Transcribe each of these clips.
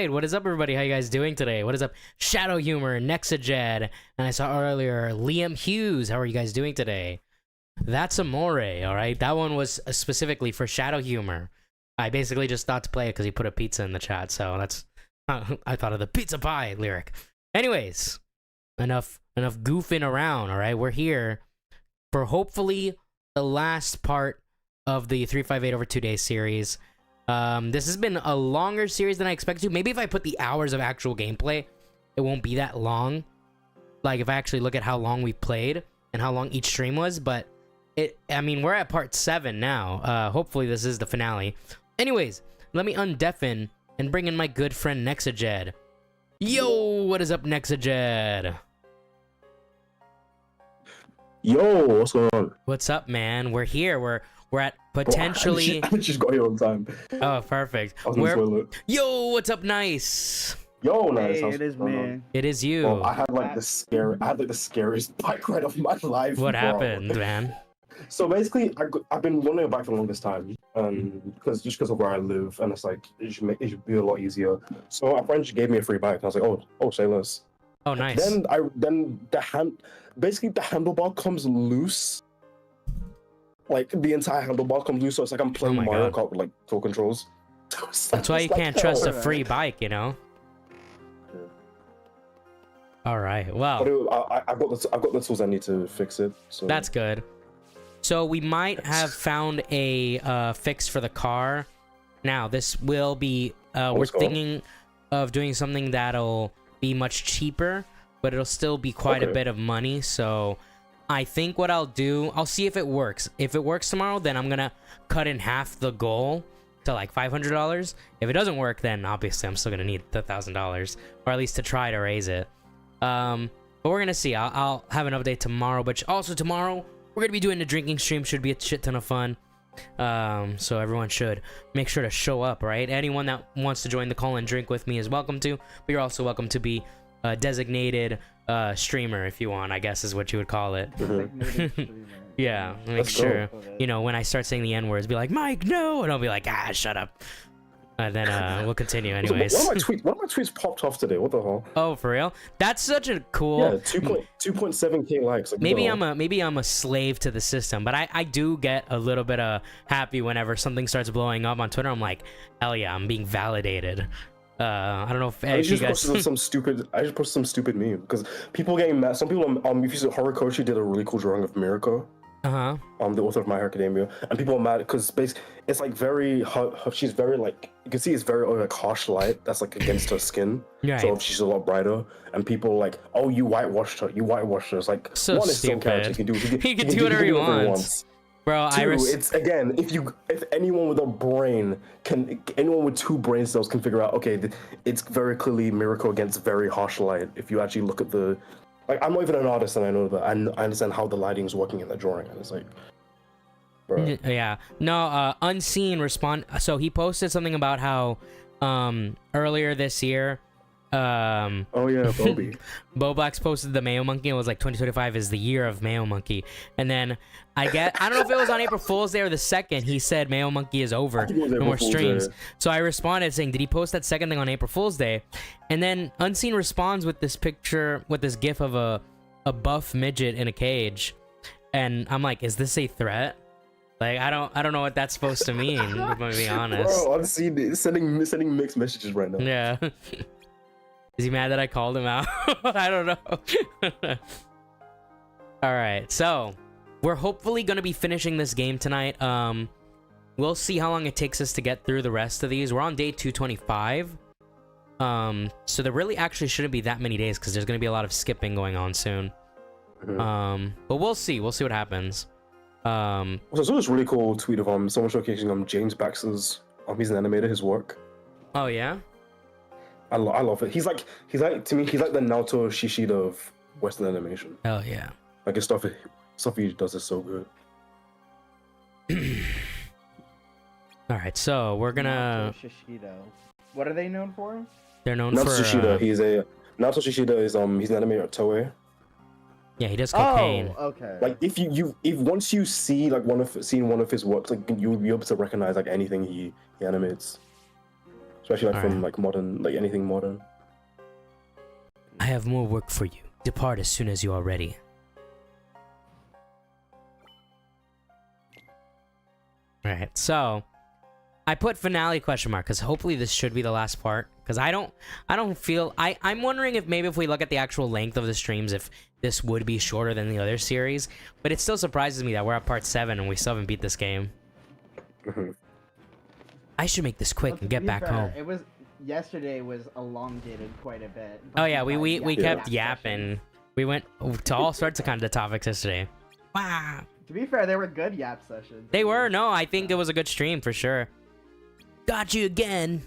right, what is up, everybody? How you guys doing today? What is up, Shadow Humor, Nexajed, and I saw earlier Liam Hughes. How are you guys doing today? That's Amore, all right? That one was specifically for Shadow Humor. I basically just thought to play it because he put a pizza in the chat, so that's... I thought of the pizza pie lyric. Anyways, enough goofing around, all right? We're here for hopefully the last part of the 358 over 2 days series. This has been a longer series than I expected to. Maybe if I put the hours of actual gameplay, it won't be that long. Like, if I actually look at how long we played and how long each stream was, but I mean, we're at part 7 now. Hopefully this is the finale. Anyways, let me undeafen and bring in my good friend Nexajed. Yo, what is up, Nexajed? Yo, what's going on? What's up, man? We're here. We're at potentially... I just got here on time. Oh, perfect. I was in the toilet. Yo, what's up, Nice? Yo, Nice. Hey, it is me. It is you. Well, I had like the scariest bike ride of my life. What bro. happened, man? So basically, I've been wanting a bike for the longest time, because of where I live, and it's like it should be a lot easier. So my friend just gave me a free bike, and I was like, oh, say less. Oh, nice. Then the handlebar comes loose. Like the entire handlebar comes loose, so it's like I'm playing Mario Kart with like toe controls. That's why you can't trust a free bike, you know. Yeah. All right. Well, I've got the tools I need to fix it. So that's good. So we might have found a fix for the car. Now this will be we're thinking of doing something that'll be much cheaper, but it'll still be quite a bit of money. So I think what I'll do, I'll see if it works. If it works tomorrow, then I'm gonna cut in half the goal to like $500. If it doesn't work, then obviously I'm still gonna need the $1,000, or at least to try to raise it. But we're gonna see. I'll have an update tomorrow. But also tomorrow we're gonna be doing a drinking stream. Should be a shit ton of fun. So everyone should make sure to show up, right? Anyone that wants to join the call and drink with me is welcome to. But you're also welcome to be a designated streamer if you want, I guess is what you would call it. Yeah, make sure, you know, when I start saying the N-words, be like, Mike, no, and I'll be like, shut up. And then we'll continue anyways. One of my tweets popped off today. What the hell? Oh, for real? That's such a cool... Yeah, 2.7k likes. Like, maybe I'm a slave to the system, but I do get a little bit happy whenever something starts blowing up on Twitter. I'm like, hell yeah, I'm being validated. I don't know if you guys... I just posted some stupid meme because people getting mad. Some people, if you see Horikoshi did a really cool drawing of Mirko. The author of My Hero Academia, and people are mad because basically it's like she's very like, you can see it's very like harsh light that's like against her skin. Right. So she's a lot brighter, and people are like, oh, you whitewashed her. It's like, so one, stupid. He can do whatever he wants. Bro, two, it's again, if anyone with a brain anyone with 2 brain cells can figure out, okay, it's very clearly Mirko against very harsh light. If you actually look at the, like, I'm not even an artist, and I know that, and I understand how the lighting is working in the drawing, and it's like, bro. Yeah, no, Unseen respond. So he posted something about how earlier this year, oh yeah, Bobby. Boblax posted the Mayo Monkey and was like 2025 is the year of Mayo Monkey, and then I don't know if it was on April Fool's Day or the 2nd, he said Mayo Monkey is over, no more streams. So I responded saying, did he post that second thing on April Fool's Day? And then Unseen responds with this picture, with this gif of a buff midget in a cage, and I'm like, is this a threat? Like, I don't know what that's supposed to mean, if I'm being honest. Bro, I'm sending mixed messages right now. Yeah. Is he mad that I called him out? I don't know. All right, so we're hopefully going to be finishing this game tonight. We'll see how long it takes us to get through the rest of these. We're on day 225. So there really actually shouldn't be that many days because there's going to be a lot of skipping going on soon. But we'll see. We'll see what happens. So I saw this really cool tweet of someone showcasing James Baxter's he's an animator, his work. Oh yeah. I love it. He's like to me, he's like the Naoto Shishida of Western animation. Hell yeah. Like his stuff he does is so good. All right, so we're gonna. Naoto Shishida. What are they known for? They're known Naoto for. Shishida. Naoto Shishida is he's an animator at Toei. Yeah, he does cocaine. Oh, okay. Like if once you see like seen one of his works, like you'll be able to recognize like anything he animates. especially like All from right. like modern, like anything modern. I have more work for you. Depart as soon as you are ready. Alright, so I put finale question mark because hopefully this should be the last part. Because I don't feel I'm wondering if maybe if we look at the actual length of the streams, if this would be shorter than the other series. But it still surprises me that we're at part 7 and we still haven't beat this game. I should make this quick and get back home. It was yesterday was elongated quite a bit. Oh yeah, we kept yap yapping. sessions. We went to all sorts of kind of topics yesterday. Wow. To be fair, they were good yap sessions. They were. No, I think it was a good stream for sure. Got you again.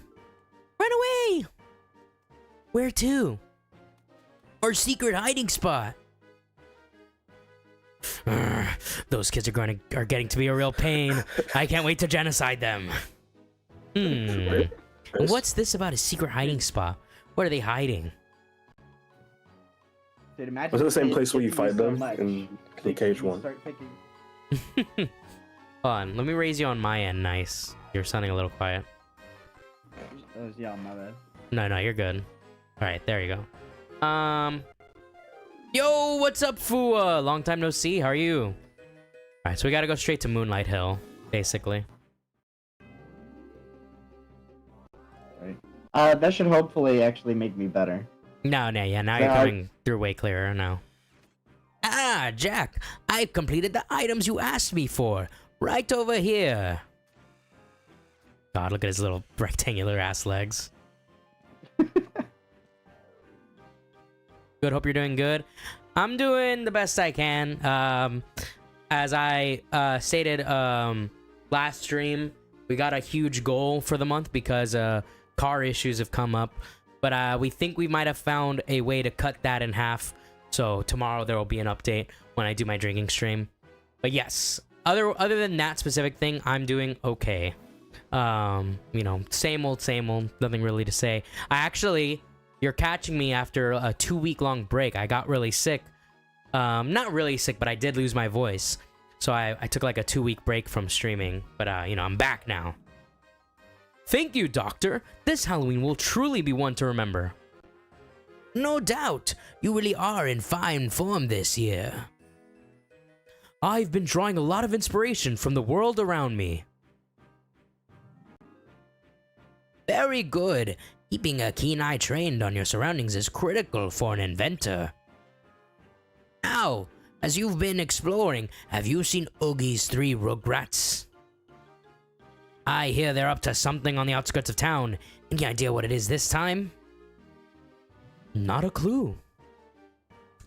Run away. Where to? Our secret hiding spot. Those kids are getting to be a real pain. I can't wait to genocide them. What's this about a secret hiding spot? What are they hiding? Dude, imagine Was it the same kids place where you giving fight so them much. in They Cage can 1? start picking- Hold on, let me raise you on my end. Nice. You're sounding a little quiet. Yeah, my bad. No, you're good. All right, there you go. Yo, what's up, Fua? Long time no see. How are you? All right, so we gotta go straight to Moonlight Hill, basically. That should hopefully actually make me better. No, yeah, now you're coming through way clearer now. Ah, Jack, I've completed the items you asked me for. Right over here. God, look at his little rectangular ass legs. Good, hope you're doing good. I'm doing the best I can. As I stated last stream, we got a huge goal for the month because car issues have come up. But we think we might have found a way to cut that in half. So tomorrow there will be an update when I do my drinking stream. But yes, other than that specific thing, I'm doing okay. You know, same old, nothing really to say. You're catching me after a 2-week-long break. I got really sick. Not really sick, but I did lose my voice. So I took like a 2-week break from streaming. But, you know, I'm back now. Thank you, Doctor. This Halloween will truly be one to remember. No doubt. You really are in fine form this year. I've been drawing a lot of inspiration from the world around me. Very good. Keeping a keen eye trained on your surroundings is critical for an inventor. Now, as you've been exploring, have you seen Oogie's 3 Rugrats? I hear they're up to something on the outskirts of town. Any idea what it is this time? Not a clue.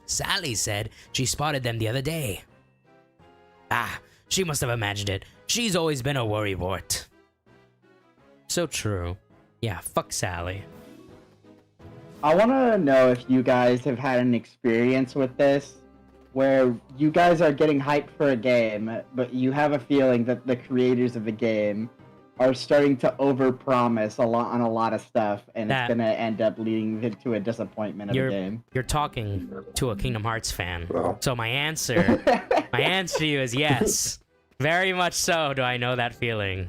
Sally said she spotted them the other day. Ah, she must have imagined it. She's always been a worrywart. So true. Yeah, fuck Sally. I want to know if you guys have had an experience with this where you guys are getting hyped for a game, but you have a feeling that the creators of the game are starting to overpromise a lot on a lot of stuff, and it's gonna end up leading to a disappointment of the game. You're talking to a Kingdom Hearts fan. Wow. So my answer to you is yes. Very much so do I know that feeling.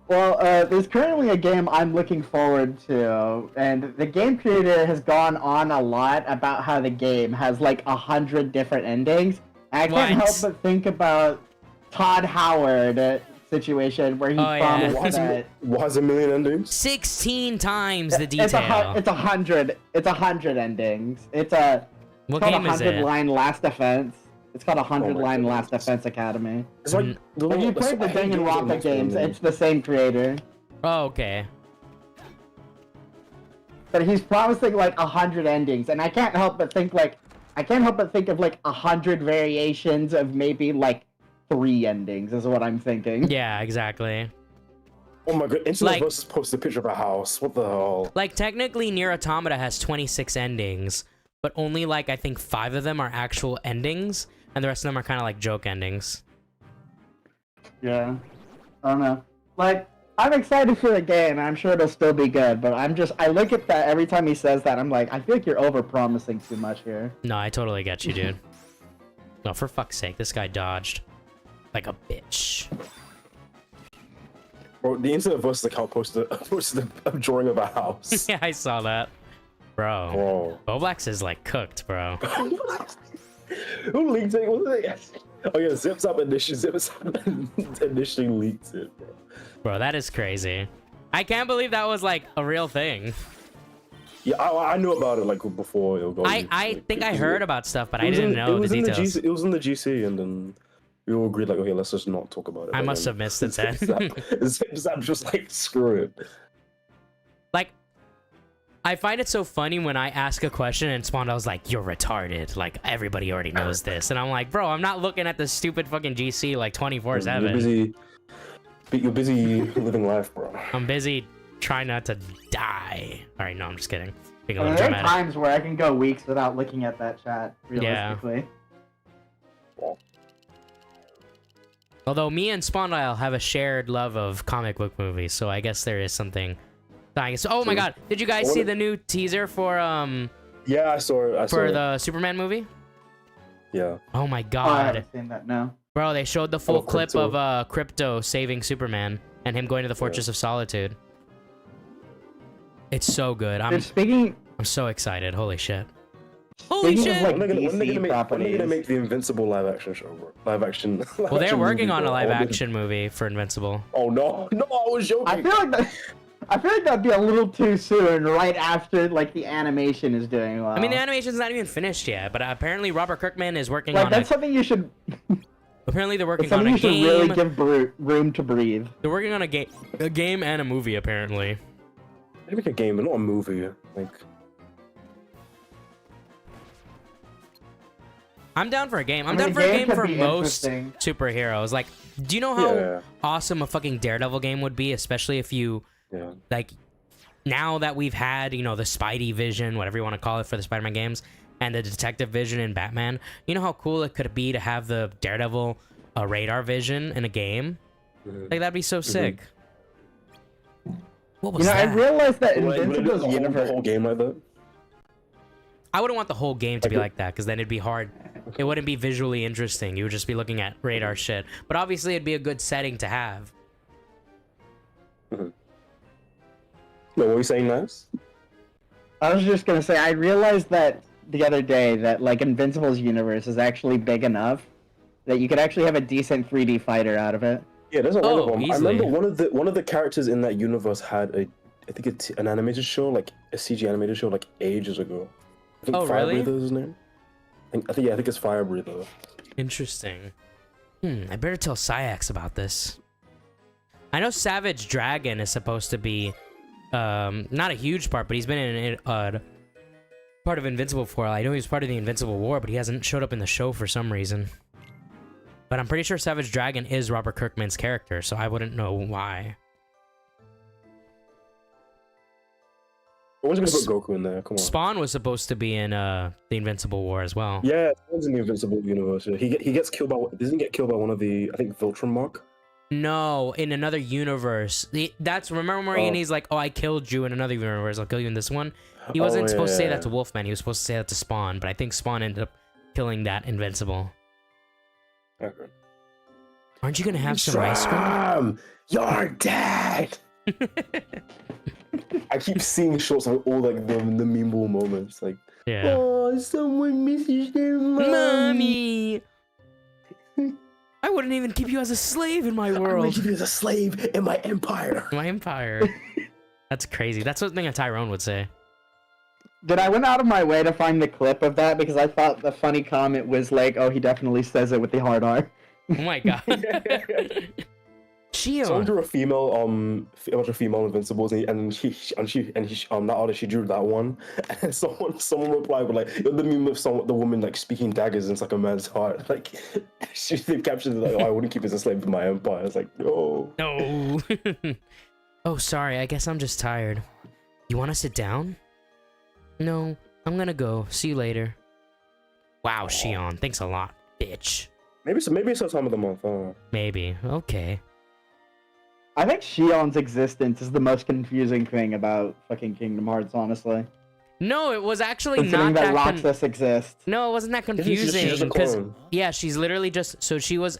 Well, there's currently a game I'm looking forward to, and the game creator has gone on a lot about how the game has like 100 different endings. And I can't help but think about Todd Howard situation where he promised that. What has a million endings? 16 times the detail. It's 100 endings. It's what called game is it? 100-line Last Defense. It's called 100-line Last Defense Academy. It's like If you played the Danganronpa games, it's the same creator. Oh, okay. But he's promising like 100 endings, and I can't help but think of like 100 variations of maybe like 3 endings is what I'm thinking. Yeah, exactly. Oh my god, Internet Versus posted a picture of a house. What the hell? Like, technically, Nier Automata has 26 endings, but only like, I think 5 of them are actual endings, and the rest of them are kind of like joke endings. Yeah. I don't know. Like, I'm excited for the game, and I'm sure it'll still be good, but I look at that every time he says that, I'm like, I feel like you're over-promising too much here. No, I totally get you, dude. No, for fuck's sake, this guy dodged. Like a bitch. Bro, the Internet Versus account posted a drawing of a house. Yeah, I saw that. Bro. Roblox is like cooked, bro. Who leaked it? What was it? Oh yeah, Zips Up initially leaked it, bro. Bro, that is crazy. I can't believe that was like a real thing. Yeah, I knew about it like before it was going. I think I heard about stuff, but I didn't know the details. It was in the GC, and then we all agreed like, okay, let's just not talk about it. I must have missed it then. Zip just like, screw it. Like, I find it so funny when I ask a question and Spondell's like, you're retarded. Like, everybody already knows this. And I'm like, bro, I'm not looking at this stupid fucking GC like 24/7. You're busy living life, bro. I'm busy trying not to die. All right, no, I'm just kidding. Being a little There are dramatic. times where I can go weeks without looking at that chat, realistically. Yeah. Although me and Spondyle have a shared love of comic book movies, so I guess there is something. Oh my god, did you guys see the new teaser for Yeah, I saw it. for the Superman movie? Yeah. Oh my I god. haven't seen that, no. Bro, they showed the full clip Crypto. of Crypto saving Superman and him going to the Fortress of Solitude. It's so good. I'm so excited. Holy shit. Holy Speaking shit! of, like, When are they gonna properties. make the Invincible live action show, bro? Live action. Well, they're working on a live action movie for Invincible. Oh no, no, I was joking. I feel like that'd be a little too soon, right after like the animation is doing well. I mean, the animation's not even finished yet, but apparently Robert Kirkman is working like on that's something you should. Apparently they're working It's on something a you should game. really give room to breathe. They're working on a game and a movie apparently. They make a game, but not a movie. Like, I'm down for a game. I'm I mean, down for the a game game could for be most interesting. superheroes. Like, do you know how Yeah. awesome a fucking Daredevil game would be, especially if you yeah. like now that we've had, you know, the Spidey vision, whatever you want to call it for the Spider-Man games, and the detective vision in Batman, you know how cool it could be to have the Daredevil radar vision in a game? Like, that'd be so sick. What was You know, I that? realized that Like, Invincible's the universe. whole game like that. I wouldn't want the whole game to be like that, because then it'd be hard. It wouldn't be visually interesting. You would just be looking at radar shit. But obviously, it'd be a good setting to have. Wait, what were you saying, Nice? I was just gonna say, I realized that the other day that like Invincible's universe is actually big enough that you could actually have a decent 3D fighter out of it. Yeah, there's a lot of them. Easily. I remember one of the characters in that universe had I think it's an animated show, like a CG animated show, like ages ago. I think Oh, Fire really? Breather is his name. I think it's Fire Breather. Interesting. I better tell Syax about this. I know Savage Dragon is supposed to be not a huge part, but he's been in part of Invincible before. I know he was part of the Invincible War, but he hasn't showed up in the show for some reason. But I'm pretty sure Savage Dragon is Robert Kirkman's character, so I wouldn't know why. I was gonna put Goku in there. Come on. Spawn was supposed to be in the Invincible War as well. Yeah, Spawn's in the Invincible universe. He gets killed by. Doesn't he get killed by one of the, I think, Viltrum Mark? No, in another universe. Remember when he's like, "Oh, I killed you in another universe. I'll kill you in this one." He wasn't supposed to say that to Wolfman. He was supposed to say that to Spawn, but I think Spawn ended up killing that Invincible. Okay. Aren't you gonna have some ice cream? Sam, you're dead. I keep seeing shorts of all like the memeable moments, like, Yeah. oh, someone misses their mommy. I wouldn't even keep you as a slave in my I'm gonna world. keep you as a slave in my empire. My empire. That's crazy. That's something a Tyrone would say. Did I went out of my way to find the clip of that because I thought the funny comment was like, "Oh, he definitely says it with the hard R." Oh my god. Someone Shion. drew a female, a bunch of female Invincibles, and she, that artist, she drew that one, and someone replied with like, "You're the meme of the woman like speaking daggers inside a man's heart." Like, they captured it like, "Oh, I wouldn't keep as a slave in my empire." It's like, no. No. Oh, sorry. I guess I'm just tired. You want to sit down? No, I'm gonna go. See you later. Wow, Shion. Thanks a lot, bitch. Maybe it's the time of the month. Maybe. Okay. I think Shion's existence is the most confusing thing about fucking Kingdom Hearts, honestly. No, it was actually Considering not that that. Roxas exists. No, it wasn't that She's just confusing. a Because clone. yeah, she's literally just. So she was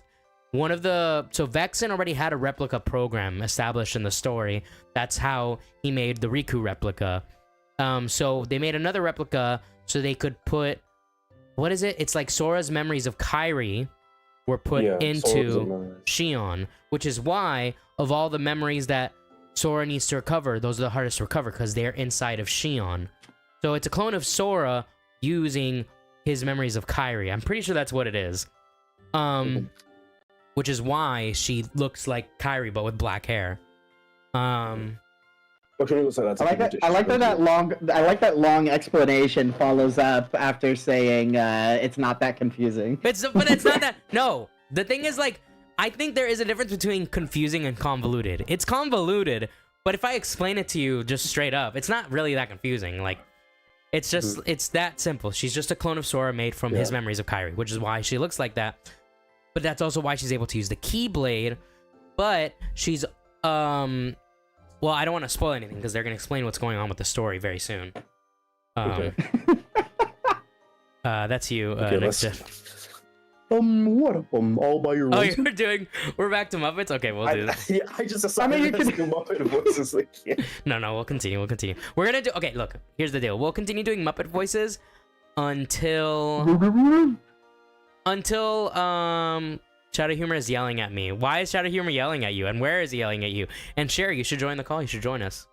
So Vexen already had a replica program established in the story. That's how he made the Riku replica. So they made another replica so they could put, what is it? It's like Sora's memories of Kairi were put into Shion, which is why of all the memories that Sora needs to recover, those are the hardest to recover because they're inside of Shion. So it's a clone of Sora using his memories of Kairi. I'm pretty sure that's what it is. Which is why she looks like Kairi but with black hair. I like that long explanation follows up after saying it's not that confusing. But it's not that. No, the thing is, like, I think there is a difference between confusing and convoluted. It's convoluted, but if I explain it to you just straight up, it's not really that confusing. Like, it's just it's that simple. She's just a clone of Sora made from his memories of Kairi, which is why she looks like that. But that's also why she's able to use the Keyblade. But she's well, I don't want to spoil anything because they're going to explain what's going on with the story very soon. That's you. Next what? All by your voice? We're back to Muppets? Okay, we'll do that. Yeah, I just decided you can do Muppet voices. Like, No, we'll continue. We're going to do... Okay, look. Here's the deal. We'll continue doing Muppet voices until Shadow Humor is yelling at me. Why is Shadow Humor yelling at you? And where is he yelling at you? And Sherry, you should join the call. You should join us.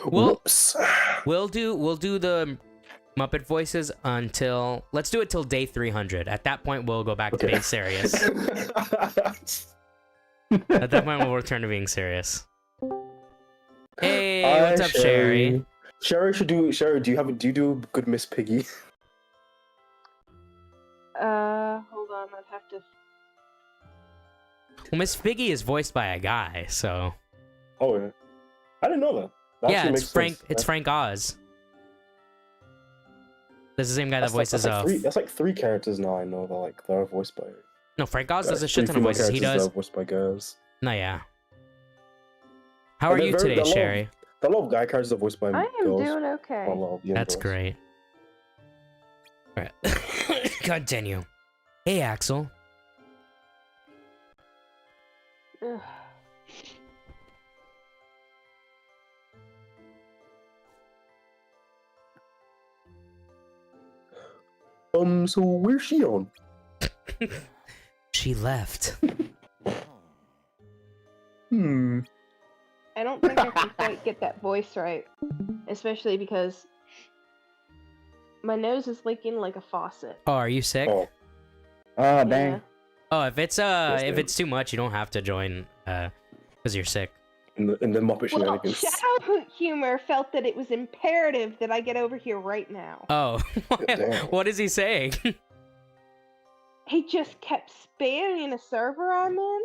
Whoops. We'll do the Muppet voices until... Let's do it till day 300. At that point, we'll go back to being serious. At that point, we'll return to being serious. Hey, what's up, Sherry? Sherry, do you do good Miss Piggy? Hold on, I'd have to... Well, Miss Piggy is voiced by a guy, so... Oh, yeah. I didn't know that. That it's Frank. Sense. It's Frank Oz. That's the same guy that voices... That's like 3 characters now I know that are voiced by... No, Frank Oz does a shit ton of voices. He does... voiced by guys. No, yeah. How are you today, Sherry? A lot of guy characters are voiced by girls. I am doing okay. That's great. Alright. Continue. Hey, Axel. Ugh. So where's she on? She left. I don't think I can quite get that voice right. Especially because my nose is leaking like a faucet. Oh, are you sick? Oh, dang. Yeah. Oh, if it's too much, you don't have to join because you're sick. In the Muppet shenanigans. Shadow Humor felt that it was imperative that I get over here right now. Oh, what is he saying? He just kept spamming a server I'm in.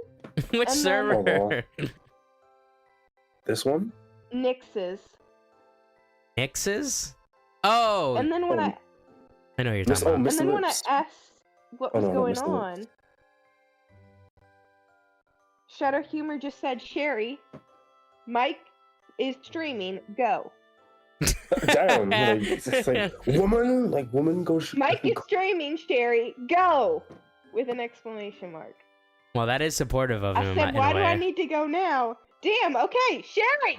Which server? This one? Nix's. Nix's? Oh. And then when I know what you're talking about. And then when I asked what was going on, Shadow Humor just said, Sherry, Mike is streaming, go. Damn, it's like, woman, go. Mike is streaming, Sherry, go! With an exclamation mark. Well, that is supportive of him. I said, why do I need to go now? Damn, okay, Sherry!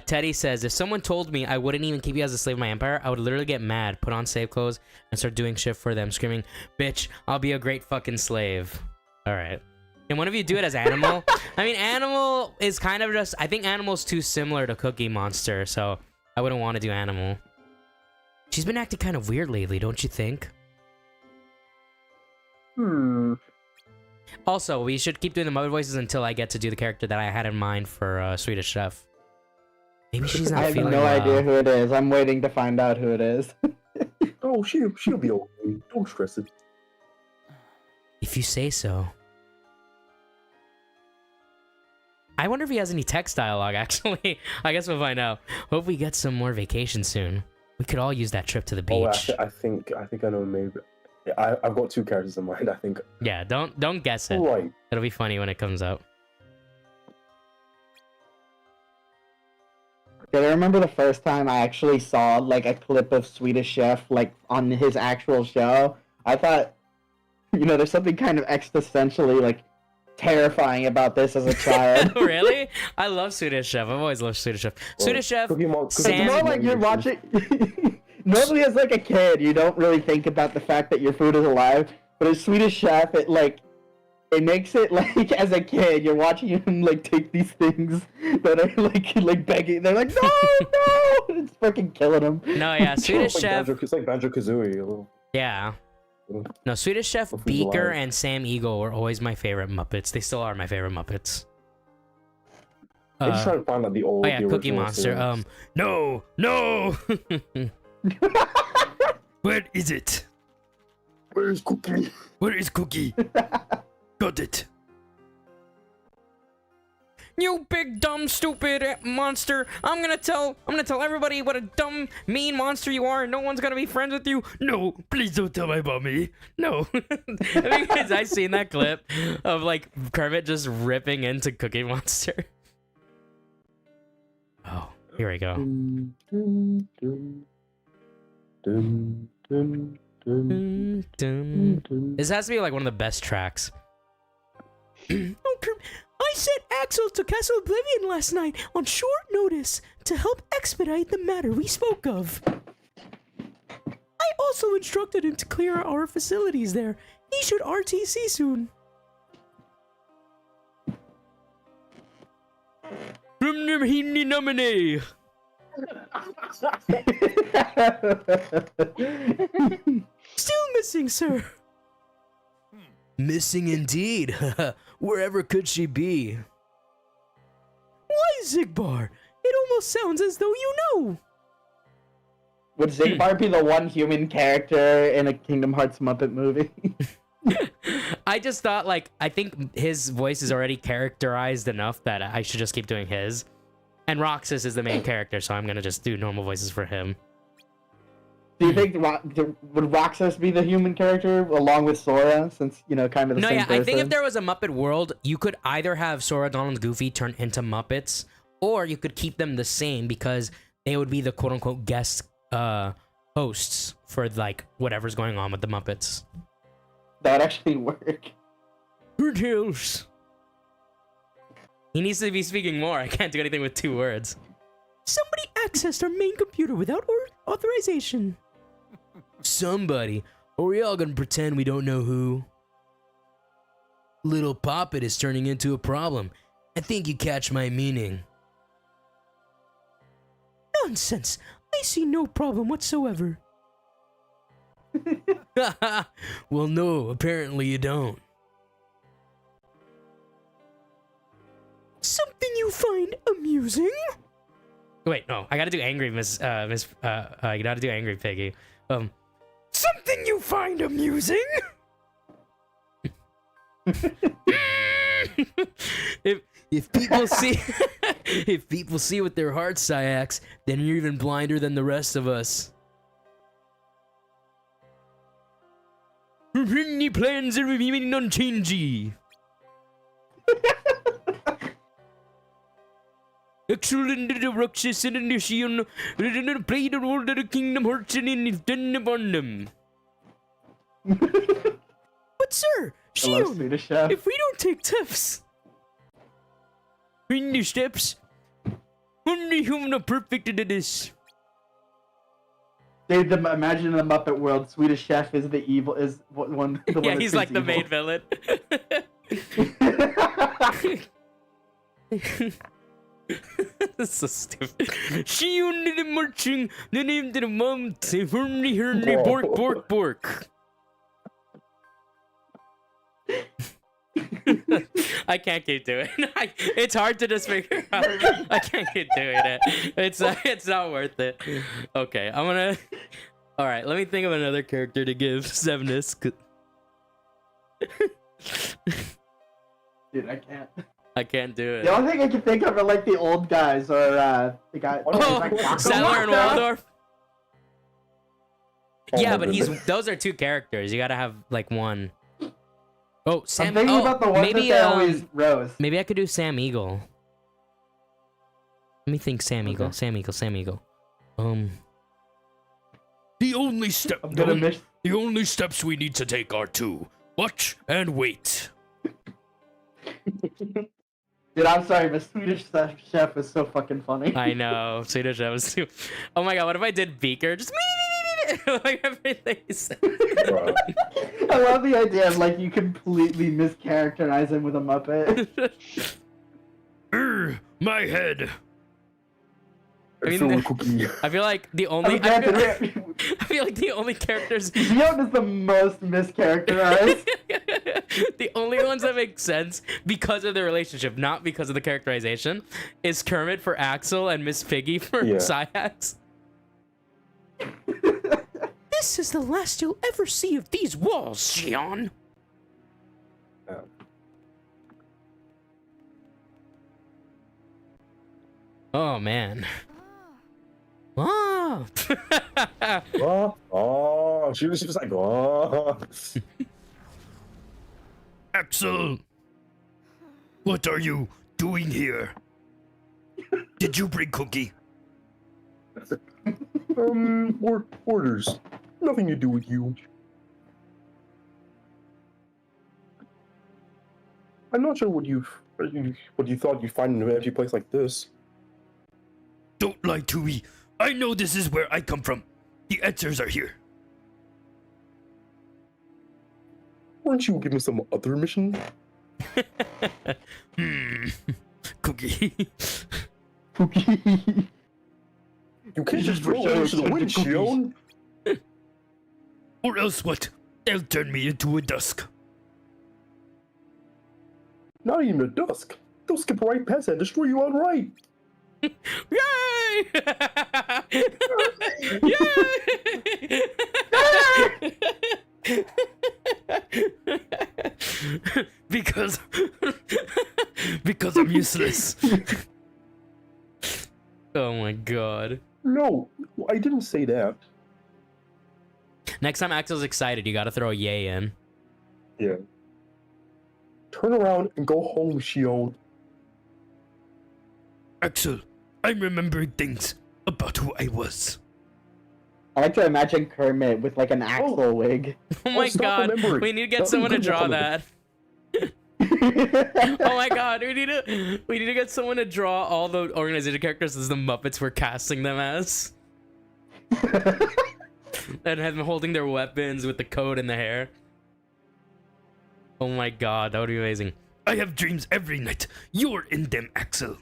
Teddy says, if someone told me I wouldn't even keep you as a slave of my empire, I would literally get mad, put on slave clothes, and start doing shit for them, screaming, bitch, I'll be a great fucking slave. Alright. Can one of you do it as Animal? I mean, Animal is kind of just... I think Animal's too similar to Cookie Monster, so I wouldn't want to do Animal. She's been acting kind of weird lately, don't you think? Also, we should keep doing the Muppet voices until I get to do the character that I had in mind for Swedish Chef. Maybe she's not feeling I have no idea who it is. I'm waiting to find out who it is. Oh, she'll be okay. Don't stress it. If you say so. I wonder if he has any text dialogue, actually. I guess we'll find out. Hope we get some more vacation soon. We could all use that trip to the beach. I think I know maybe. I've got 2 characters in mind, I think. Yeah, don't guess it. Right. It'll be funny when it comes out. I remember the first time I actually saw like a clip of Swedish Chef like on his actual show. I thought, there's something kind of existentially like terrifying about this as a child. Really? I love Swedish Chef. I've always loved Swedish Chef. Swedish Chef, It's Sam. more like you're watching. Normally, as like a kid, you don't really think about the fact that your food is alive. But as Swedish Chef, it makes it like as a kid, you're watching him like take these things that are like begging. They're like, no, no, it's fucking killing him. No, yeah, Swedish Chef. It's like Banjo-Kazooie. Yeah. No, Swedish Chef, Beaker, and Sam Eagle were always my favorite Muppets. They still are my favorite Muppets. I just try to find out the old. Oh yeah, Cookie Monster. Series. No. Where is it? Where's Cookie? Where is Cookie? Got it. You big dumb stupid monster! I'm gonna tell everybody what a dumb mean monster you are, and no one's gonna be friends with you. No, please don't tell my mommy. No, because I've seen that clip of like Kermit just ripping into Cookie Monster. Oh, here we go. This has to be like one of the best tracks. Oh, Kermit. I sent Axel to Castle Oblivion last night on short notice to help expedite the matter we spoke of. I also instructed him to clear our facilities there. He should RTC soon. Still missing, sir. Missing indeed. Wherever could she be? Why, Zigbar? It almost sounds as though you know. Would Zigbar be the one human character in a Kingdom Hearts Muppet movie? I just thought, I think his voice is already characterized enough that I should just keep doing his. And Roxas is the main character, so I'm gonna just do normal voices for him. Do you think would Roxas be the human character along with Sora, since kind of the same person? I think if there was a Muppet world, you could either have Sora, Donald, and Goofy turn into Muppets, or you could keep them the same because they would be the quote-unquote guest hosts for whatever's going on with the Muppets. That would actually work. Tails. He needs to be speaking more. I can't do anything with 2 words. Somebody accessed our main computer without authorization. Somebody? Are we all gonna pretend we don't know who? Little Poppet is turning into a problem. I think you catch my meaning. Nonsense! I see no problem whatsoever. Well, no, apparently you don't. Something you find amusing? Wait, no, I gotta do angry, I gotta do angry Piggy. Something you find amusing? if people see if people see with their hearts, Syax, then you're even blinder than the rest of us. Any plans are remaining unchanged. Excellent Roxas and Initiation played a role of the Kingdom Hearts and in upon them. But sir, Shion, if we don't take tips, in the steps, only human are perfect at this. Imagine in the Muppet world, Swedish Chef is the evil, is one. The Yeah, one he's like the main villain. That's so stupid. She only the marching, the name to the mom, say firmly hurry, bork, bork, bork. I can't keep doing it. It's hard to just figure out. I can't keep doing it. It's not worth it. Okay, I'm gonna. All right, let me think of another character to give Xemnas. Dude, I can't. I can't do it. The only thing I can think of are like the old guys or the guy. Sadler and Waldorf. Oh, Yeah, my but goodness. those are 2 characters. You gotta have one. Oh, Sam. I'm thinking about the ones maybe that they always roast. maybe I could do Sam Eagle. Let me think. Sam Eagle. Okay. Sam Eagle. Sam Eagle. The only step. I'm gonna miss. The only steps we need to take are to watch and wait. Dude, I'm sorry, but Swedish Chef is so fucking funny. I know. Swedish Chef was too. Oh my god, what if I did Beaker? Just like everything he said. Bro. I love the idea of like you completely mischaracterize him with a Muppet. My head. I mean, Fill with cookie. I feel like the only. I feel like the only characters. Leon is the most mischaracterized. The only ones that make sense because of their relationship, not because of the characterization, is Kermit for Axel and Miss Piggy for Yeah. Syax. This is the last you'll ever see of these walls, Xion. Yeah. Oh man. Oh. She was like, oh. Axel. What are you doing here? Did you bring Cookie? Orders. Nothing to do with you. I'm not sure what you thought you'd find in an empty place like this. Don't lie to me. I know this is where I come from. The answers are here. Weren't you given some other mission? Cookie. You can't just For throw sure, it to the such a wind, cookies. Shion. Or else what? They'll turn me into a dusk. Not even a dusk. They'll skip right past that and destroy you outright. Yay! Yay! because I'm useless. Oh my god. No, I didn't say that. Next time Axel's excited, you gotta throw a yay in. Yeah. Turn around and go home, Shion. Axel, I'm remembering things about who I was. I like to imagine Kermit with like an Axel wig. Oh my stop god, remembering. we need to get Don't someone to Google draw some of that. Oh my god, we need to get someone to draw all the organization characters as the Muppets we're casting them as. And have them holding their weapons with the coat and the hair. Oh my god, that would be amazing. I have dreams every night. You're in them, Axel.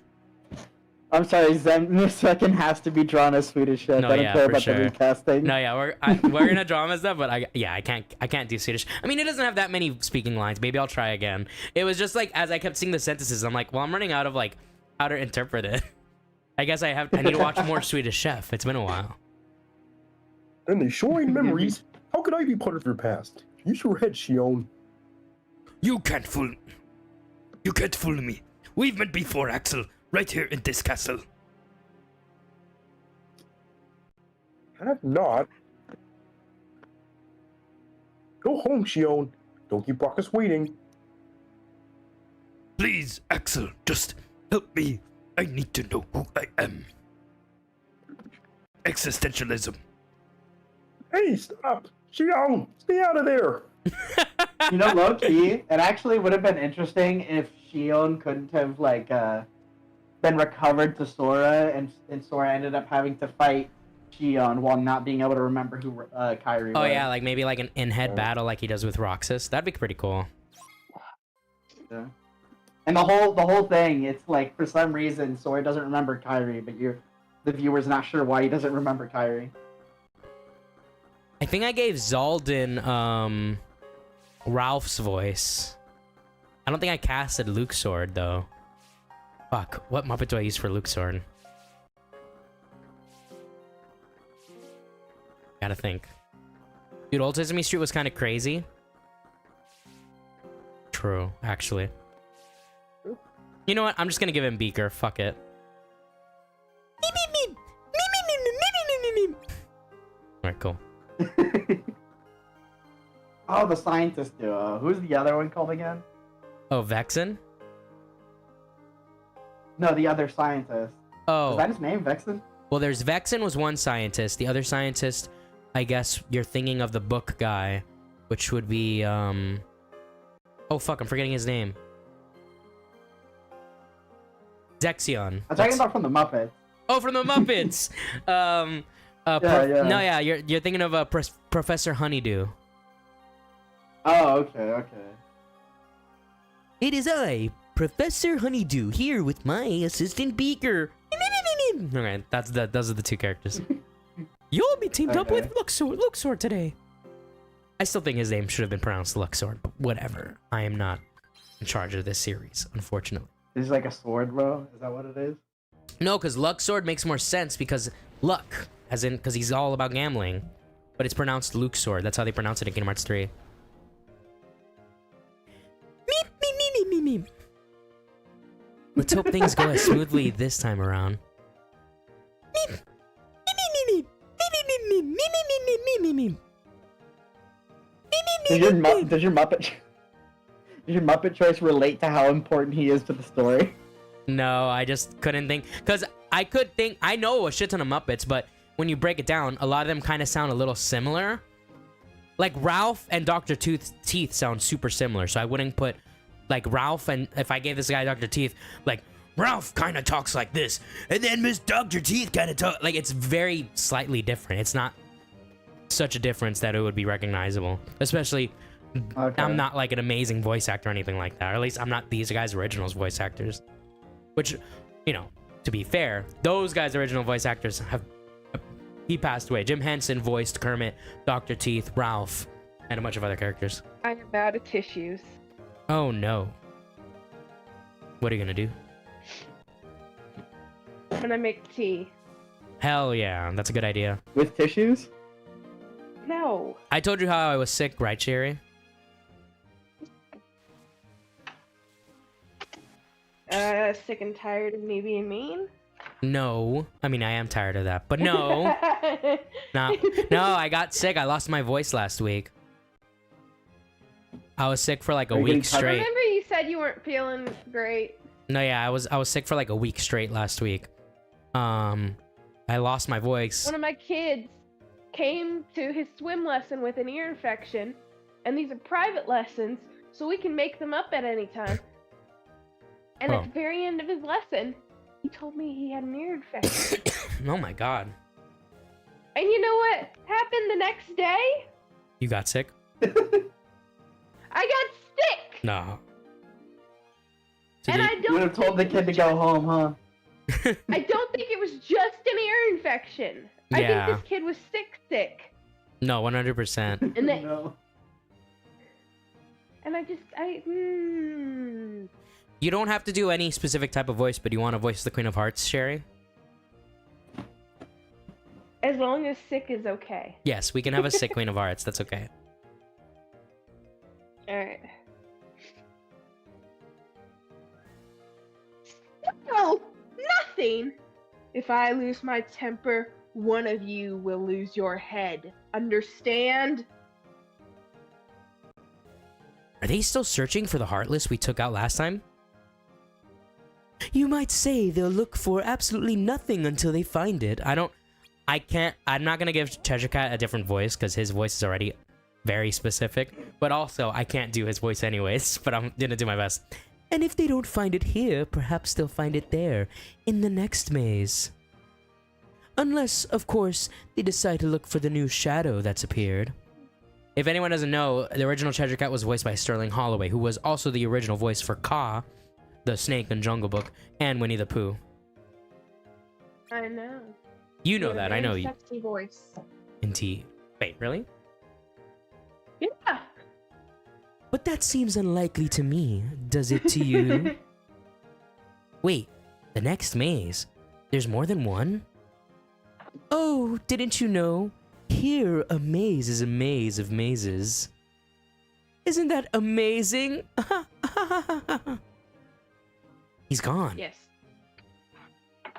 I'm sorry, Zen the second has to be drawn as Swedish Chef. No, I don't yeah, care for about sure. the recasting. No, yeah, we're gonna draw him as that, but I can't do Swedish. I mean, it doesn't have that many speaking lines. Maybe I'll try again. It was just like as I kept seeing the sentences, I'm like, well, I'm running out of like how to interpret it. I guess I need to watch more Swedish Chef. It's been a while. And they sure ain't memories. How could I be part of your past? Use your head, Shion. You can't fool me. We've met before, Axel. Right here in this castle. Have not. Go home, Shion. Don't keep Bacchus waiting. Please, Axel, just help me. I need to know who I am. Existentialism. Hey, stop! Shion, stay out of there! You know, low key, it actually would have been interesting if Shion couldn't have like been recovered to Sora, and Sora ended up having to fight Shion while not being able to remember who Kairi was. Oh yeah, like maybe like an in-head battle like he does with Roxas. That'd be pretty cool. Yeah. And the whole thing, it's like for some reason Sora doesn't remember Kairi, but the viewer's not sure why he doesn't remember Kairi. I think I gave Zaldin Ralph's voice. I don't think I casted Luke Sword though. Fuck, what Muppet do I use for Luke Sword? Gotta think. Dude, Old Sesame Street was kind of crazy. True, actually. You know what? I'm just gonna give him Beaker. Fuck it. Alright, cool. Oh, the scientist duo. Who's the other one called again? Oh, Vexen? No, the other scientist. Oh. Is that his name, Vexen? Well, there's Vexen was one scientist. The other scientist, I guess you're thinking of the book guy, which would be, oh, fuck, I'm forgetting his name. Zexion. I'm talking about from the Muppets. Oh, from the Muppets! No, yeah, you're thinking of Professor Honeydew. Oh, okay. It is I, Professor Honeydew, here with my assistant Beaker. Okay, those are the two characters. You'll be teamed up with Luxor today. I still think his name should have been pronounced Luxor, but whatever. I am not in charge of this series, unfortunately. This is like a sword, bro? Is that what it is? No, because Luxord makes more sense because luck, as in, because he's all about gambling. But it's pronounced Luxord. That's how they pronounce it in Kingdom Hearts 3. Meep, meep, meep, meep, meep. Let's hope things go as smoothly this time around. Meep. Does your Muppet choice relate to how important he is to the story? No, I just couldn't think. Because I could think, I know a shit ton of Muppets, but when you break it down, a lot of them kind of sound a little similar. Like Ralph and Dr. Teeth sound super similar, so I wouldn't put like Ralph, and if I gave this guy Dr. Teeth, like Ralph kind of talks like this, and then Miss Dr. Teeth kind of talk like, it's very slightly different. It's not such a difference that it would be recognizable, especially I'm not like an amazing voice actor or anything like that, or at least I'm not these guys' originals voice actors, which, you know, to be fair, those guys' original voice actors he passed away. Jim Henson voiced Kermit, Dr. Teeth, Ralph, and a bunch of other characters. I am out of tissues. Oh no. What are you gonna do? I'm gonna make tea. Hell yeah, that's a good idea. With tissues? No. I told you how I was sick, right, Sherry? Sick and tired of me being mean? No. I mean, I am tired of that, but no. No, I got sick. I lost my voice last week. I was sick for like a week straight. Remember you said you weren't feeling great? No, yeah, I was sick for like a week straight last week. I lost my voice. One of my kids came to his swim lesson with an ear infection, and these are private lessons, so we can make them up at any time. And at the very end of his lesson, he told me he had an ear infection. Oh my god. And you know what happened the next day? You got sick? I got sick! No. And I You don't would have told the kid to go home, huh? I don't think it was just an ear infection. Yeah. I think this kid was sick. No, 100%. And No. and You don't have to do any specific type of voice, but you want to voice the Queen of Hearts, Sherry? as long as sick is okay. Yes, we can have a sick Queen of Hearts. That's okay. Alright. No, nothing! If I lose my temper, one of you will lose your head. Understand? Are they still searching for the Heartless we took out last time? You might say they'll look for absolutely nothing until they find it. I'm not gonna give Treasure Cat a different voice because his voice is already very specific, but also I can't do his voice anyways, but I'm gonna do my best. And if they don't find it here, perhaps they'll find it there, in the next maze. Unless, of course, they decide to look for the new shadow that's appeared. If anyone doesn't know, the original Treasure Cat was voiced by Sterling Holloway, who was also the original voice for Kaa, the snake in Jungle Book, and Winnie the Pooh. I know. You know You have that, a I know very you. Sexy voice. Indeed. Wait, really? Yeah. But that seems unlikely to me, does it to you? Wait, the next maze? There's more than one? Oh, didn't you know? Here, a maze is a maze of mazes. Isn't that amazing? He's gone. Yes.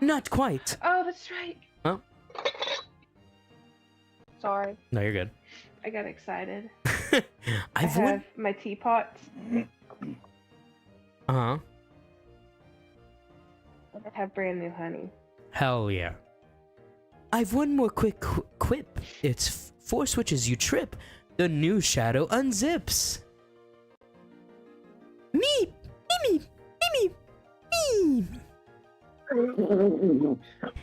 Not quite. Oh, that's right. Huh? Sorry, No, you're good. I got excited. I I have my teapots. Uh-huh. I have brand new honey. Hell yeah. I've one more quick quip. It's 4 switches you trip. The new shadow unzips. Meep! Meep! Meep! Meep!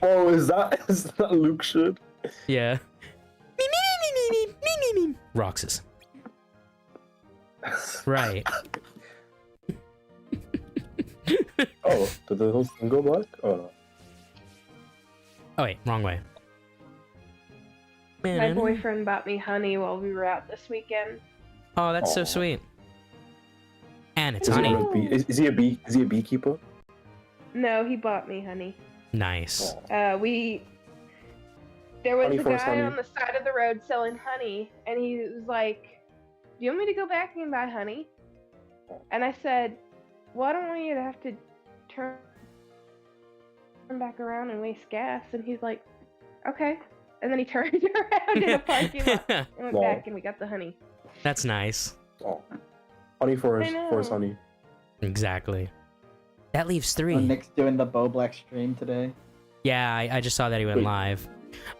Oh, is that Luke shit? Yeah. Meep, meep, meep, meep, meep, meep, meep. Roxas. Right. Oh, did the whole thing go black? Oh no. Oh wait, wrong way. My boyfriend bought me honey while we were out this weekend. Oh, that's so Aw. sweet. And it's Is he, honey. is he a bee? Is he a beekeeper? No, he bought me honey. Nice. There was Honey a for us, guy honey. on the side of the road selling honey, and he was like, "Do you want me to go back and buy honey?" And I said, "Well, I don't want you to have to turn back around and waste gas." And he's like, "Okay." And then he turned around in a parking lot and went Wow. back, and we got the honey. That's nice. Oh. Honey for I us, know. for us, honey. Exactly. That leaves Oh, 3. Nick's doing the Bo Black stream today. Yeah, I just saw that he went Wait. live.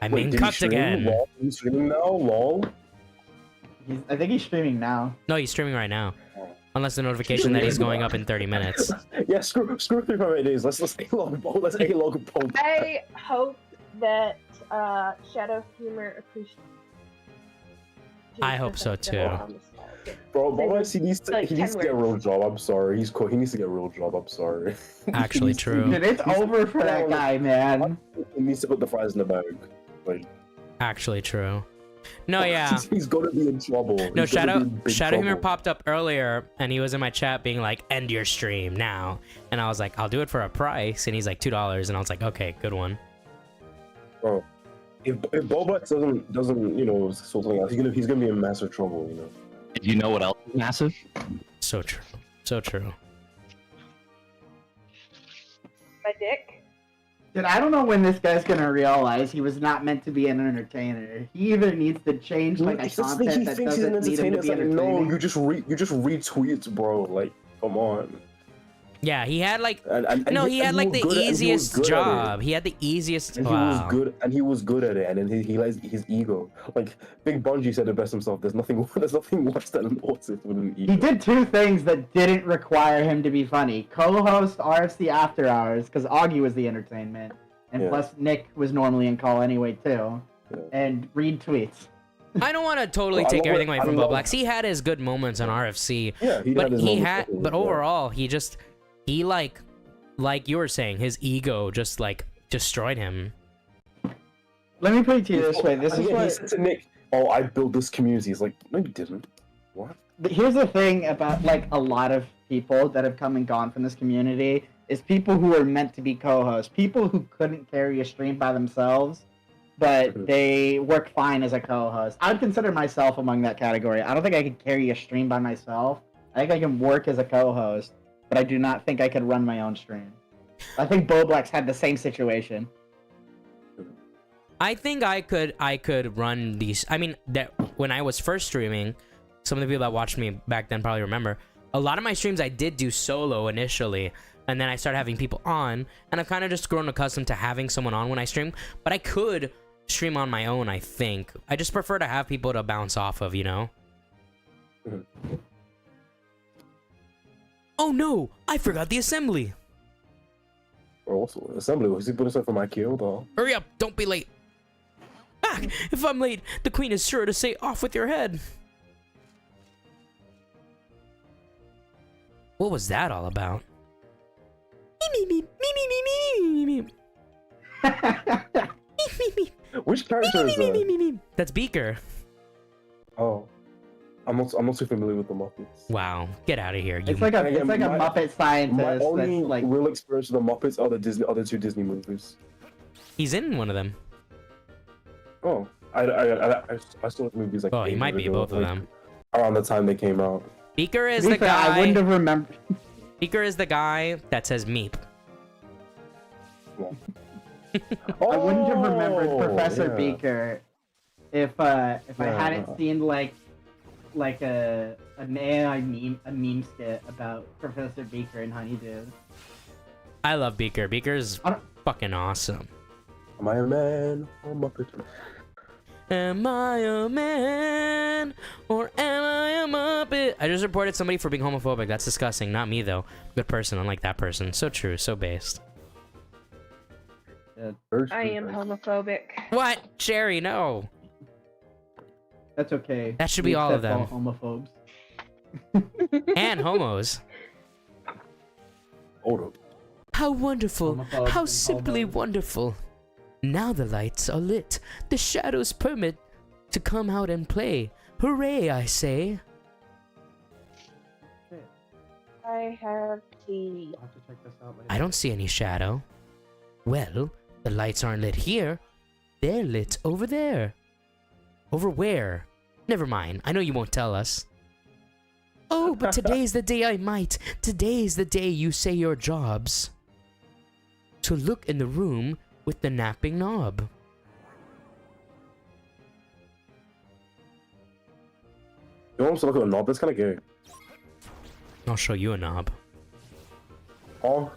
I'm Wait, being did he cut stream? again. Lol? He's streaming now? Lol? I think he's streaming now. No, he's streaming right now. Oh. Unless the notification that he's going up in 30 minutes. Yeah, screw 3.8 days. Let's A-log Bo. Let's A-log Bo. I hope that Shadow Humor appreciates. I hope so, too. Bro, Bob, he needs to Like he needs to 10 get a real words. job. I'm sorry. He's cool. He needs to get a real job. I'm sorry. Actually He true. Dude, it's over for that guy, man. needs to put the fries in the bag. Like, Actually true. No, yeah. he's gonna be in trouble. No, He's gonna be in big Shadow Humor trouble. popped up earlier, and he was in my chat being like, "End your stream now." And I was like, "I'll do it for a price." And he's like, $2. And I was like, "Okay, good one." Bro, if Boba doesn't sort something out, he's gonna be in massive trouble. You know. Do you know what else is massive? So true. So true. My dick. Dude, I don't know when this guy's gonna realize he was not meant to be an entertainer. He either needs to change like a It's just content he that thinks he's an doesn't need him entertainer. to It's be like, entertaining. no, you just retweets, bro. Like, come on. Yeah, he had like And no, he had like was the good at- and he was easiest good at it. job. He had the easiest. And Wow. he was good at it, and then he likes his ego. Like Big Bungie said it best himself. There's nothing worse than an artist with an ego. He did 2 things that didn't require him to be funny. Co-host RFC After Hours, because Augie was the entertainment. And Yeah. plus Nick was normally in call anyway too. Yeah. And read tweets. I don't want to totally Well, I take love everything it. away I from love Boblax. He had his good moments on RFC, Yeah, but his he moments, had. definitely, But yeah. overall, he like you were saying, his ego just like destroyed him. Let me put it to you this way. This And is yeah, he what. said to Nick, "Oh, I built this community." He's like, "No, you didn't." What? Here's the thing about like a lot of people that have come and gone from this community is people who are meant to be co-hosts, people who couldn't carry a stream by themselves, but Mhm. they work fine as a co-host. I would consider myself among that category. I don't think I could carry a stream by myself. I think I can work as a co-host, but I do not think I could run my own stream. I think Boblax had the same situation. I think I could run these. I mean, that when I was first streaming, some of the people that watched me back then probably remember. A lot of my streams I did do solo initially, and then I started having people on, and I've kind of just grown accustomed to having someone on when I stream. But I could stream on my own, I think. I just prefer to have people to bounce off of, you know? Mhm. Oh no! I forgot the assembly! Or also assembly. Was he putting stuff from IKEA though? Hurry up! Don't be late! Ah! If I'm late, the queen is sure to say off with your head! What was that all about? Which character is that? That's Beaker. Oh, I'm not too familiar with the Muppets. Wow, get out of here, you. It's like a Muppet scientist My only that's like real experience with the Muppets are the 2 Disney movies. He's in one of them. Oh, I saw the movies like. Oh, he ages might be ago, both of like, them. Around the time they came out. Beaker is To be the fair, I wouldn't guy. have remembered. Beaker is the guy that says meep. I wouldn't have remembered Oh, Professor yeah. Beaker if I Yeah. hadn't seen like an AI meme skit about Professor Beaker and Honeydew. I love Beaker. Beaker's I don't- fucking awesome. Am I a man? Or a Muppet? Am I a man or am I a Muppet? I just reported somebody for being homophobic. That's disgusting. Not me though. Good person, unlike that person. So true, so based. I am homophobic. What? Jerry, no. That's okay. That should be all of them. All homophobes. And homos. Hold up. How wonderful. Homophobes How and simply homos. wonderful. Now the lights are lit. The shadows permit to come out and play. Hooray, I say. I have the. I'll have to check this out later. I don't see any shadow. Well, the lights aren't lit here. They're lit over there. Over where? Never mind. I know you won't tell us. Oh, but today's the day I might. Today's the day you say your jobs. To look in the room with the napping knob. You want to look at a knob? That's kind of gay. I'll show you a knob. Oh,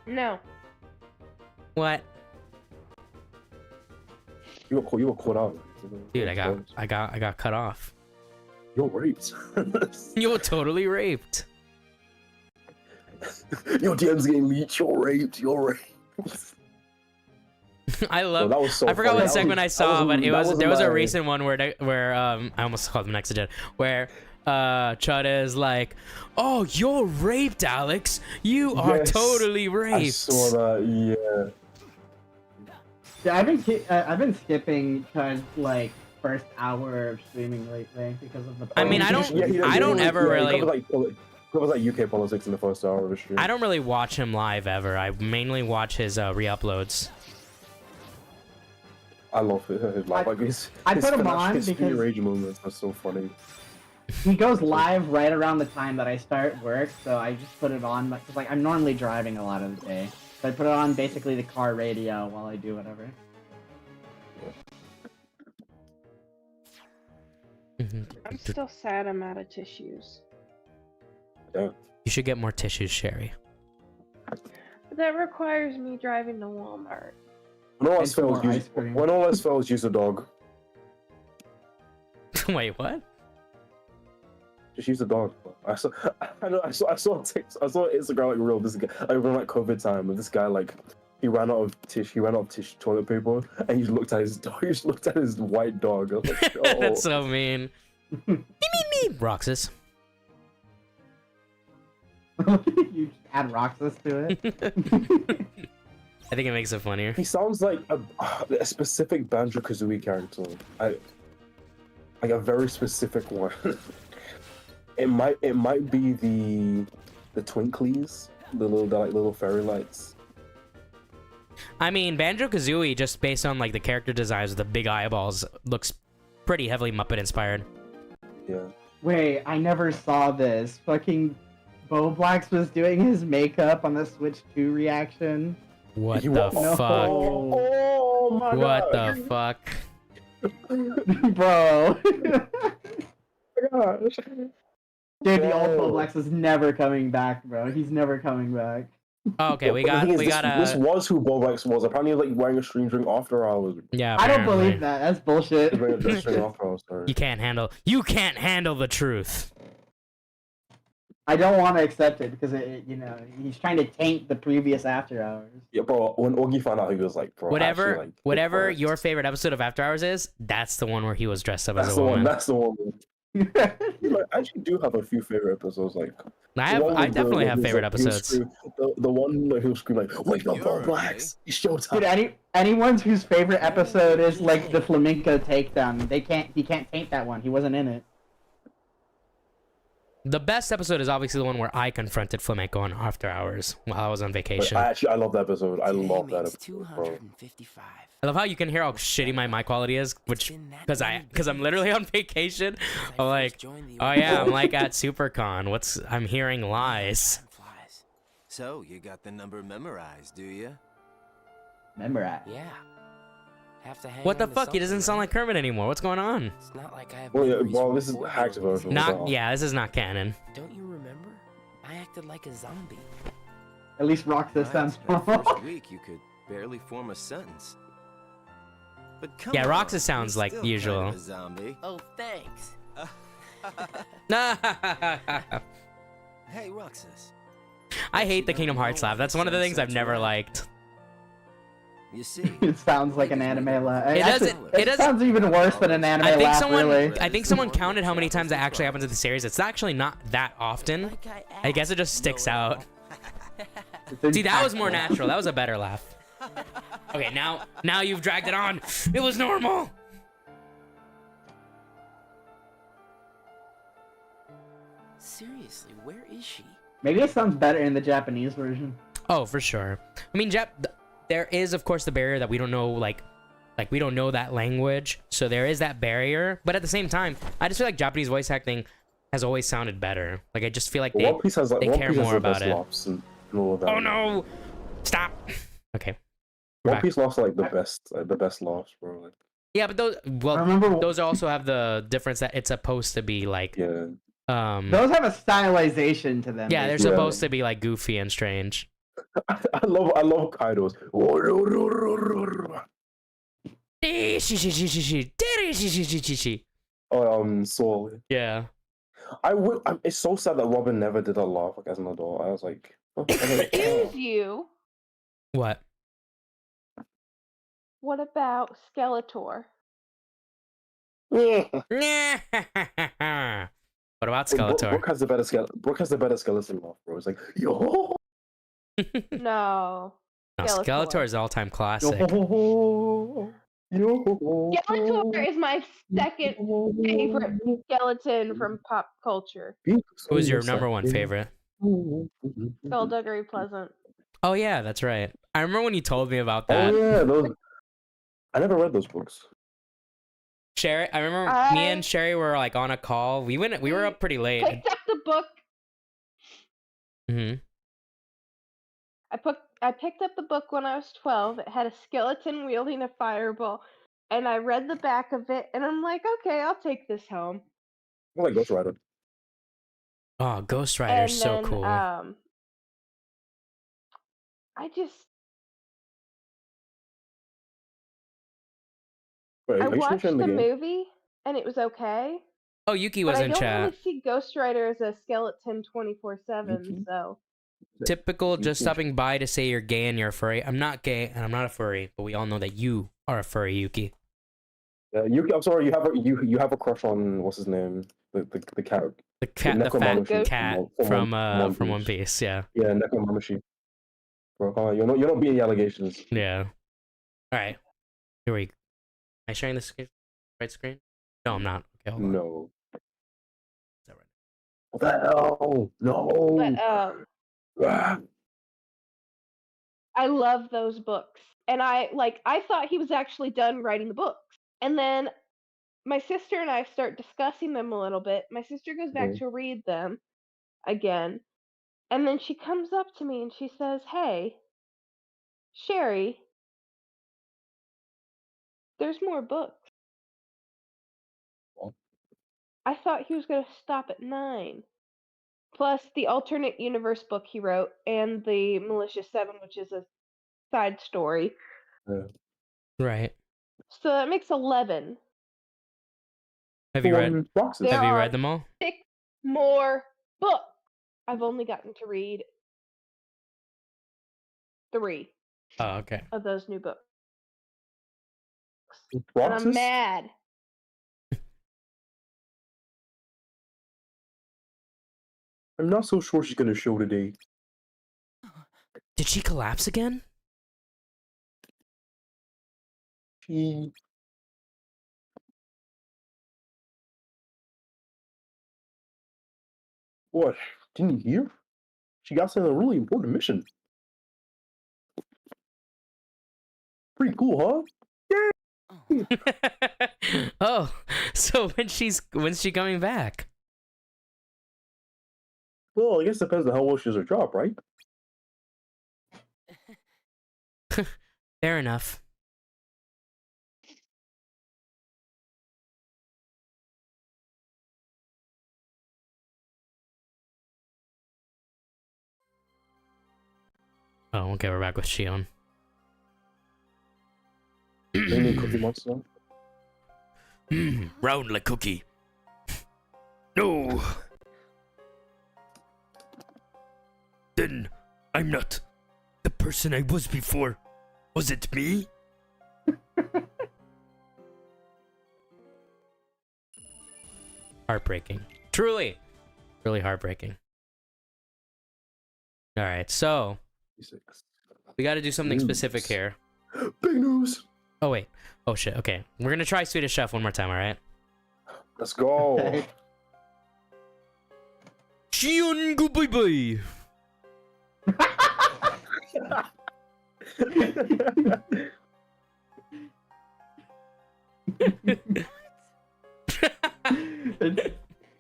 No. What? you were caught out. Dude, I got cut off. You're raped. You were totally raped. Your DM's getting leaked. You're raped. You're raped. I love. That was so I forgot funny. what segment I saw, but it was there was a recent one where I almost called him next to where Chud is like, "Oh, you're raped, Alex. You are Yes, totally I raped." saw that. Yeah. Yeah, I've been skipping kind of like first hour of streaming lately because of the. I mean, I don't- I don't ever really- It was like UK politics in the first hour of the stream. I don't really watch him live ever. I mainly watch his re-uploads. I love his life. Like I put him on his because- rage moments are so funny. He goes live right around the time that I start work, so I just put it on because like I'm normally driving a lot of the day, so I put it on basically the car radio while I do whatever. I'm still sad I'm out of tissues. Yeah. You should get more tissues, Sherry. But that requires me driving to Walmart. When all And else some fails, more use ice cream. when all else fails, use a dog. Wait, what? Just use a dog. I saw Instagram like real. This guy like around like COVID time, and this guy like he ran out of tissue toilet paper, and he just looked at his dog. He just looked at his white dog. I was like, oh. That's so mean. Me, Roxas. You add Roxas to it. I think it makes it funnier. He sounds like a specific Banjo-Kazooie character. Like a very specific one. It might be the Twinklies, the little fairy lights. I mean, Banjo-Kazooie, just based on like the character designs with the big eyeballs, looks pretty heavily Muppet inspired. Yeah. Wait, I never saw this. Fucking Bo Blacks was doing his makeup on the Switch 2 reaction. What You the are- No. fuck? Oh my What god! the fuck? Bro. Gosh. Dude, the old Bo Bro. Blacks is never coming back, bro. He's never coming back. Oh, okay, we But the got thing is, this a was who Bobax was. Apparently, like wearing a stream during after hours. yeah. I don't apparently. believe that. That's bullshit. He's wearing a dress during after hours. Sorry. You can't handle the truth. I don't want to accept it because he's trying to taint the previous After Hours. Yeah, bro. When Augie found out, he was like, bro. Whatever, actually, like, whatever it's your favorite episode of After Hours is, that's the one where he was dressed up That's as the a one. woman. That's the one. Like, I actually do have a few favorite episodes. Like I definitely have favorite episodes. The one where he'll scream like, "Wake up, all blacks! It's showtime!" Dude, anyone whose favorite episode is like the flamenco takedown, he can't taint that one. He wasn't in it. The best episode is obviously the one where I confronted Flamenco on After Hours while I was on But vacation. I love that episode. I Today love that means episode, bro. 255. I love how you can hear how shitty my mic quality is, which because I'm literally on vacation. I'm like, oh yeah, I'm like at SuperCon. I'm hearing lies. Flies. So you got the number memorized, do you? Memorize. Yeah. Have to hang What the on to fuck? He doesn't something, sound right? like Kermit anymore. What's going on? It's not like I have Well, yeah, memories well, from this is before hacked you were version. born. Not yeah. This is not canon. Don't you remember? I acted like a zombie. At least Roxas Right, sounds for the normal. first week you could barely form a sentence. But come Yeah, on, Roxas sounds you're like still usual. Kind of a zombie. Oh, thanks. Hey, Roxas. I hate the Kingdom Hearts laugh. That's one of the things I've never liked. You see, It sounds like an anime laugh. It doesn't- it doesn't- sounds even worse than an anime I think laugh, someone really. I think someone counted how many times that actually happens in the series. It's actually not that often. I guess it just sticks out. See, that was more natural. That was a better laugh. Okay, now you've dragged it on. It was normal. Seriously, where is she? Maybe it sounds better in the Japanese version. Oh, for sure. I mean, there is of course the barrier that we don't know, like we don't know that language, so there is that barrier. But at the same time, I just feel like Japanese voice acting has always sounded better. Like I just feel like One Piece has like they One care Piece has more the about best it. laughs and all of that. Oh no! Stop. Okay. We're One back. Piece laughs are, like the best laughs, bro. Like, Yeah, but I remember those also have the difference that it's supposed to be like yeah. those have a stylization to them. Yeah, they're Yeah. supposed to be like goofy and strange. I love Kaido's. Soul. Yeah. It's so sad that Robin never did a laugh like as an adult. I was like, Excuse you. What? What about Skeletor? What about Skeletor? Brooke has the better skeleton laugh, bro. It's like, yo. No. No, Skeletor is all-time classic. Yo. Skeletor is my second favorite skeleton from pop culture. Who's your number one favorite? Skullduggery Pleasant. Oh yeah, that's right. I remember when you told me about that. Oh yeah, those. I never read those books. Sherry, I remember me and Sherry were like on a call. We were up pretty late. Picked up the book. Mm-hmm. I picked up the book when I was 12. It had a skeleton wielding a fireball, and I read the back of it, and I'm like, okay, I'll take this home. I like Ghost Rider. Oh, Ghost Rider's so cool. I Wait, are you watched switching the game? movie, and it was okay. Oh, Yuki But was I in don't chat. really see Ghost Rider as a skeleton 24/7, Yuki? so. Typical, just Yuki. stopping by to say you're gay and you're a furry. I'm not gay and I'm not a furry, but we all know that you are a furry, Yuki. Yuki, I'm sorry. You have a crush on what's his name? The cat. The cat, the fat Nekomamushi cat from One Piece. Yeah, Yeah, Nekomamushi. Bro, come on, you're not beating the allegations. yeah. All right, here we. Am I sharing the screen? Right screen? No, I'm not. Okay, hold on. No. Is that right? What the hell? No. But Ah. I love those books. And I thought he was actually done writing the books. And then my sister and I start discussing them a little bit. My sister goes back to read them again. And then she comes up to me and she says, "Hey, Sherry, there's more books." Well. I thought he was going to stop at 9. Plus the alternate universe book he wrote and the Malicious 7, which is a side story. Yeah. Right. So that makes 11. Have you read? Roxas. There Have you are read them all? 6 more books. I've only gotten to read 3 Oh, okay. of those new books. And Roxas? I'm mad. I'm not so sure she's gonna show today. Did she collapse again? She. What? Didn't you hear? She got sent on a really important mission. Pretty cool, huh? Oh, so when's she coming back? Well, I guess it depends on how well she does her job, right? Fair enough. Oh, okay, we're back with Shion. Mini Cookie Monster. Round like cookie. No. Then I'm not the person I was before. Was it me? Heartbreaking. Truly. Really heartbreaking. Alright, so we gotta do something specific here. Big news. Oh wait. Oh shit, okay. We're gonna try Swedish Chef one more time, alright? Let's go. Okay. Chion go bye bye.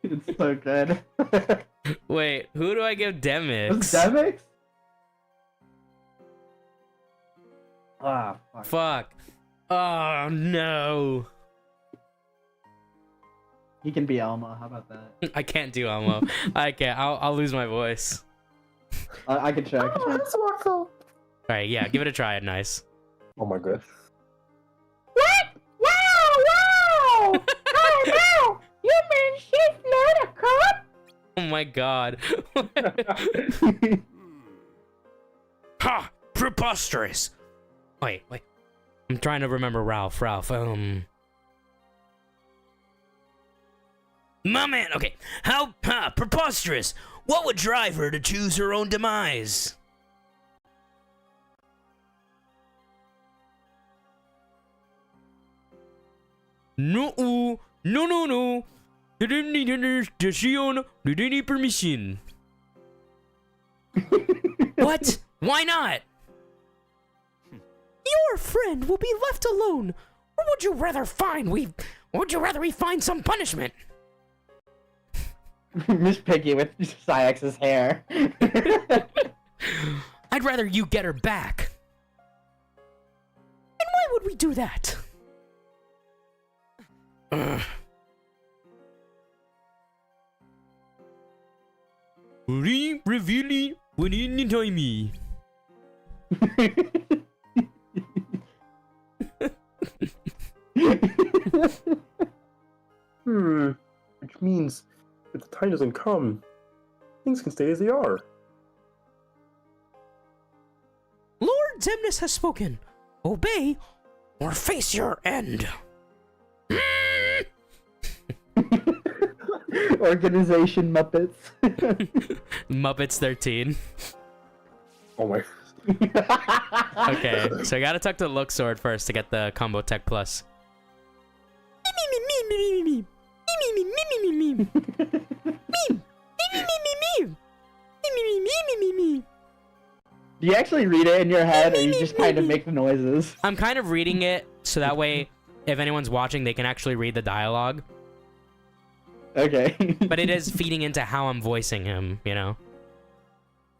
It's so good. Wait, who do I give Demix? Demix? Ah, fuck. Fuck. Oh no. He can be Elmo. How about that? I can't do Elmo. I can't. I'll lose my voice. I can check. Alright, yeah, give it a try. Nice. Oh my god. What? Wow! Wow! Oh no! You mean she's not a cop? Oh my god. Ha! Preposterous. Wait. I'm trying to remember Ralph. My man, okay. How preposterous. What would drive her to choose her own demise? No. You didn't need any permission. What? Why not? Your friend will be left alone. Or would you rather we find some punishment? Miss Piggy with Syx's hair. I'd rather you get her back. And why would we do that? Revealing when in time. Which means if the time doesn't come, things can stay as they are. Lord Xemnas has spoken. Obey or face your end. Organization Muppets. Muppets 13. Oh my. Okay, so I gotta talk to Luxord first to get the combo tech plus. Do you actually read it in your head, or you just kind of make the noises? I'm kind of reading it so that way, if anyone's watching, they can actually read the dialogue. Okay. But it is feeding into how I'm voicing him, you know?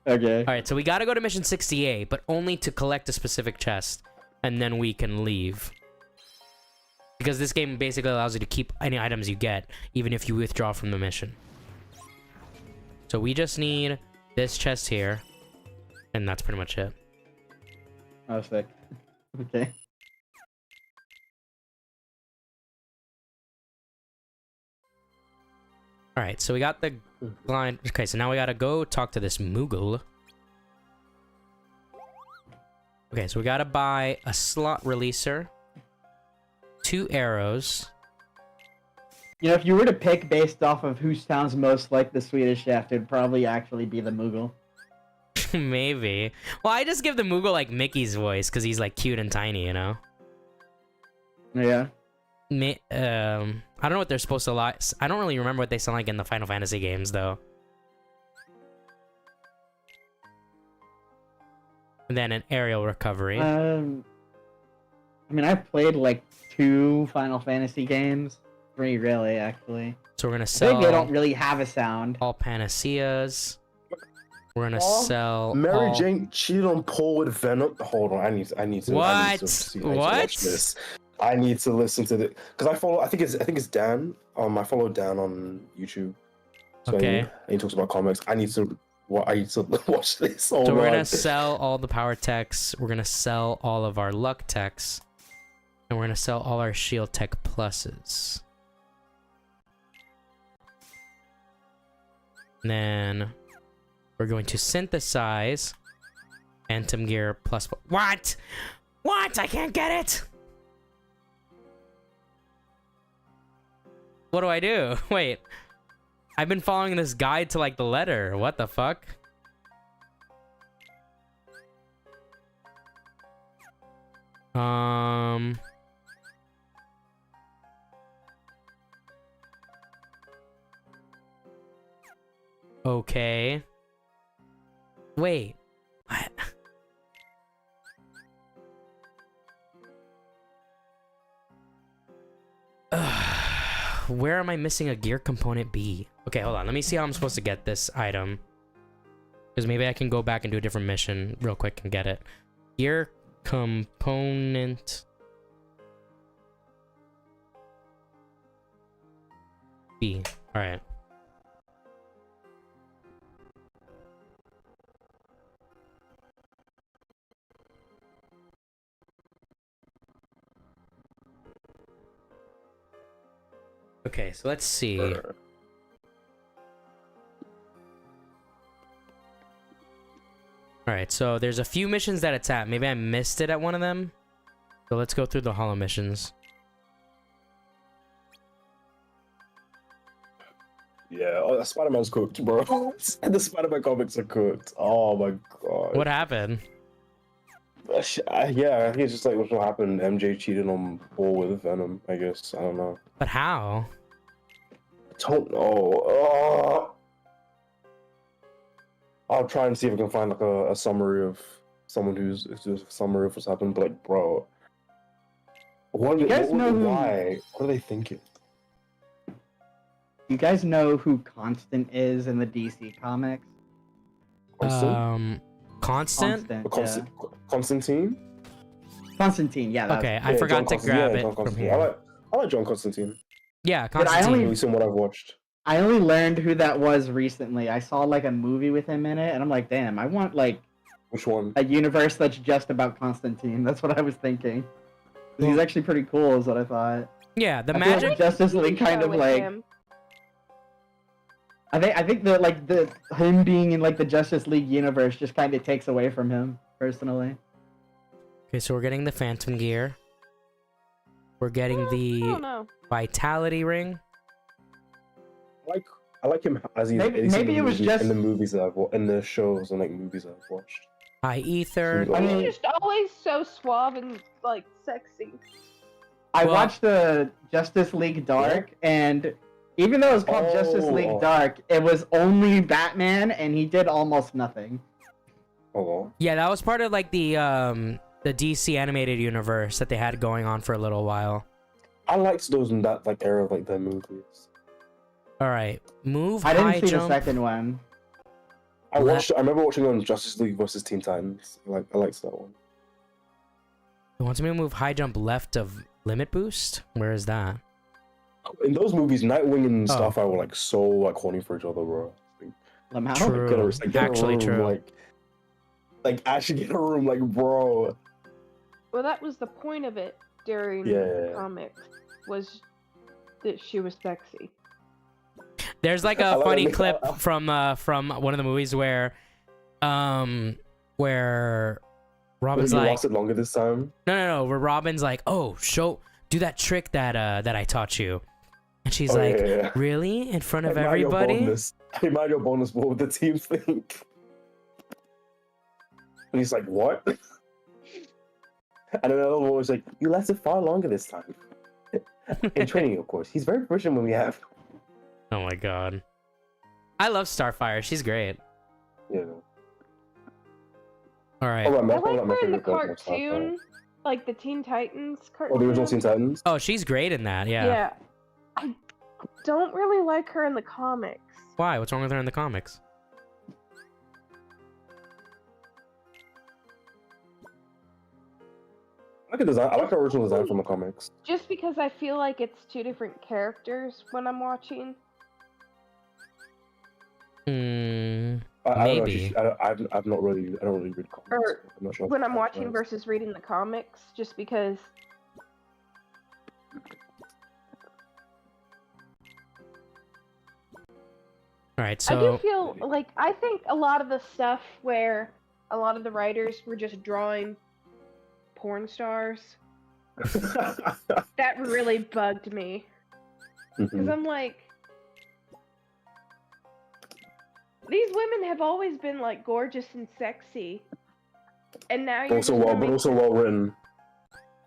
Okay. Alright, so we gotta go to mission 68, but only to collect a specific chest, and then we can leave. Because this game basically allows you to keep any items you get, even if you withdraw from the mission. So we just need this chest here, and that's pretty much it. Oh, sick. Okay. Alright, so we got the blind. Okay, so now we gotta go talk to this Moogle. Okay, so we gotta buy a slot releaser, 2 arrows. You know, if you were to pick based off of who sounds most like the Swedish Chef, it'd probably actually be the Moogle. Maybe. Well, I just give the Moogle like Mickey's voice because he's like cute and tiny, you know? Yeah. I don't know what they're supposed to like. I don't really remember what they sound like in the Final Fantasy games, though. And then an aerial recovery. I mean, I've played like 2 Final Fantasy games. 3, really, actually. So we're gonna I sell think they don't really have a sound. all panaceas. We're gonna sell Mary all... Jane cheated on Paul with Venom. Hold on, I need to. What? I need to see, I need to What? watch this. I need to listen to it because I follow. I think it's Dan. I follow Dan on YouTube. So Okay. and he talks about comics. I need to watch this. So we're gonna sell all the power techs. We're gonna sell all of our luck techs. And we're gonna sell all our Shield Tech pluses. And then we're going to synthesize Phantom Gear plus. What? What? I can't get it. What do I do? Wait. I've been following this guide to like the letter. What the fuck? Okay. Wait. What? Where am I missing a gear component B? Okay, hold on. Let me see how I'm supposed to get this item. Because maybe I can go back and do a different mission real quick and get it. Gear component B. Alright. Okay, so let's see. Alright, so there's a few missions that it's at. Maybe I missed it at one of them. So let's go through the holo missions. Yeah, oh, Spider-Man's cooked, bro. The Spider-Man comics are cooked. Oh my god. What happened? Yeah, I think it's just like what happened. MJ cheated on Paul with Venom, I guess. I don't know. But how? I don't know. I'll try and see if I can find like a summary of someone who's a summary of what's happened. But like, bro, why? What are they thinking? You guys know who Constant is in the DC comics? Constant? Constant? Constantine? Constantine, yeah. Okay, I forgot to grab it from here. I like John Constantine. Yeah, But Constantine. At least in what I've watched. I only learned who that was recently. I saw like a movie with him in it, and I'm like, damn, I want like Which one? a universe that's just about Constantine. That's what I was thinking. He's actually pretty cool, is what I thought. Yeah, the I feel magic. like Justice League kind of With like. him. I think the him being in like the Justice League universe just kind of takes away from him personally. Okay, so we're getting the Phantom Gear. We're getting I the don't know. Vitality Ring. I like him as he's Maybe it was just in the movies that I've watched, in the shows and like movies that I've watched. High Ether. I mean, He's just always so suave and like sexy. I Well- watched the Justice League Dark, and even though it was called Justice League Dark, it was only Batman, and he did almost nothing. Oh, Yeah, that was part of like the DC animated universe that they had going on for a little while. I liked those in that like era of like their movies. All right, move I didn't high see jump. the second one. I remember watching on Justice League versus Teen Titans. I liked that one. You want me to move high jump left of limit boost? Where is that? In those movies, Nightwing and Oh. Starfire were like so like horny for each other, bro. Lamau? True. Get a Actually room, true. Like actually get a room, like bro. Well, that was the point of it during Yeah. the comics, was that she was sexy. There's like I a love funny it. clip from one of the movies where Robin's You like, lasted longer this time. no, where Robin's like, oh, do that trick that I taught you, and she's Oh, like, yeah. really, in front of I admire your everybody? boldness. I admire your bonus. What would the team think? And he's like, what? And another one was like, you lasted far longer this time. In training, of course. He's very proficient when we have. Oh my god, I love Starfire. She's great. Yeah. All right. Oh, right, I my like her in the favorite version of Starfire. cartoon, like the Teen Titans cartoon. Oh, the original Teen Titans? Oh, she's great in that. Yeah. Yeah. I don't really like her in the comics. Why? What's wrong with her in the comics? I like the design. I like the original design from the comics. Just because I feel like it's two different characters when I'm watching. Hmm. I don't know. Maybe. I've not really. I don't really read comics. Or I'm not sure. When I'm watching versus reading the comics, just because right, I do so feel like I think a lot of the stuff where a lot of the writers were just drawing porn stars, that really bugged me. Because I'm like, these women have always been like gorgeous and sexy, and now you're also just well, gonna but make also them- well written.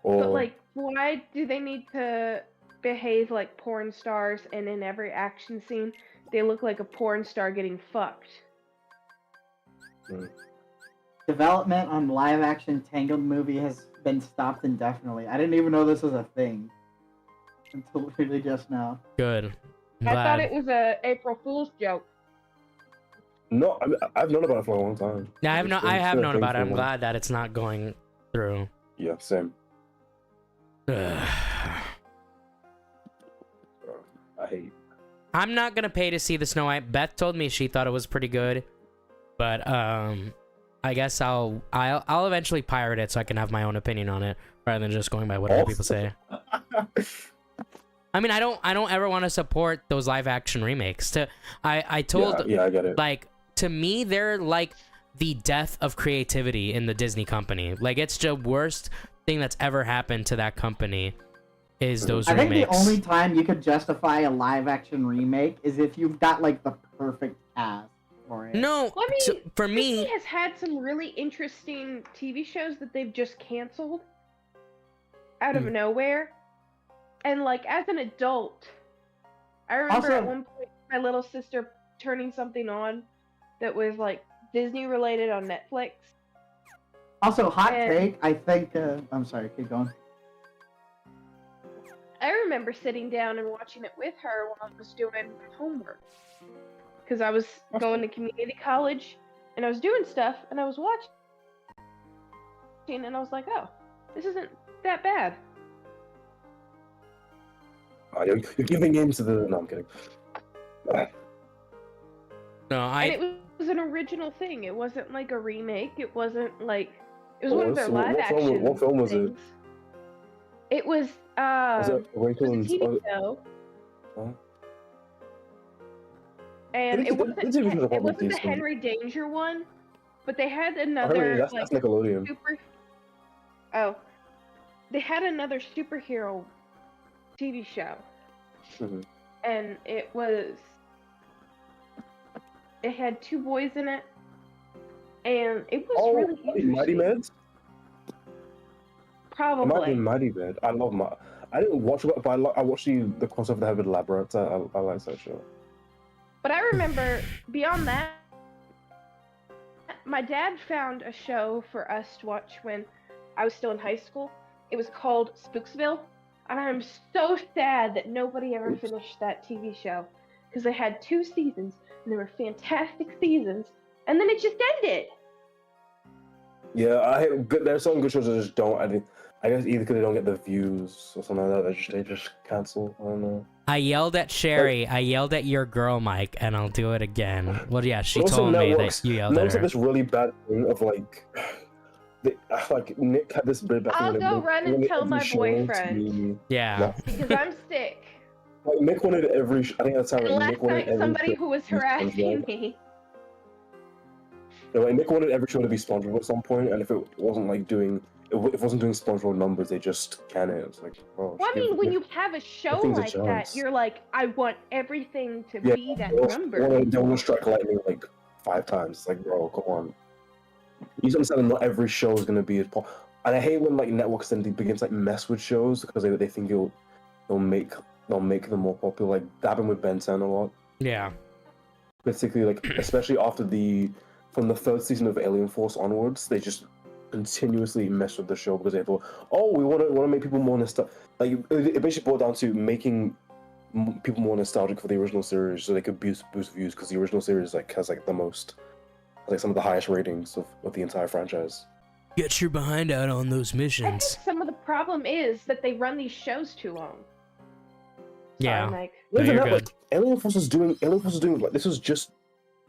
Or But like, why do they need to behave like porn stars and in every action scene they look like a porn star getting fucked? Development on live action Tangled movie has been stopped indefinitely. I didn't even know this was a thing until really just now. good. I'm I glad. thought it was a April Fool's joke. no, I've known about it for a long time. Yeah, I have It's I have been a known thing about it. for a I'm long- glad that it's not going through. Yeah, same. I hate. I'm not gonna pay to see the Snow White. Beth told me she thought it was pretty good, but I guess I'll eventually pirate it so I can have my own opinion on it rather than just going by what other people say. I mean, I don't ever want to support those live action remakes. I told Yeah, I get it. like, to me they're like the death of creativity in the Disney company. Like, it's the worst thing that's ever happened to that company is those I think remakes. the only time you could justify a live action remake is if you've got like the perfect cast for it. No, Well, I mean, so for me, Disney has had some really interesting TV shows that they've just canceled out of nowhere. And like, as an adult, I remember Also- at one point my little sister turning something on that was like Disney related on Netflix. Also, hot And- take. I think. I'm sorry. Keep going. I remember sitting down and watching it with her while I was doing homework. Because I was going to community college and I was doing stuff and I was watching and I was like, oh, this isn't that bad. You're giving games to the. No, I'm kidding. no, And it was an original thing. It wasn't like a remake. It wasn't like it was What one of was- their what live film- action. what film was it? things. It was Was it it was Rachel a and? TV show. Oh. And The it wasn't, TV shows are it probably wasn't the decent. Henry Danger one, but they had I heard another that's like Nickelodeon. they had another superhero TV show, Mhm. and it had two boys in it, and it was Oh, really Mighty interesting. Meds. It might be Probably. Mighty Med. I love my. I didn't watch it, but I watched the crossover they had with Labyrinth. I like that show. But I remember beyond that, my dad found a show for us to watch when I was still in high school. It was called Spooksville, and I'm so sad that nobody ever finished that TV show because they had 2 seasons and they were fantastic seasons, and then it just ended. Yeah, there's some good shows that just don't. I guess either because they don't get the views or something like that, they just cancel. I don't know. I yelled at Sherry. I yelled at your girl, Mike, and I'll do it again. Well, yeah, she But also told me networks- that you yelled at Networks have her. this really bad thing of like Nick had this really bad thing. I'll of, go like, run and wanted tell every my show to boyfriend. be- Yeah. Because I'm sick. Like Nick wanted every. I think that's how And like, last Nick wanted night, every somebody show who was to be harassing SpongeBob. me. Yeah, like Nick wanted every show to be SpongeBob at some point, and if it wasn't like doing, if it wasn't doing SpongeBob numbers, they just can it. It's like, oh. Well, I just mean, give when Nick- you have a show things a like that, chance. you're like, I want everything to Yeah, be that they number. want to strike lightning like 5 times. It's like, bro, come on. You understand that not every show is gonna be as popular. And I hate when like networks then begin to like mess with shows because they think they'll make them more popular. Like that happened with Ben 10 a lot. Yeah. Particularly like especially after from the 3rd season of Alien Force onwards, they just continuously mess with the show because they thought, oh, we want to make people more nostalgic. Like it basically boiled down to making people more nostalgic for the original series, so they could boost views because the original series like has like the most, like some of the highest ratings of the entire franchise. Get your behind out on those I missions. think some of the problem is that they run these shows too long. Yeah. Sorry, Mike. No, Even you're that, good. like, Alien Force was doing like this was just,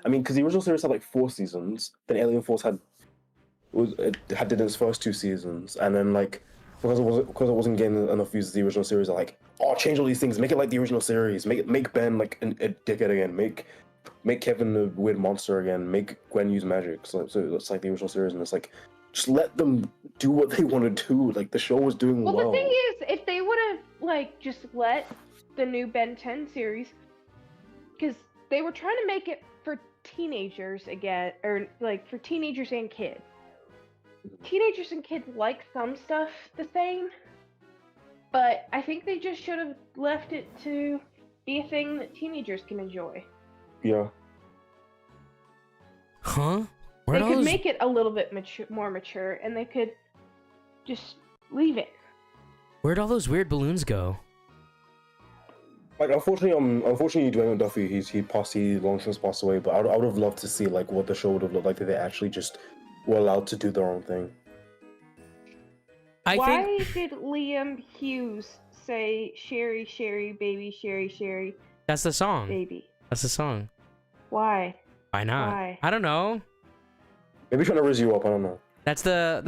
I mean, because the original series had like 4 seasons, then Alien Force did its first 2 seasons, and then like because it wasn't getting enough views as the original series, they're like, oh, change all these things, make it like the original series, make Ben like a dickhead again, make make Kevin a weird monster again, make Gwen use magic. So it's like the original series, and it's like, just let them do what they want to do. Like, the show was doing well. Well, the thing is, if they would have, like, just let the new Ben 10 series, because they were trying to make it for teenagers again, or, like, for teenagers and kids. Teenagers and kids like some stuff the same, but I think they just should have left it to be a thing that teenagers can enjoy. Yeah. Huh? They could make it a little bit more mature, and they could just leave it. Where'd all those weird balloons go? Like, unfortunately, Dwayne Duffy, he long since passed away. But I would have loved to see like what the show would have looked like if they actually just were allowed to do their own thing. Why did Liam Hughes say "Sherry, Sherry, baby, Sherry, Sherry"? That's the song. Baby. That's the song. Why? Why not? Why? I don't know. Maybe trying to raise you up. I don't know. That's the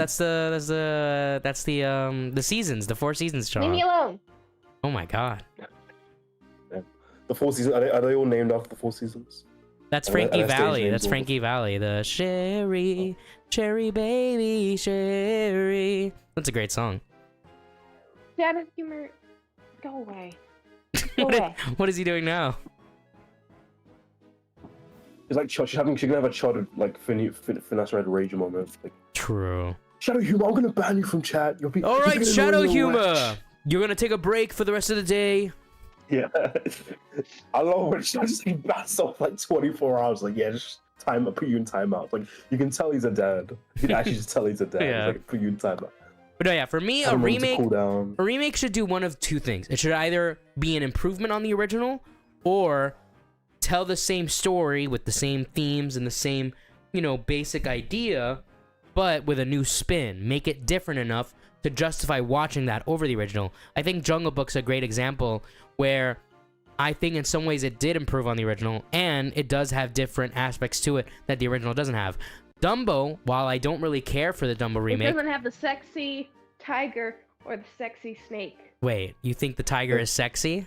seasons, the 4 seasons show. Leave me alone. Oh my god. Yeah. The 4 seasons, are they all named after the 4 seasons? That's Frankie Valley. names That's all. Frankie Valley. The Sherry, Sherry baby, Sherry. That's a great song. Dad of humor, go away. Go away. What is he doing now? It's like she's gonna have a child like finesse red rage moment. Like, True. Shadow Humor, I'm gonna ban you from chat. All you're right, gonna Shadow ruin your Humor. watch. You're gonna take a break for the rest of the day. Yeah. I love when she just like bats off like 24 hours. Like, yeah, just put you in timeout. Like, you can tell he's a dad. You can actually just tell he's a dad. Yeah. Like, put you in timeout. But no, yeah, for me, Have a moment to cool down. a remake should do one of two things. It should either be an improvement on the original, or tell the same story with the same themes and the same, basic idea, but with a new spin. Make it different enough to justify watching that over the original. I think Jungle Book's a great example where I think in some ways it did improve on the original, and it does have different aspects to it that the original doesn't have. Dumbo, while I don't really care for the Dumbo remake... It doesn't have the sexy tiger or the sexy snake. Wait, you think the tiger is sexy?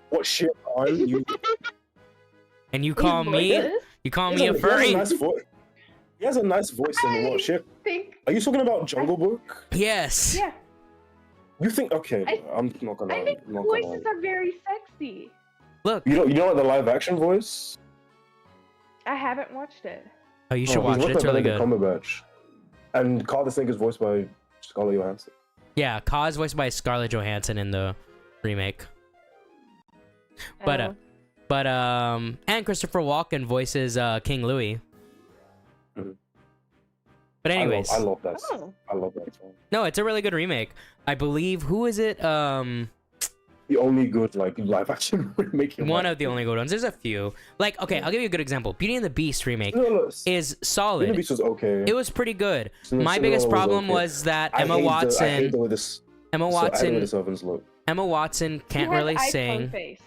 What shit are you? And you call His me? voice? You call me a furry? He has a nice voice in what shit? Are you talking about Jungle Book? Yes. Yeah. You think? Okay, I'm not gonna. I think voices are very sexy. Look. You know the live action voice? I haven't watched it. Oh, you should watch it. It's really good. Cumberbatch. And Carl the Snake is voiced by Scarlett Johansson. Yeah, Ka is voiced by Scarlett Johansson in the remake. But and Christopher Walken voices King Louis. Mm-hmm. But anyways, I love that. Oh. I love that song. No, it's a really good remake. I believe who is it? The only good like live action remake. One of the only good ones. There's a few. Like, okay, I'll give you a good example. Beauty and the Beast remake is solid. Beauty and the Beast was okay. It was pretty good. My Cinderella biggest problem okay. was that I Emma hate Watson. the way this. Emma I hate the way Watson. the servants look. Emma Watson can't She has really iPhone sing. face.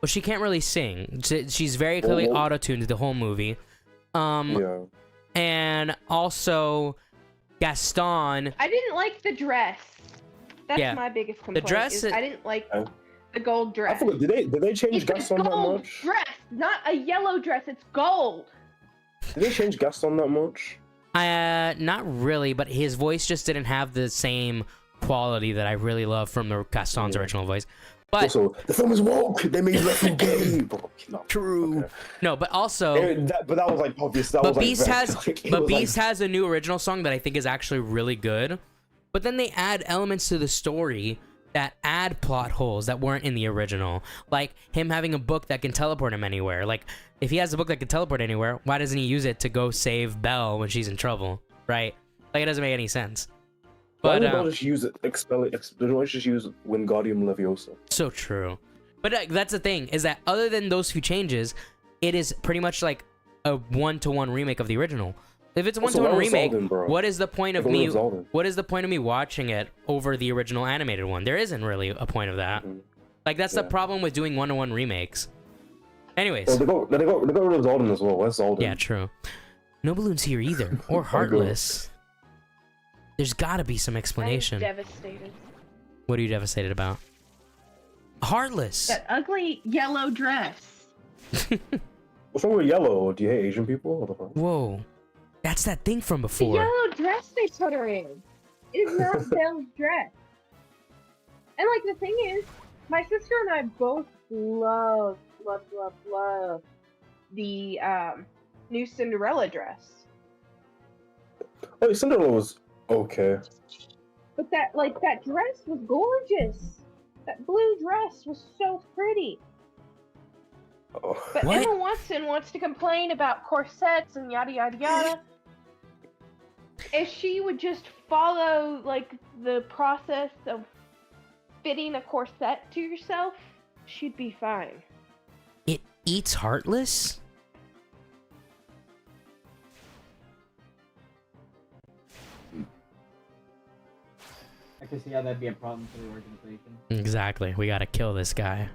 Well, she can't really sing. She's very clearly auto-tuned the whole movie. Yeah. And also Gaston. I didn't like the dress. That's Yeah. my biggest complaint. dress- I didn't like the gold dress. I forgot. Did they change It's a Gaston that gold much? dress, not a yellow dress. It's gold. Did they change Gaston that much? Not really, but his voice just didn't have the same quality that I really love from the Gaston's original voice. But Also, the film is woke. They made Lefty gay. No, true. okay. No, but also, But that was like obvious. That but was Beast like, has, like, it but was, like- Beast has a new original song that I think is actually really good. But then they add elements to the story that add plot holes that weren't in the original, like him having a book that can teleport him anywhere. Like, if he has a book that can teleport anywhere, why doesn't he use it to go save Belle when she's in trouble? Right? Like, it doesn't make any sense. Why But don't they just use it? Expel it. They don't just use Wingardium Leviosa. so true. But that's the thing, is that other than those few changes, it is pretty much like a one-to-one remake of the original. If it's a Also, one-to-one where was remake, Alden, bro? what is the point of Like, where me? was Alden? What is the point of me watching it over the original animated one? There isn't really a point of that. Like, that's the problem with doing one-to-one remakes. Anyways, Oh, they got rid of Zaldin as well. Where's Zaldin? yeah, true. No balloons here either, or Heartless. There's got to be some explanation. I'm devastated. What are you devastated about? Heartless. That ugly yellow dress. Wait, What's wrong with yellow? Do you hate Asian people? What the fuck? Whoa. That's that thing from The before. yellow dress they put her in. It is not Belle's dress. And like the thing is, my sister and I both love the new Cinderella dress. Oh, Cinderella was okay. But that dress was gorgeous. That blue dress was so pretty. Oh. But What? Emma Watson wants to complain about corsets and yada yada yada. If she would just follow like the process of fitting a corset to yourself, she'd be fine. It eats Heartless? I can see how that'd be a problem for the organization. Exactly. We gotta kill this guy.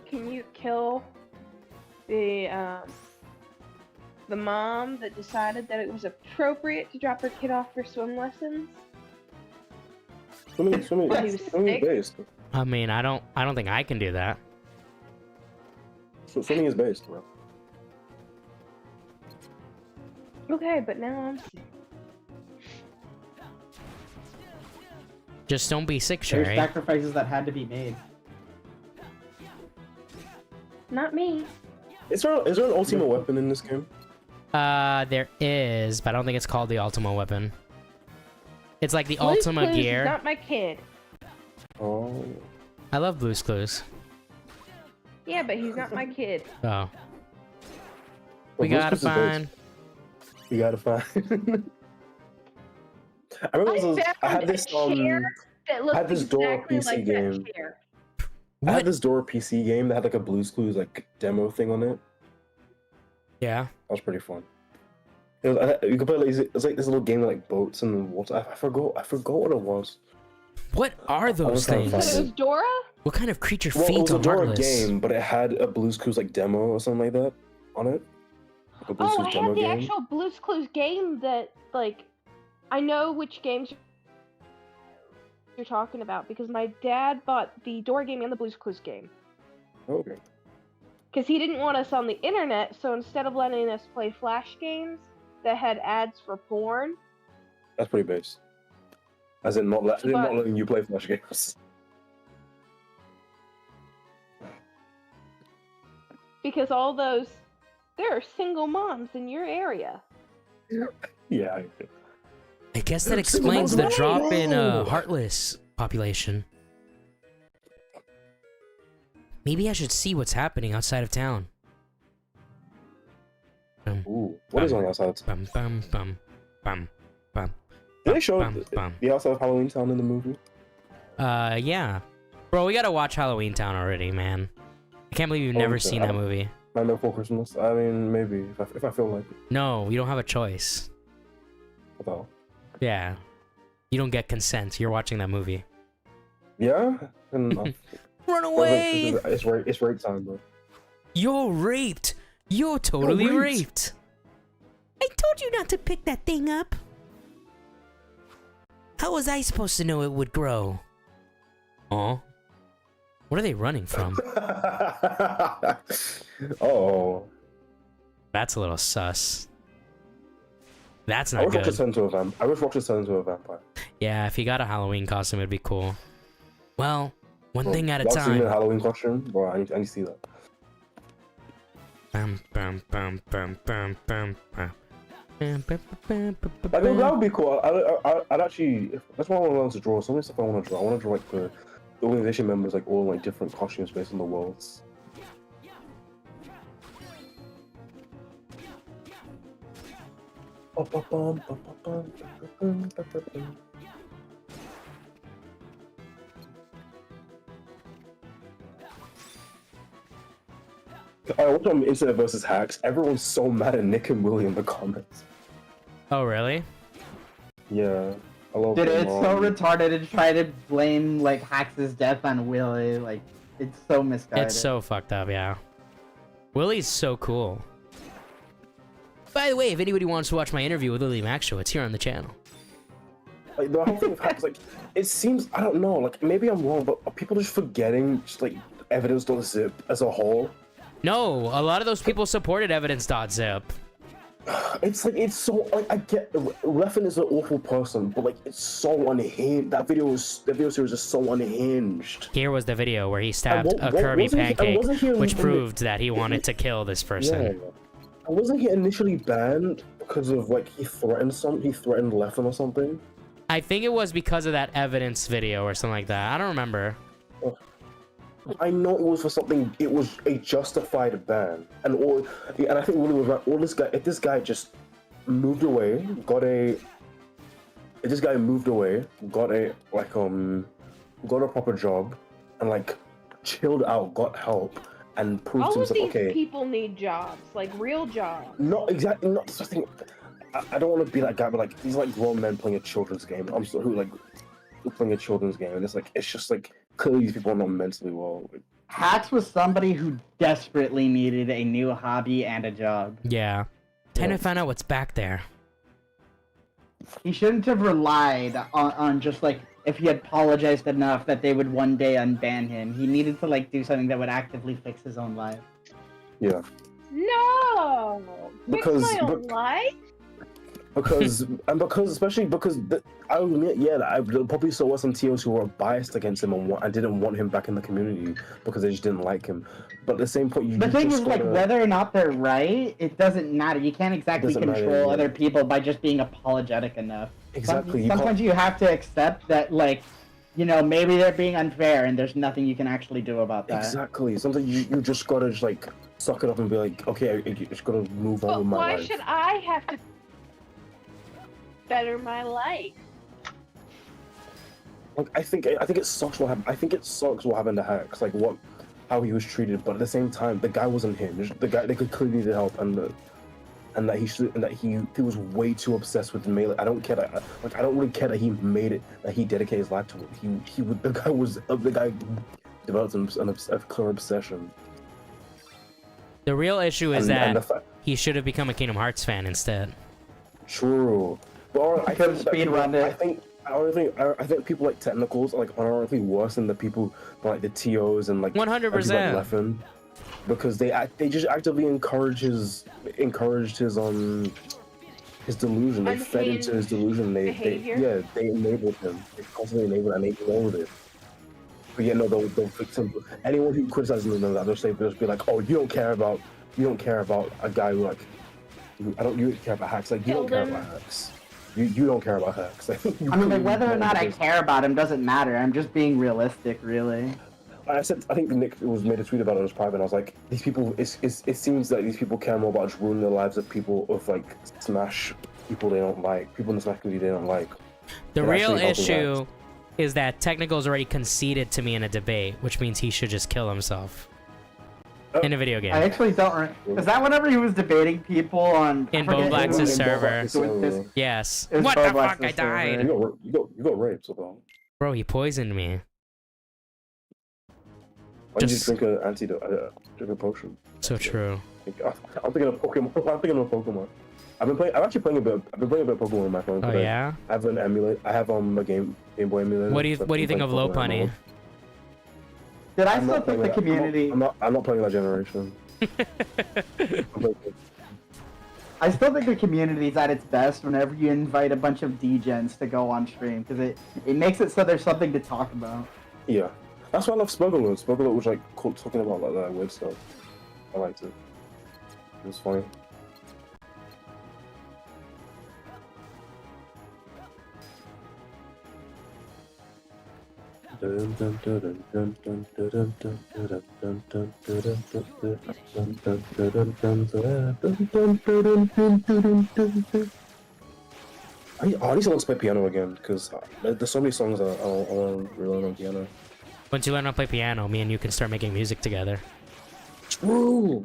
Can you kill the mom that decided that it was appropriate to drop her kid off for swim lessons? Swimming He was is sick. based. I mean, I don't think I can do that. Swimming is based, bro. Okay, but now I'm sick. Just don't be sick, There's Sherry. sacrifices that had to be made. Not me. Is there an ultimate weapon in this game? There is, but I don't think it's called the Ultima weapon. It's like the Blue's Ultima Clues is gear. not my kid. Oh. I love Blue's Clues. Yeah, but he's not my kid. Oh. We Blue's gotta Clues is based. find. We gotta find. I remember I had this That looks I had this Dora exactly PC like game. that chair. I had What? this Dora PC game that had like a Blue's Clues like demo thing on it. Yeah. That was pretty fun. You could play like, it's like this little game with like boats and water. I forgot what it was. What are those was trying to things? find So it was Dora? What kind of creature Well, it feeds was a on Dora Heartless? game, but it had a Blue's Clues like demo or something like that on it. Like a Blue's Oh, Clues I demo had the game. actual Blue's Clues game that, like, I know which games you're talking about because my dad bought the Dora game and the Blue's Clues game. Oh, okay. Because he didn't want us on the internet, so instead of letting us play Flash games that had ads for porn, That's pretty base. As in not But- letting you play Flash games. because there are single moms in your area. Yeah. I guess that It's single explains the moms. drop in Whoa. Heartless population. Maybe I should see what's happening outside of town. Ooh, what is on the outside? Bum bum bum bum bum. Did they show bum, bum. the outside of Halloween Town in the movie? Yeah. Bro, we gotta watch Halloween Town already, man. I can't believe you've never Okay, seen I that don't- movie. Nightmare Before Christmas. I mean, maybe if I feel like it. No, you don't have a choice. What the hell? Yeah. You don't get consent. You're watching that movie. Yeah. And Run away! it's rape time, bro. You're raped! You're totally raped. raped! I told you not to pick that thing up! How was I supposed to know it would grow? Aw. What are they running from? Oh. That's a little sus. That's I not wish Roger good. turned into a vampire. I wish Roger turned into a vampire. Yeah, if he got a Halloween costume, it'd be cool. Well, one thing at a Y'all seen the time. Halloween costume? Bro, I need to see that. Bum, bum, bum, bum, bum, bum, bum. Like, that would be cool. I'd actually. That's what I want to draw. So many stuff I want to draw. I want to draw like the organization members, like all like different costumes based on the worlds. I watched on Internet versus Hacks. Everyone's so mad at Nick and Willie in the comments. Oh, really? Yeah, I love Dude, them, it's so retarded to try to blame like Hax's death on Willie. Like, it's so misguided. It's so fucked up, yeah. Willie's so cool. By the way, if anybody wants to watch my interview with Lily Maxwell, it's here on the channel. Like the whole thing of Hacks, like it seems I don't know, like maybe I'm wrong, but are people just forgetting just like evidence.zip as a whole. No, a lot of those people supported evidence.zip. It's so like I get Leffen is an awful person, but like it's so unhinged. That video series is so unhinged. Here was the video where he stabbed a Kirby pancake, which proved that he wanted to kill this person. Yeah. Wasn't he initially banned because of like he threatened Leffen or something? I think it was because of that evidence video or something like that. I don't remember. I know it was for something. It was a justified ban, and I think Willie was right. If this guy just moved away, got a proper job, and like chilled out, got help, and proved All to of himself, these okay. people need jobs, like real jobs. Not exactly. Not something. I don't want to be that guy, but like these like grown men playing a children's game. I'm sorry, who like playing a children's game, and it's just like clearly these people are not mentally well. Hax was somebody who desperately needed a new hobby and a job. Yeah. Time to find out what's back there. He shouldn't have relied on just like if he had apologized enough that they would one day unban him. He needed to like do something that would actively fix his own life. Yeah. No! Because Fix my own life? because especially because I admit, I probably saw some TOs who were biased against him and didn't want him back in the community because they just didn't like him. But at the same point, the thing is, like, whether or not they're right, it doesn't matter. You can't exactly control other people by just being apologetic enough. Exactly. Sometimes you have to accept that, like, you know, maybe they're being unfair and there's nothing you can actually do about that. Exactly. Sometimes you just gotta just like suck it up and be like, okay, I just gotta move on with my life. Why should I have to better my life? Like I think it sucks what happened. I think it sucks what happened to Hax. Like how he was treated, but at the same time, the guy wasn't hinged. The guy, they could clearly need help, and that he was way too obsessed with the melee. I don't care that I don't really care that he made it, that he dedicated his life to it. The guy developed a clear obsession. The real issue is that he should have become a Kingdom Hearts fan instead. True. But I think speedrun it. I think people like technicals are honestly worse than the people like the TOs and like 100%. Because they just actively encouraged his delusion. They fed into his delusion. They enabled him. They constantly enabled it. But yeah, no, they'll fix him. Anyone who criticizes them that, they'll just be like, oh, you don't care about a guy who like you don't care about Hax. Like you don't care about Hax. You don't care about Hax. I mean, like, whether or not I care about him doesn't matter. I'm just being realistic, really. I think Nick made a tweet about it on his private, and I was like, these people, it seems like these people care more about just ruining the lives of people, of like Smash people they don't like, people in the Smash community they don't like. The real issue is that Technical's already conceded to me in a debate, which means he should just kill himself. In a video game. I actually don't. Is that whenever he was debating people on in Boblax's server? Yes. What the fuck? I died. You got raped, so bro, he poisoned me. Why did you drink an antidote? Drink a potion. So true. I'm thinking of Pokemon. I've been actually playing a bit of Pokemon on my phone. Oh yeah. I have an emulator. I have a Game Boy emulator. What do you think of Lopunny? Did I still think the community? I'm not playing that generation. I still think the community's at its best whenever you invite a bunch of degens to go on stream, because it makes it so there's something to talk about. Yeah, that's why I love Smuggler. Smuggler was like talking about like that weird stuff. I liked it. It was funny. Are these songs play piano again? Because there's so many songs I want to learn on piano. Once you learn how to play piano, me and you can start making music together. True.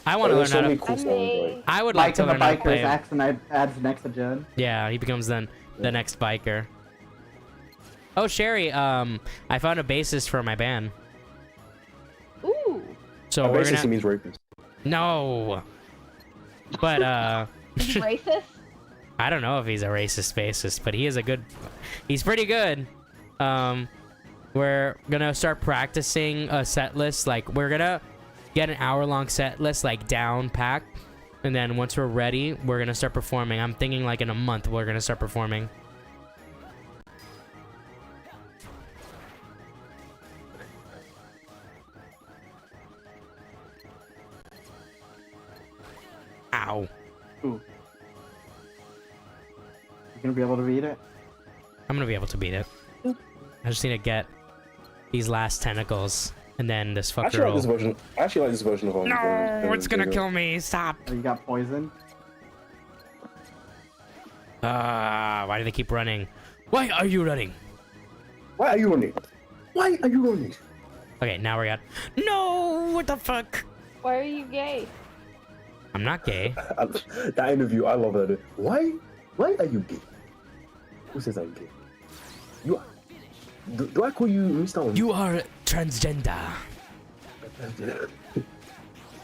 I want to learn how to. Cool songs, I would like to learn how to play. Axe and I adds Nexogen. Yeah, he becomes then the next biker. Oh, Sherry, I found a bassist for my band. Ooh. So we're gonna. Means rapist. No. But He's racist? I don't know if he's a racist bassist, but he is a good. He's pretty good. We're gonna start practicing a set list. Like, we're gonna get an hour-long set list, like, down packed. And then once we're ready, we're gonna start performing. I'm thinking, like, in a month, we're gonna start performing. Ow. Ooh. You gonna be able to beat it? I'm gonna be able to beat it. I just need to get these last tentacles, and then this fucker I actually like will... this version. I actually like this version of No, it's gonna kill me. Stop. Oh, you got poison? Why do they keep running? Why are you running? Why are you running? Why are you running? Okay, now we got... No, what the fuck? Why are you gay? I'm not gay. That interview, I love that. Why are you gay? Who says I'm gay? You are. Do I call you Mr. On? You are transgender.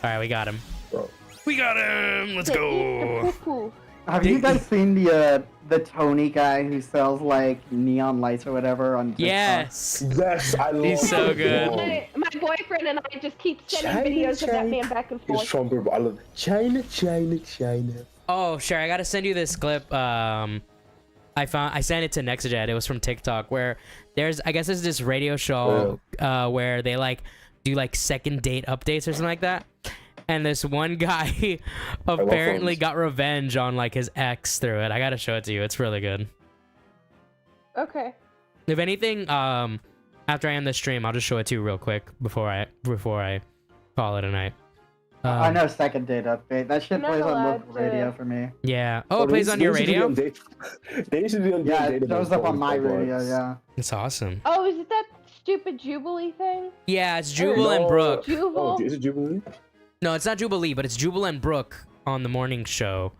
Alright, we got him. Bro. We got him. Let's go. Poo-poo. Have you guys seen the Tony guy who sells like neon lights or whatever on TikTok? Yes. Yes, I love. He's so good. My boyfriend and I just keep sending videos of that man back and He's forth. stronger, but I love China. Oh, sure. I gotta send you this clip. I sent it to Nexajet. It was from TikTok, where I guess there's this radio show where they like do like second date updates or something like that. And this one guy apparently got revenge on like his ex through it. I gotta show it to you. It's really good. Okay. If anything, after I end the stream, I'll just show it to you real quick before I call it a night. I know second date update. That shit Not plays on allowed local radio for me. Yeah. Oh, it plays on your radio? They used to be on Yeah, date it shows up on my Roblox. radio, yeah. It's awesome. Oh, is it that stupid Jubilee thing? Yeah, it's Jubal and Brooke. Jubal? Oh, is it Jubilee? No, it's not Jubilee, but it's Jubal and Brooke on the morning show.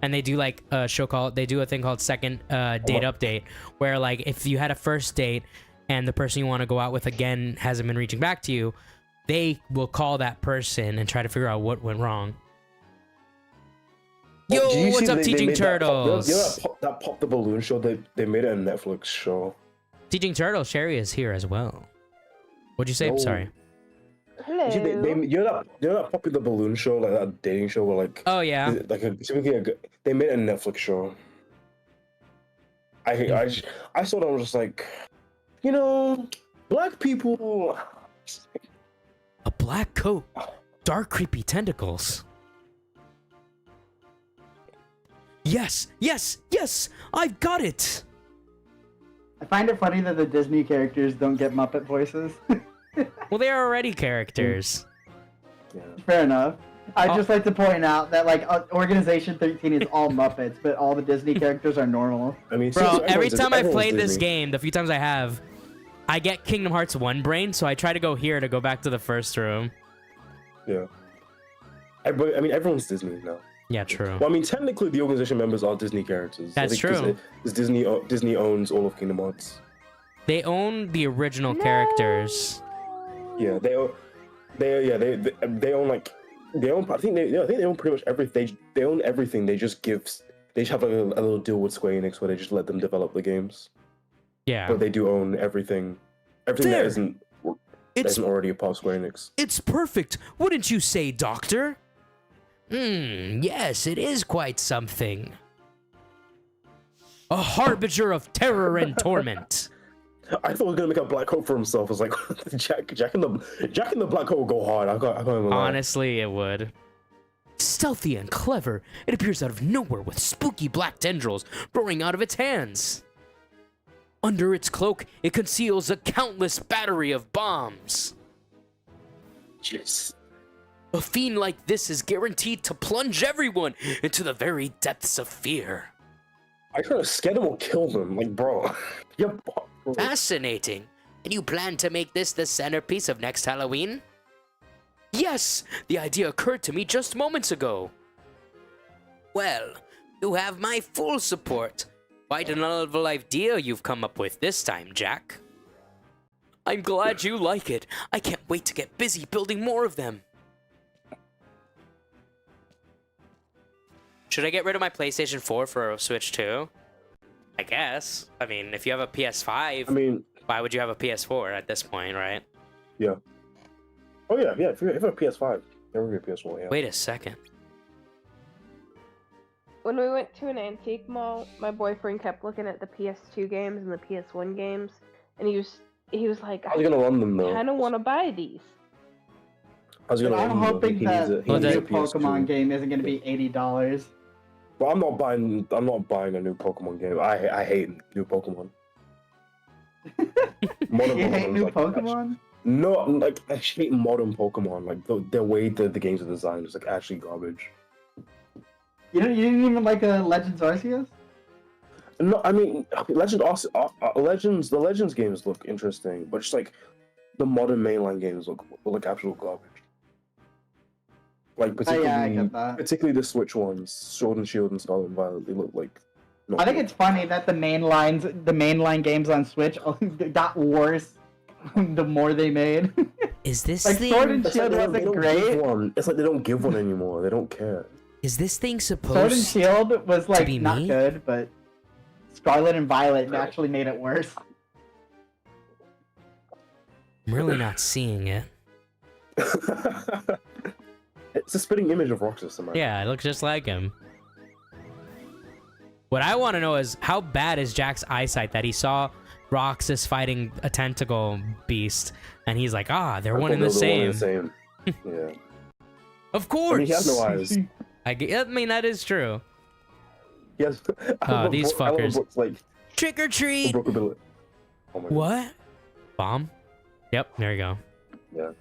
And they do like a show called, they do a thing called second date update, where like if you had a first date and the person you want to go out with again hasn't been reaching back to you, they will call that person and try to figure out what went wrong. Yo, Oh, did you what's see up, they Teaching made Turtles? that Pop the Balloon show? They made it a Netflix show. Teaching Turtles, Sherry is here as well. What'd you say? No. Sorry. Hello. You see, you know that Poppy the Balloon show, like that dating show where like Oh yeah. They made a Netflix show. I saw that, I was just like, you know, black people. A black coat, dark creepy tentacles. Yes, yes, yes! I've got it! I find it funny that the Disney characters don't get Muppet voices. Well, they are already characters. Yeah. Fair enough. I'd just like to point out that like Organization 13 is all Muppets, but all the Disney characters are normal. I mean, Bro, every time I've everyone's played this Disney. game, the few times I have, I get Kingdom Hearts 1 brain, so I try to go here to go back to the first room. Yeah. I mean, everyone's Disney now. Yeah, true. Well, I mean, technically, the organization members are Disney characters. That's I think 'cause true. Because Disney owns all of Kingdom Hearts. They own the original No. characters. Yeah, they own like I think they own pretty much everything. They own everything. They just have like a little deal with Square Enix where they just let them develop the games. Yeah. But they do own everything. Everything There. that isn't already a part of Square Enix. It's perfect, wouldn't you say, Doctor? Yes, it is quite something. A harbinger of terror and torment. I thought he was gonna make a black coat for himself. I was like, Jack in the black coat will go hard. I can't even lie. Honestly, it would. Stealthy and clever, it appears out of nowhere with spooky black tendrils growing out of its hands. Under its cloak, it conceals a countless battery of bombs. Jeez. A fiend like this is guaranteed to plunge everyone into the very depths of fear. I try to scare them or kill them. Like, bro. Yep. Fascinating. And you plan to make this the centerpiece of next Halloween? Yes, the idea occurred to me just moments ago. Well, you have my full support. Quite a novel idea you've come up with this time, Jack. I'm glad you like it. I can't wait to get busy building more of them. Should I get rid of my PlayStation 4 for a Switch 2? I guess. I mean, if you have a PS5... I mean, Why would you have a PS4 at this point, right? Yeah. Oh yeah, yeah. If you have a PS5, never be a PS4. Yeah. Wait a second. When we went to an antique mall, my boyfriend kept looking at the PS2 games and the PS1 games, and he was like, I was gonna run them though. kind of want to buy these. I was gonna. I'm run them, though. hoping He that needs the a new PS2. Pokemon game isn't going to be $80. But I'm not buying. I'm not buying a new Pokemon game. I hate new Pokemon. Modern You hate Pokemon's new like- Pokemon? No, like I hate modern Pokemon. Like the way the games are designed is like actually garbage. You didn't even like Legends Arceus? No, I mean Legends. The Legends games look interesting, but just like the modern mainline games look absolute garbage. Like Oh, yeah, I particularly, get that. particularly the Switch ones, Sword and Shield and Scarlet and Violet. They look like. not I think good. it's funny that the mainline games on Switch got worse the more they made. Is this Like thing? Sword and It's Shield like wasn't give great. one. It's like they don't give one anymore. They don't care. Is this thing Sword and supposed? Shield was like be not me? good, but Scarlet and Violet actually made it worse. I'm really not seeing it. It's a spitting image of Roxas, man. Yeah, it looks just like him. What I want to know is how bad is Jack's eyesight that he saw Roxas fighting a tentacle beast, and he's like, ah, they're one and the same. Yeah. Of I course. mean, he has no eyes. I mean, that is true. He has. These fuckers. Brooks, like Trick or treat. Brooke ability. Oh my God. What? Bomb? Yep, there you go. Yeah.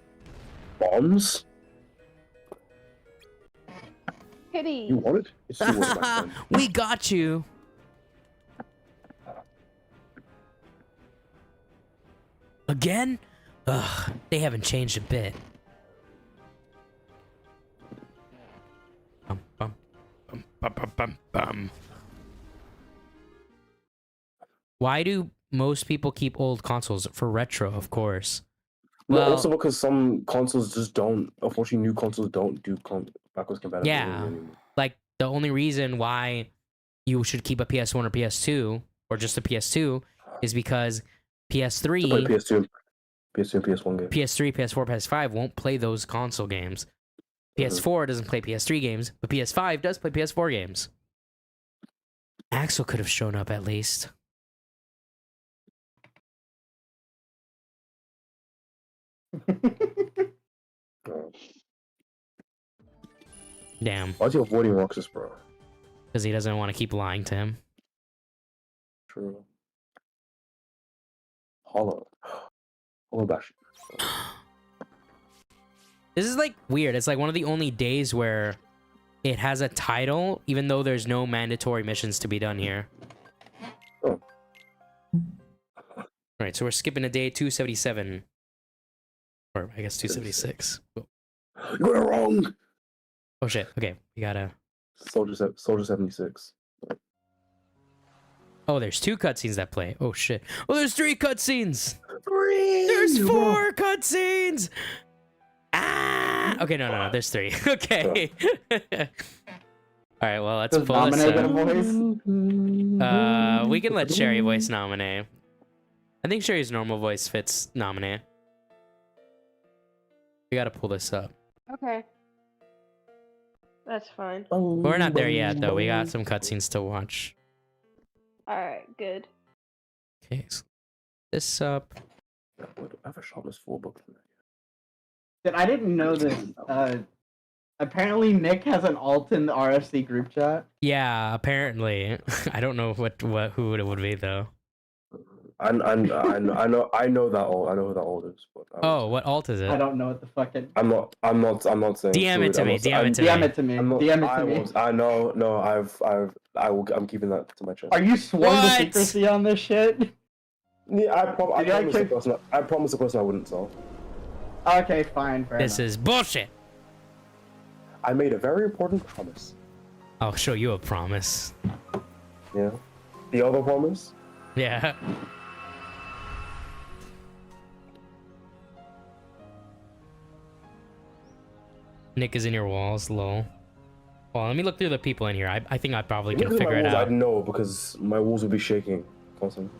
Bombs? Kitty. You want it? It's yours, my friend. We got you. Again? Ugh, they haven't changed a bit. Bum, bum, bum, bum, bum, bum, bum. Why do most people keep old consoles? For retro, of course. No, Well- also because some consoles just don't. Unfortunately, new consoles don't do backwards compatibility Yeah. anymore. Like, the only reason why you should keep a PS1 or PS2, or just a PS2, is because To play PS3, PS2 and PS1 games. PS3, PS4, PS5 won't play those console games. PS4 doesn't play PS3 games, but PS5 does play PS4 games. Axel could have shown up at least. Damn, Why's he avoiding Roxas, bro? because he doesn't want to keep lying to him. True. Hollow Bash. This is like weird. It's like one of the only days where it has a title, even though there's no mandatory missions to be done here. Oh. Alright, so we're skipping to day 277. Or I guess 276. You got it wrong. Oh shit, okay, we gotta... Soldier 76. Oh, there's 2 cutscenes that play. Oh shit. Oh, there's 3 cutscenes! 3. There's 4 cutscenes! Ah! Okay, no, there's 3. Okay. Alright, well, let's Does pull this Nominate get a up. voice? We can let Sherry voice nominate. I think Sherry's normal voice fits nominate. We gotta pull this up. Okay. That's fine. We're not there yet, though. We got some cutscenes to watch. Alright, good. Okay, so this up. I have a sharpness 4 book from that. Dude, I didn't know this. Apparently Nick has an alt in the RFC group chat. Yeah, apparently. I don't know who it would be though. I know that old. I know who that old is. But Oh, what alt is I it? don't know what the fuck it. I'm not saying. DM it to me. DM it to DM me. it to me. I'm not, DM it I to me. was. I know. No, I'm keeping that to my chest. Are you sworn to What? secrecy on this shit? Yeah, I Did I promise the kick- person. I promise the person I wouldn't tell. Okay, fine. Fair This enough. is bullshit. I made a very important promise. I'll show you a promise. Yeah. The other promise. Yeah. Nick is in your walls, lol. Well, let me look through the people in here. I think I probably can Look at my figure it walls, out. I'd know because my walls would be shaking constantly.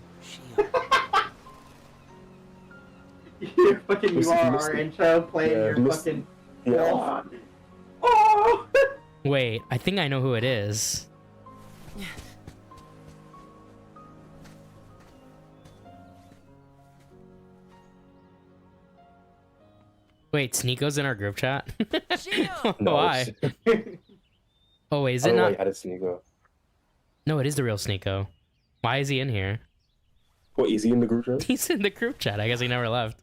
your fucking Missed URR it. intro playing Yeah, your missed- fucking. Yeah. Oh! Wait, I think I know who it is. Wait, Sneeko's in our group chat? No, Why? Oh, wait, is I it don't know why not? you added Sneeko. No, it is the real Sneeko. Why is he in here? What, is he in the group chat? He's in the group chat. I guess he never left.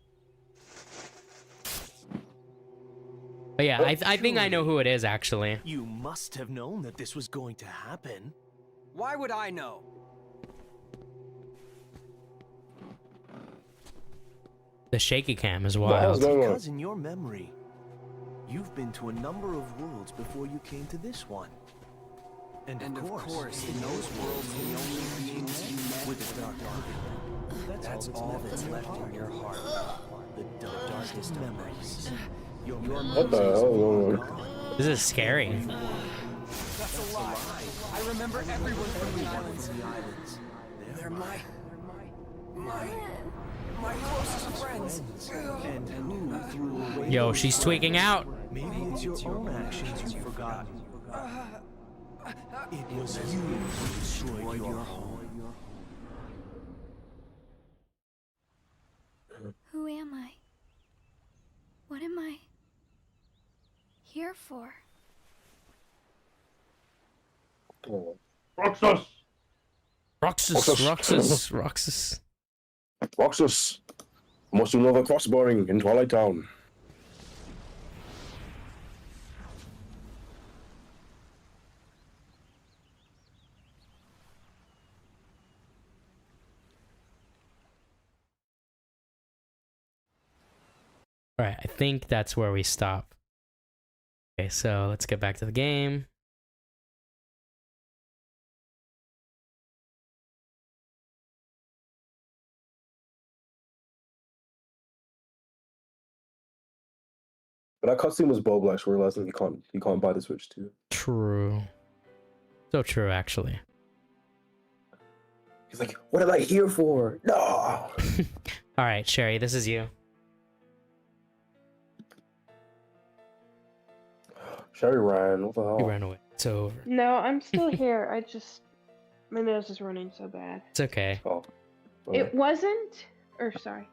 But yeah, I think I know who it is, actually. You must have known that this was going to happen. Why would I know? The shaky cam is What the hell's wild. going on? Because in your memory, you've been to a number of worlds before you came to this one. And of course, in those worlds, the only beings you met with the Dark Army. That's all that's left in your heart. The darkest memories. Your What the hell is going on? This is scary. That's a lie. I remember everyone from the islands. They're my closest friends. And who threw away Yo, those she's tweaking out. Maybe it's your own actions you've forgotten. It was you who destroyed your home. Who am I? What am I here for? Oh. Roxas! Roxas. Roxas. Roxas, must do another crossboring in Twilight Town. Alright, I think that's where we stop. Okay, so let's get back to the game. But that cutscene was Bob actually realizing he can't buy the Switch too. True. So true, actually. He's like, what am I here for? No. Alright, Sherry, this is you. Sherry ran. What the hell? You ran away. It's over. No, I'm still here. My nose is running so bad. It's okay. Oh. It wasn't, or sorry,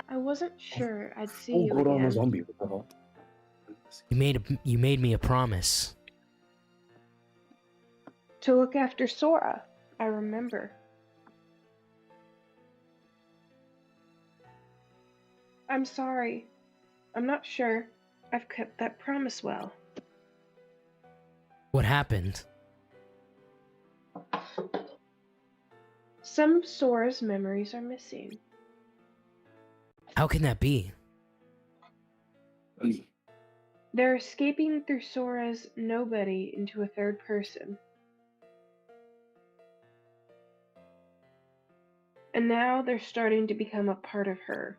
I wasn't sure I'd see Oh, you go down again. the zombie. What the hell? You made me a promise. To look after Sora, I remember. I'm sorry. I'm not sure I've kept that promise well. What happened? Some of Sora's memories are missing. How can that be? They're escaping through Sora's nobody into a third person. And now they're starting to become a part of her.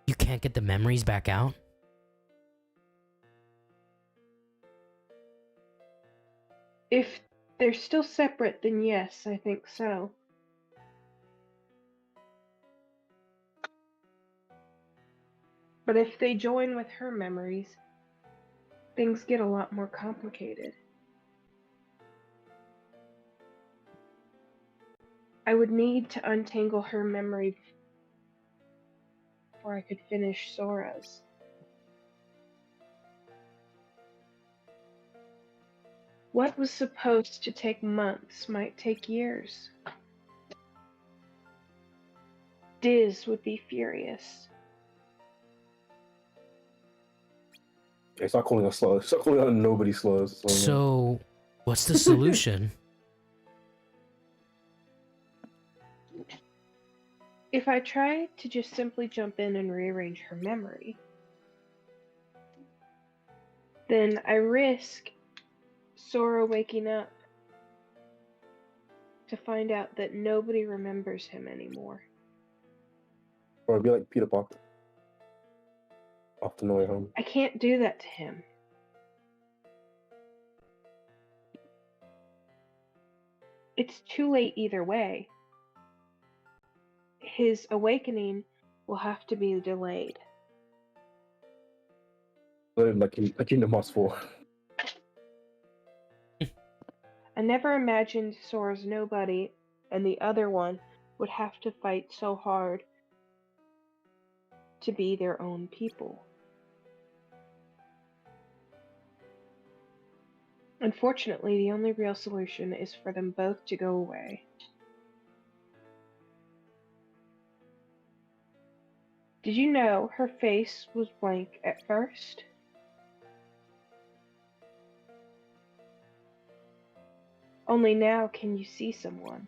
You can't get the memories back out? If they're still separate, then yes, I think so. But if they join with her memories, things get a lot more complicated. I would need to untangle her memory before I could finish Sora's. What was supposed to take months might take years. Diz would be furious. Okay, stop calling us slow. Stop calling out nobody slows. So, what's the solution? If I try to just simply jump in and rearrange her memory, then I risk Sora waking up to find out that nobody remembers him anymore. Or it'd be like Peter Parker. Off to No Way Home. I can't do that to him. It's too late either way. his awakening will have to be delayed. Like in the Moss 4. I never imagined Sora's nobody and the other one would have to fight so hard to be their own people. Unfortunately, the only real solution is for them both to go away. Did you know her face was blank at first? Only now can you see someone.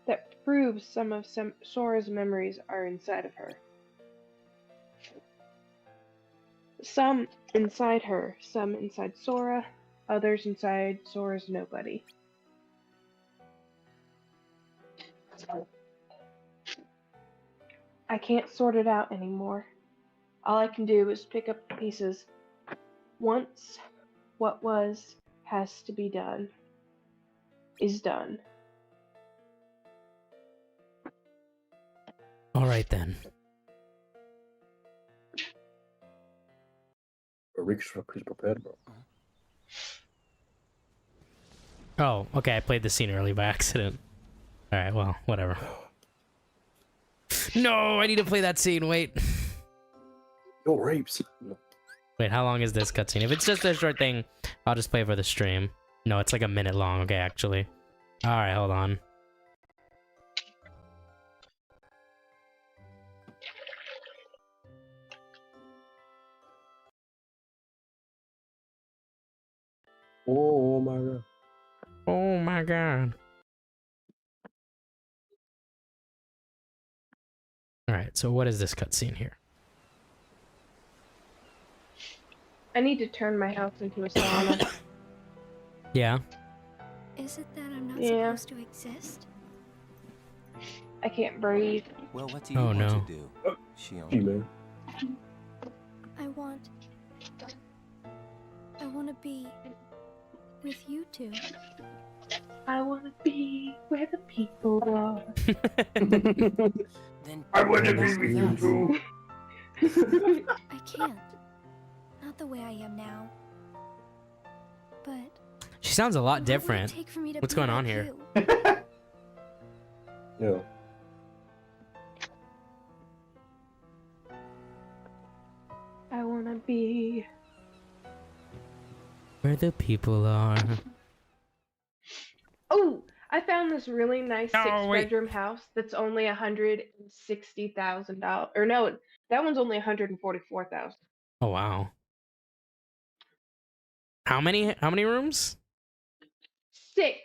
That proves some of Sora's memories are inside of her. Some inside her, some inside Sora, others inside Sora's nobody. I can't sort it out anymore. All I can do is pick up the pieces. Once what was has to be done is done. All right then. Rick's prepared, bro. Oh, okay. I played the scene early by accident. All right. Well, whatever. No, I need to play that scene. Wait. Yo, rapes. Wait, how long is this cutscene? If it's just a short thing, I'll just play for the stream. No, it's like a minute long. Okay, actually. All right, hold on. Oh my god. Oh my god. All right, so what is this cutscene here? I need to turn my house into a sauna. Yeah. Is it that I'm not Yeah. supposed to exist? I can't breathe. Well, what do you Oh, want no. to do, Gee, Shion? man. I want to be with you two. I want to be where the people are. Then I want to be let's with you dance. too. I can't. Not the way I am now. But She sounds a lot what would it different. take for me to What's be going on like here? you? Yeah. I want to be. Where the people are. Oh, I found this really nice Oh, wait. six-bedroom house that's only $160,000. Or no, that one's only $144,000. Oh wow. How many rooms? 6.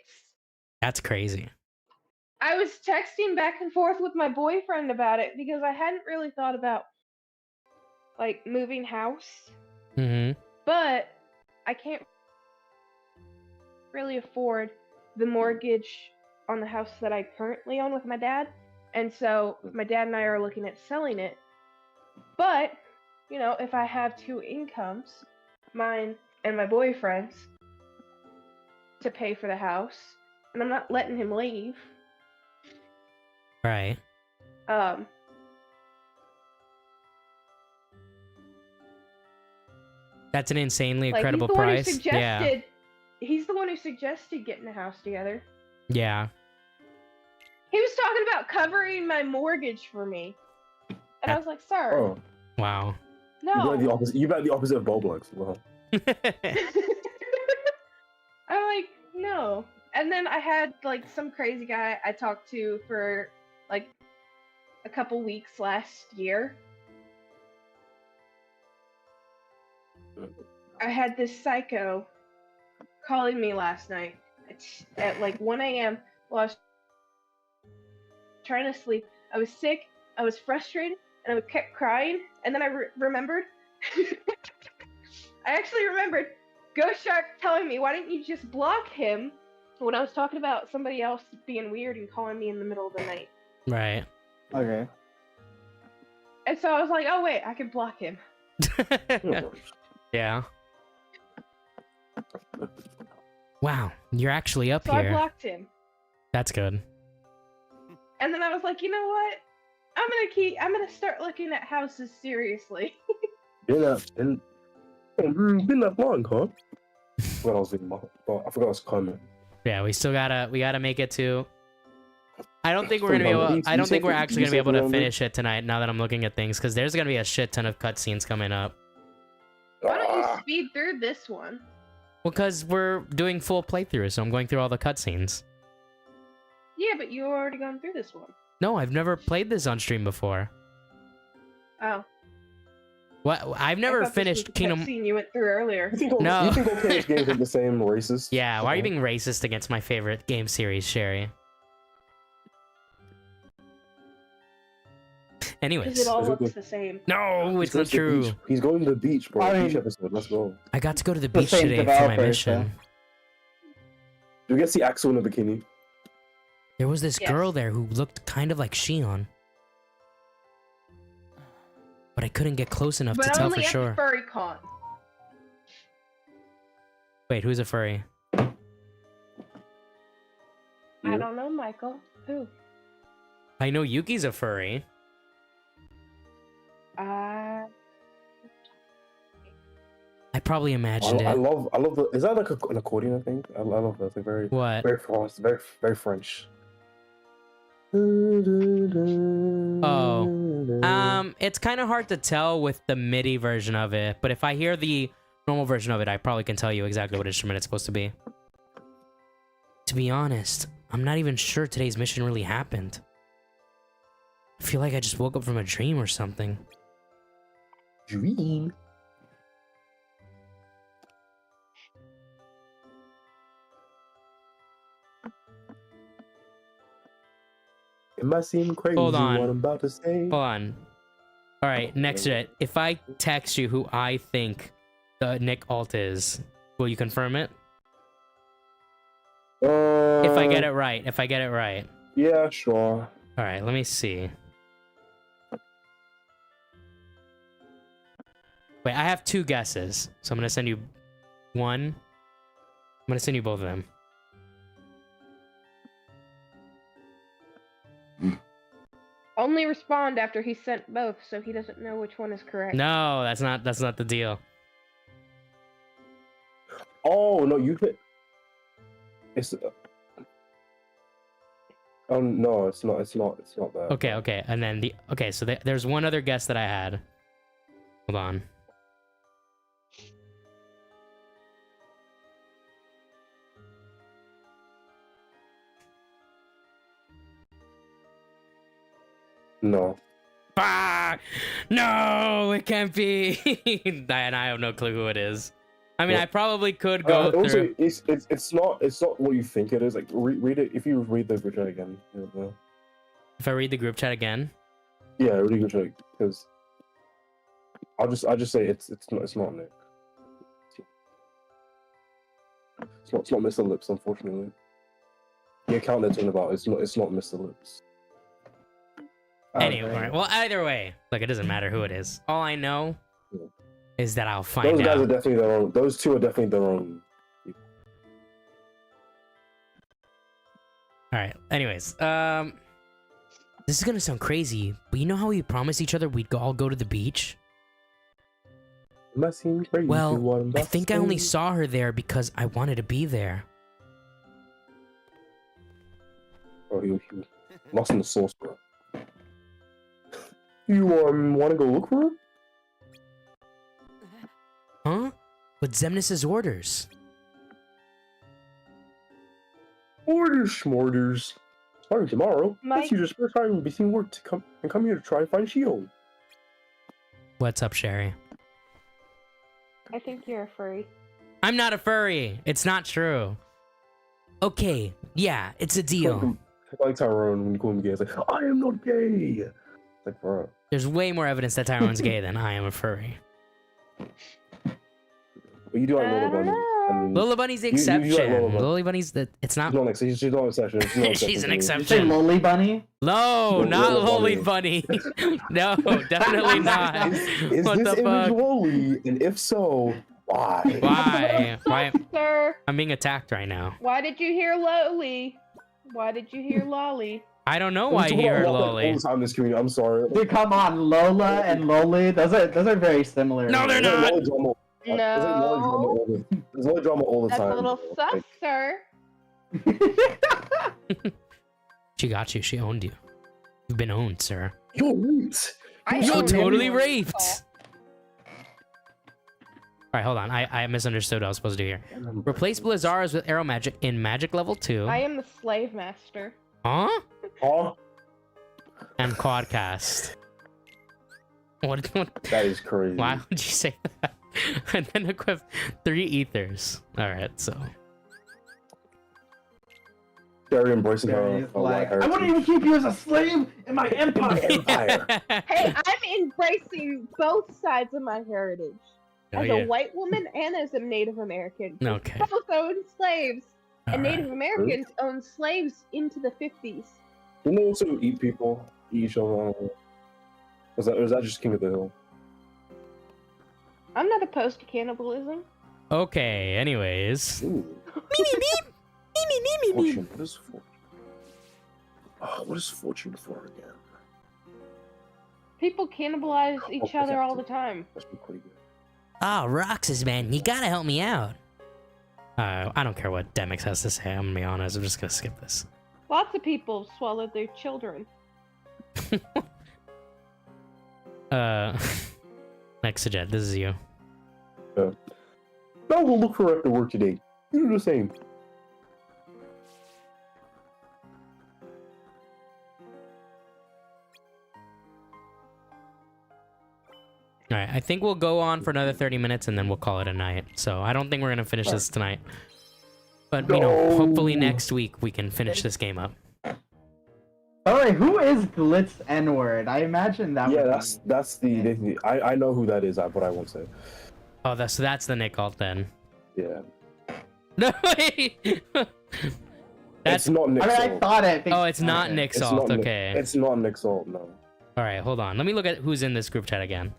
That's crazy. I was texting back and forth with my boyfriend about it because I hadn't really thought about like moving house, Mm-hmm. but I can't really afford the mortgage on the house that I currently own with my dad. And so my dad and I are looking at selling it. But, you know, if I have 2 incomes, mine and my boyfriend's, to pay for the house, and I'm not letting him leave. Right. That's an insanely Like, incredible he's the price. one who suggested, he's the one who suggested getting a house together. Yeah. He was talking about covering my mortgage for me. And I was like, sir, Oh, Wow. no. you bet the opposite of Roblox. Well, I'm like, no. And then I had like some crazy guy I talked to for like a couple weeks last year. I had this psycho calling me last night at like 1 a.m. while I was trying to sleep. I was sick, I was frustrated, and I kept crying. And then I remembered. I actually remembered Ghost Shark telling me, why didn't you just block him when I was talking about somebody else being weird and calling me in the middle of the night? Right. Okay. And so I was like, oh wait, I can block him. Yeah. Wow, you're actually up So I here. blocked him. That's good. And then I was like, you know what? I'm gonna start looking at houses seriously. Been that long, huh? I forgot I was thinking about. I forgot I was coming. Yeah, we gotta make it to. I don't think we're gonna be From able. the- I don't think we're actually you gonna be able said to from finish it tonight. Now that I'm looking at things, because there's gonna be a shit ton of cutscenes coming up. Why don't you Ah, speed through this one? Well, because we're doing full playthroughs, so I'm going through all the cutscenes. Yeah, but you already gone through this one. No, I've never played this on stream before. Oh. What? I've I never thought this was finished the Kingdom. cutscene you went through earlier. you think No. you think okay games are the same racist? Yeah, why are you being racist against my favorite game series, Sherry? Because Anyways, it all Is it looks the- the same. no, He's it's going not to the true. beach. He's going to the beach, bro. I mean- Beach episode. Let's go. I got to go to the The beach same today for my developers, mission. Do we get to see Axel in a bikini? There was this Yes. girl there who looked kind of like Shion. But I couldn't get close enough to But tell only for at sure. the furry con. Wait, who's a furry? I Yeah. don't know, Michael. Who? I know Yuki's a furry. Uh, I probably imagined I it. love the. Is that like an accordion? I think I love that. It's like very What? very fast, very French. It's kind of hard to tell with the MIDI version of it, but if I hear the normal version of it, I probably can tell you exactly what instrument it's supposed to be. To be honest, I'm not even sure today's mission really happened. I feel like I just woke up from a dream or something. Dream. It might seem crazy Hold on. what I'm about to say. Hold on. All right, next to it. If I text you who I think the Nick Alt is, will you confirm it? If I get it right. If I get it right. Yeah, sure. All right, let me see. Wait, I have two guesses, so I'm gonna send you one. I'm gonna send you both of them. only respond after he sent both, so he doesn't know which one is correct. No, that's not the deal. Oh no, you hit. It's. Oh no, it's not. It's not that. Okay, and then so there's one other guess that I had. Hold on. No. Ah, no, it can't be. And I have no clue who it is. I mean, Yeah. I probably could go Also, through. it's not what you think it is. Like read it if you read the group chat again. Yeah, If I read the group chat again. yeah read the group chat because I'll just say it's not Nick. It's not Mr. Lips, unfortunately. The account they're talking about it's not Mr. Lips. Anyway, well, either way, look, it doesn't matter who it is. All I know Yeah. is that I'll find Those guys are out. definitely their own. Those two are definitely their own. All right. Anyways, this is gonna sound crazy, but you know how we promised each other we'd all go to the beach? It might seem crazy. Well, what I'm I about think to I only say. saw her there because I wanted to be there. Oh, he lost in the sauce, bro. You want to go look for her? Huh? With Xemnas' orders. Orders, schmorders. Starting tomorrow, Mike? that's your first time missing work to come here to try and find Shield. What's up, Sherry? I think you're a furry. I'm not a furry. It's not true. Okay, yeah, it's a deal. Like Tyrone when you call him gay, it's like I am not gay. It's like, bro. There's way more evidence that Tyrone's gay than I am a furry. But you do like I Lola don't Bunny. know. And Lola Bunny's the You like exception. Lola Bunny. Lola Bunny's the. It's not. she's not she's not an exception. She's, not an She's an to me. You say exception. Lolly Bunny? No, No, not Lola Lolly Bunny. No, definitely not. Is What this the image fuck? Loli? And if so, Why? Why? Why? Sir, I'm being attacked right now. why did you hear Lolly? Why did you hear Lolly? I don't know why We you talk heard about that Lolly. all the time in this community. I'm sorry. Dude, come on, Lola and Loli. Those are very similar. No, they're There's not. Lolly drama. No. There's Lolly drama all the That's time. a little sus, sir. She got you. She owned you. You've been owned, sir. You're right. You're own totally everyone's raped. fault. All right, hold on. I misunderstood what I was supposed to do here. Replace Blizzaras with Arrow Magic in Magic Level 2. I am the slave master. Huh? Huh? And Quadcast. What? That is crazy. Why would you say that? And then equip 3 ethers. All right, so. They're embracing her. He's her like, white I wouldn't even keep you as a slave in my empire. Hey, I'm embracing both sides of my heritage. Oh, As yeah. a white woman and as a Native American. Okay. Both own slaves. All And right. Native Americans owned slaves into the 50s. Didn't they also eat people? Eat each other? Or is that just King of the Hill? I'm not opposed to cannibalism. Okay, anyways. Ooh. Fortune. What is fortune? Oh, what is fortune for again? People cannibalize each Okay, other all the time. That's been pretty good. Oh, Roxas, man, you gotta help me out. I don't care what Demix has to say. I'm gonna be honest. I'm just gonna skip this. Lots of people swallowed their children. Next Jet, this is you. Now we'll look for after work today. You do the same. All right, I think we'll go on for another 30 minutes and then we'll call it a night. So I don't think we're gonna finish this tonight. But you know, No. hopefully next week we can finish this game up. By the way, who is Glitz N-word? I imagine that. Yeah, would that's the. I know who that is, but I won't say. Oh, that's the Nick alt then. Yeah. No wait. It's not Nick I mean, I Salt. thought it. Oh, it's not Okay. Nick It's Salt. not Nick- Okay. It's not Nick Salt, no. All right, hold on. Let me look at who's in this group chat again,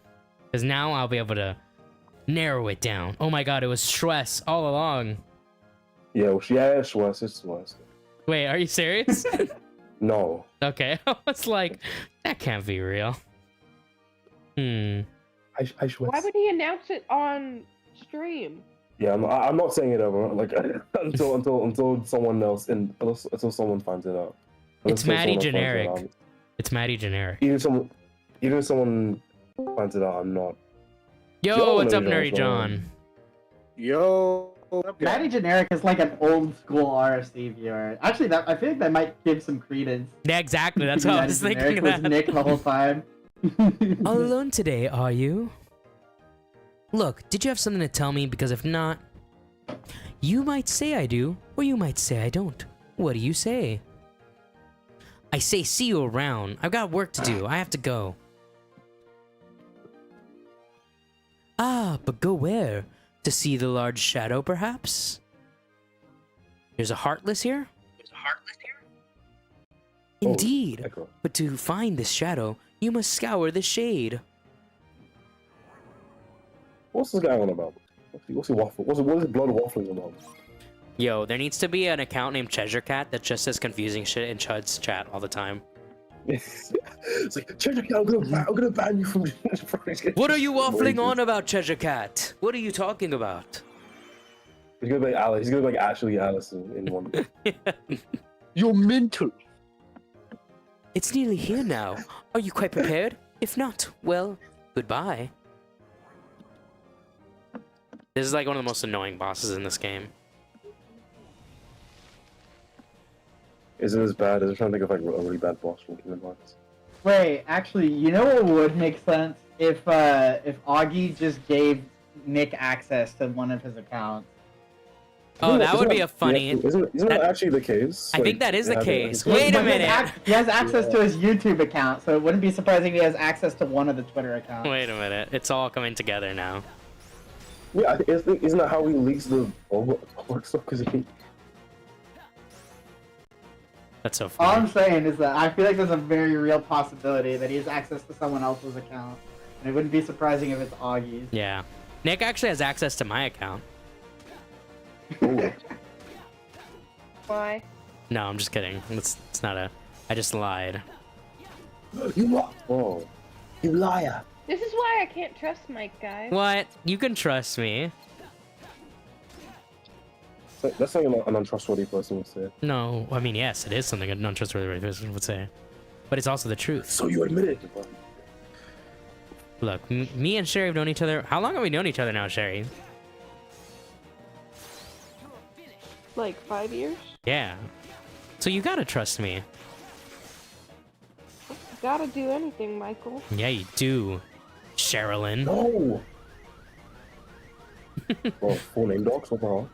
because now I'll be able to narrow it down. Oh my God, it was Schwess all along. Yeah, well, it's Schwess. Wait, are you serious? No. Okay, I was like, that can't be real. I Schwess. Why would he announce it on stream? Yeah, I'm not saying it ever. Like until someone else until someone finds it out. It's Until Maddie someone finds it Generic. out. It's Maddie Generic. Even if someone finds it out, I'm not. Yo, what's up, Nerdy Nerdy John? Yo. Maddie Generic is like an old school RFC viewer. Actually, I feel like that might give some credence. Yeah, exactly. That's what I Maddie was Generic thinking. was That. Nick the whole time. All alone today, are you? Look, did you have something to tell me? Because if not, you might say I do, or you might say I don't. What do you say? I say see you around. I've got work to do. I have to go. Ah, but go where? To see the large shadow, perhaps? There's a Heartless here? Indeed. Echo. But to find this shadow, you must scour the shade. What's this guy on about? What's he waffle? What is blood waffling about? Yo, there needs to be an account named Cheshire Cat that just says confusing shit in Chud's chat all the time. It's like, check it out, I'm gonna ban you from. What are you waffling on about, Cheshire Cat? What are you talking about? He's gonna be like Alice. He's gonna be like Ashley Alice in one. You're mental. It's nearly here now. Are you quite prepared? If not, well, goodbye. This is like one of the most annoying bosses in this game. Is it as bad? I'm trying to think of like a really bad boss from Kingdom Hearts. Wait, actually, you know what would make sense if Augie just gave Nick access to one of his accounts. Oh, that would be a funny. Yeah, isn't that actually the case? I think that is the case. Yeah, Wait a But minute. He has access to his YouTube account, so it wouldn't be surprising if he has access to one of the Twitter accounts. Wait a minute. It's all coming together now. Yeah, isn't that how he leaks the work stuff? Because That's so All funny. I'm saying is that I feel like there's a very real possibility that he has access to someone else's account, and it wouldn't be surprising if it's Augie's. Yeah. Nick actually has access to my account. Why? No, I'm just kidding. It's not a. I just lied. You what? Oh, you liar! This is why I can't trust Mike, guys. What? You can trust me. That's something an untrustworthy person would say. No, I mean, yes, it is something an untrustworthy person would say. But it's also the truth. So you admit it. Look, me and Sherry have known each other. How long have we known each other now, Sherry? Like 5 years? Yeah. So you gotta trust me. Gotta do anything, Michael. Yeah, you do, Sherilyn. No. Well, full name dogs. What the hell?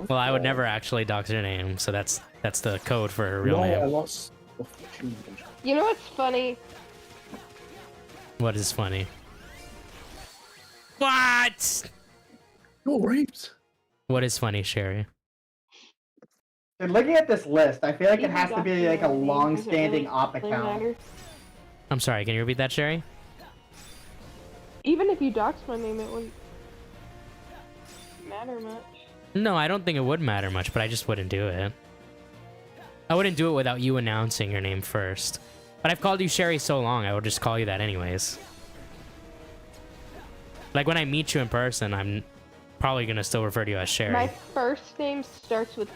Well, I would never actually dox her name, so that's the code for her real name. I lost. You know what's funny? What is funny? What? You're raped. What is funny, Sherry? And looking at this list, I feel like it Even has to be doxing like a my name long-standing doesn't op really account. matter. I'm sorry, can you repeat that, Sherry? Even if you dox my name, it wouldn't matter much. No, I don't think it would matter much, but I just wouldn't do it. I wouldn't do it without you announcing your name first. But I've called you Sherry so long, I would just call you that anyways. Like when I meet you in person, I'm probably gonna still refer to you as Sherry. My first name starts with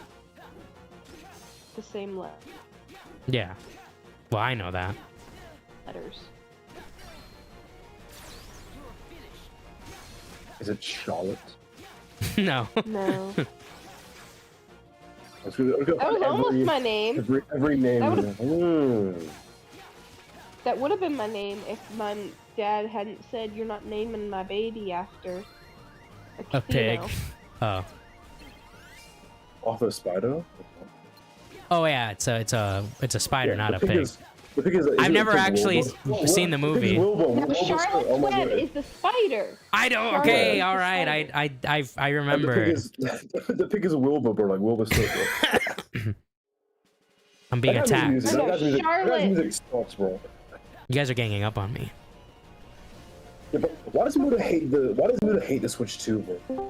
the same Yeah. Well, I know that. letters. Is it Charlotte? No. No. That That was almost my name. Every name. That you know. That would have been my name if my dad hadn't said you're not naming my baby after A pig. casino." Oh. Off a spider. Oh yeah, it's a spider, Yeah, not the a pig. The pig is I've never it's a actually Wilbur. seen the movie. No, Wilbur. Charlotte's Oh my Web God. is the spider. I don't. Charlotte Okay, is all the right. spider. I And remember. the pig is Wilbur, bro. Like Wilbur Slipper. I'm being attacked. That guy's music Charlotte. sucks, bro. You guys are ganging up on me. Yeah, but why does Muda hate the Switch 2, bro?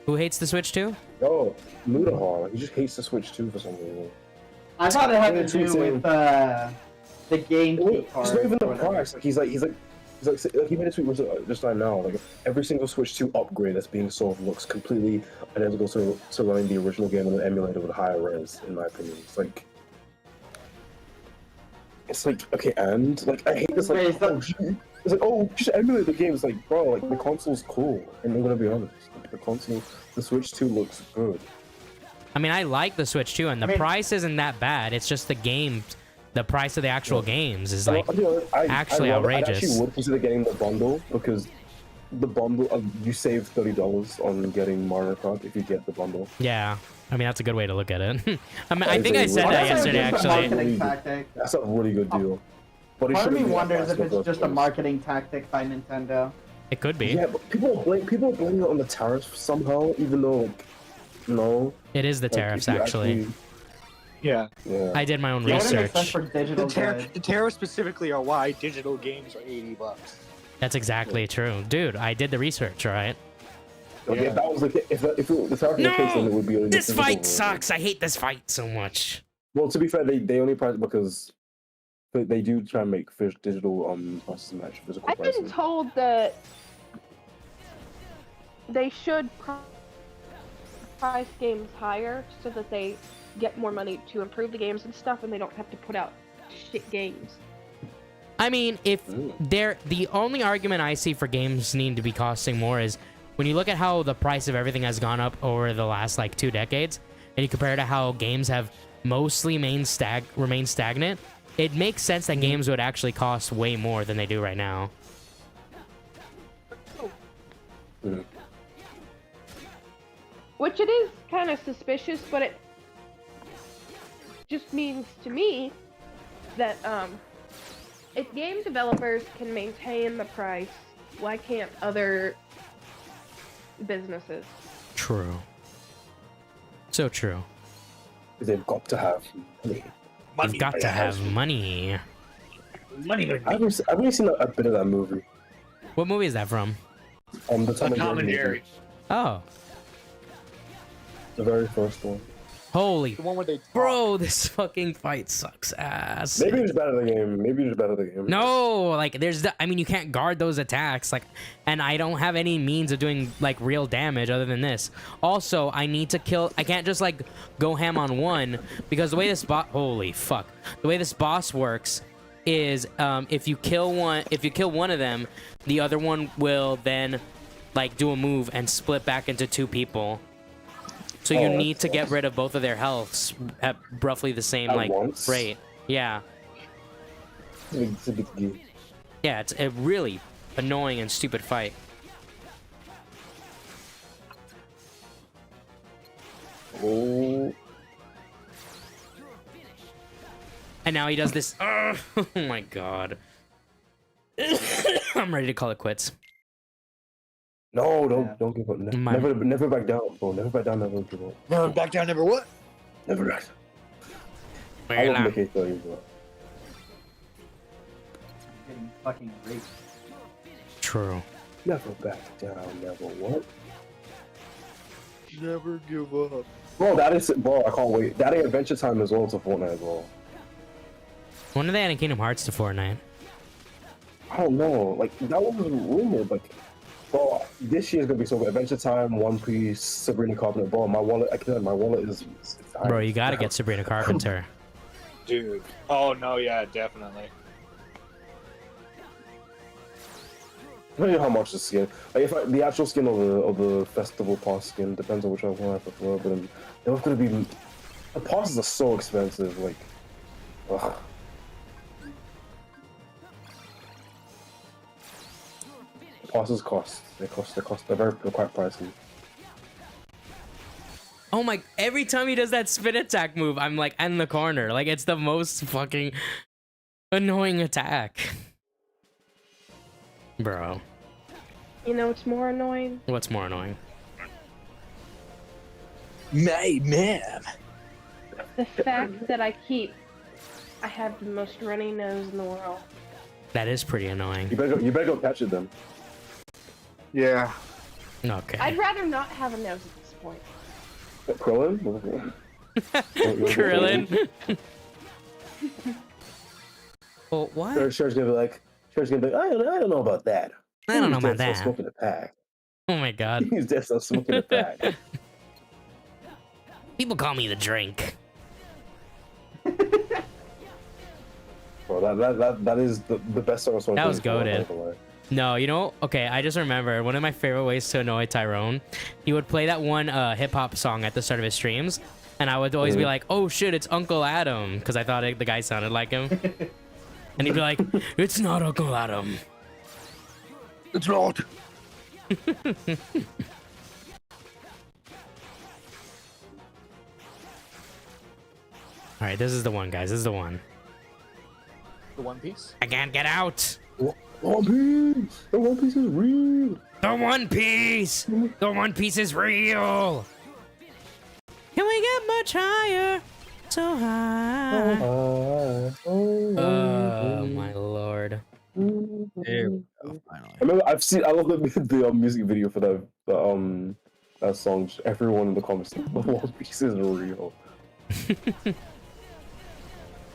Who hates the Switch 2? Oh, Mudahar. He just hates the Switch 2 for some reason. I thought it had to Yeah, do with the GameCube part. It's not even the or whatever. price. Like he made a tweet just right now. Like every single Switch 2 upgrade that's being sold looks completely identical to running the original game on an emulator with higher res. In my opinion, it's like okay, and like I hate this. Like Wait, it's like oh, just emulate the game. It's like bro, like the console's cool. And I'm gonna be honest, like, the Switch 2 looks good. I mean, I like the Switch 2, and the price isn't that bad. It's just the game, the price of the actual games is like actually outrageous. I actually would consider getting the bundle because the bundle you save $30 on getting Mario Kart if you get the bundle. Yeah, I mean that's a good way to look at it. I mean, I think I said that yesterday actually. Marketing tactic. That's a really good deal. But it Part of me shouldn't be that wonders price if in the it's first just a place. marketing tactic by Nintendo. It could be. Yeah, but people are blaming it on the tariffs somehow, even though like, no. It is the Like, tariffs if you actually. Yeah. Yeah. I did my own Yeah, it makes sense research. for digital goods. The tariffs specifically are why digital games are $80. That's exactly true, dude. I did the research, all right. Okay, if that was like if the tariff was the case, then it would be only This the physical fight world. sucks. I hate this fight so much. Well, to be fair, they only price because they do try and make digital prices match physical I've prices. been told that they should price games higher so that they get more money to improve the games and stuff, and they don't have to put out shit games. I mean, if they're the only argument I see for games needing to be costing more is when you look at how the price of everything has gone up over the last like 2 decades, and you compare it to how games have mostly remained stagnant, it makes sense that games would actually cost way more than they do right now. Which it is kind of suspicious, but it just means to me that if game developers can maintain the price, why can't other businesses? True. So true. They've got to have money. You've got to have money. I've only seen a bit of that movie. What movie is that from? The Tom Tom and Jerry. Oh, The very first one. holy, The one where they talk. bro, this fucking fight sucks ass. Maybe it's better the game. Maybe it's better the game. No, like I mean, you can't guard those attacks, like, and I don't have any means of doing like real damage other than this. Also, I need to kill. I can't just like go ham on one because the way this holy fuck, the way this boss works is if you kill one of them, the other one will then like do a move and split back into two people. So you need to get rid of both of their healths at roughly the same At like once? rate. Yeah. It's a big deal. Yeah, it's a really annoying and stupid fight. Oh. And now he does this. Oh my god. I'm ready to call it quits. No, don't give up. My- Never back down, bro. Never back down, never give up. Never back down, never what? Never back. I Well, love the tell you, bro. Getting fucking raped. True. Never back down, never what? Never give up. Bro, that is, bro, I can't wait. That ain't Adventure Time as well to Fortnite as well. When are they adding Kingdom Hearts to Fortnite? I don't know. Like, that was rumored. Like, bro, this year's gonna be so good. Adventure Time, One Piece, Sabrina Carpenter. Bro, my wallet, I can't, my wallet is Bro, you gotta get Sabrina Carpenter. Dude. Oh, no, yeah, definitely. Depending on how much the skin. Like, if the actual skin of the festival pass skin depends on which one I prefer. But then they're gonna be. The passes are so expensive. Like, ugh. The passes cost. They're quite pricey. Oh my, every time he does that spin attack move, I'm like in the corner. Like, it's the most fucking annoying attack. Bro. You know what's more annoying? What's more annoying? Man. The fact that I have the most runny nose in the world. That is pretty annoying. You better go catch it then. Yeah. Okay. I'd rather not have a nose at this point. Krillin? Krillin. Well, what? Sher's gonna be like, I don't know about that. I don't know about He's dead, so that. smoking a pack. Oh my god. He's dead, so smoking a pack. People call me the drink. Bro, that is the best song. That was goated. No, you know, okay, I just remember one of my favorite ways to annoy Tyrone. He would play that one hip-hop song at the start of his streams, and I would always be like, oh shit, it's Uncle Adam, because I thought the guy sounded like him. And he'd be like, it's not Uncle Adam. It's not. Alright, this is the one, guys. This is the one. The One Piece? I can't get out. One Piece! The One Piece is real! The One Piece! The One Piece is real! Can we get much higher? So high. Oh my lord. There we go, finally. I remember I love the music video for that song. Everyone in the comments, the One Piece is real.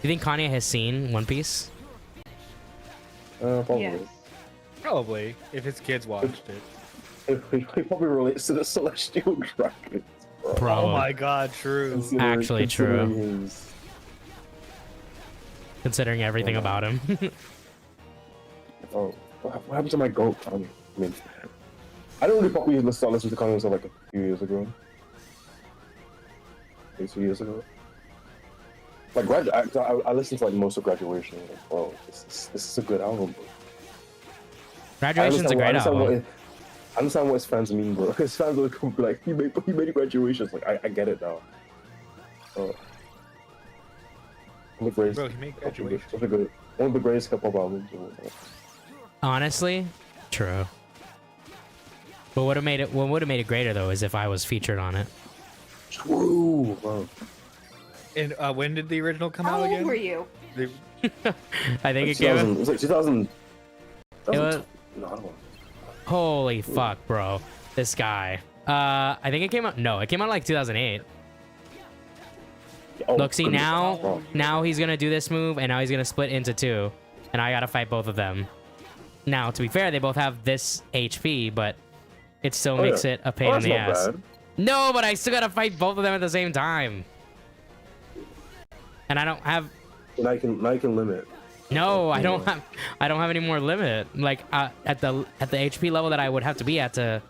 You think Kanye has seen One Piece? Probably. Yes. Probably, if his kids watched it. He probably relates to the Celestial Dragons. Bro. Oh my god, true. Actually true. His... Considering everything about him. Oh, what happened to my goat? I mean, I don't really probably start listening to Kanye until like a few years ago. Maybe 2 years ago. Like, I listened to like most of Graduation. Like, oh, this is a good album, bro. Graduation's a great album. I understand what his fans mean, bro. His fans will come be like, he made Graduation. Like, I get it now. One of the greatest, Bro, he made Graduation. one of the greatest hip hop albums. Honestly, true. But what would have made it greater though is if I was featured on it. True, bro. And when did the original come How out old again? were you? I think it came. It was like 2000. It was, No, I don't know. Holy fuck, bro. This guy. I think it came out. No, it came out like 2008. Oh, Look, see goodness. now he's gonna do this move, and now he's gonna split into two, and I gotta fight both of them. Now, to be fair, they both have this HP, but it still makes it a pain in the ass. Bad. No, but I still gotta fight both of them at the same time. And I don't have. Now you can limit. No, I don't have any more limit. Like at the HP level that I would have to be at to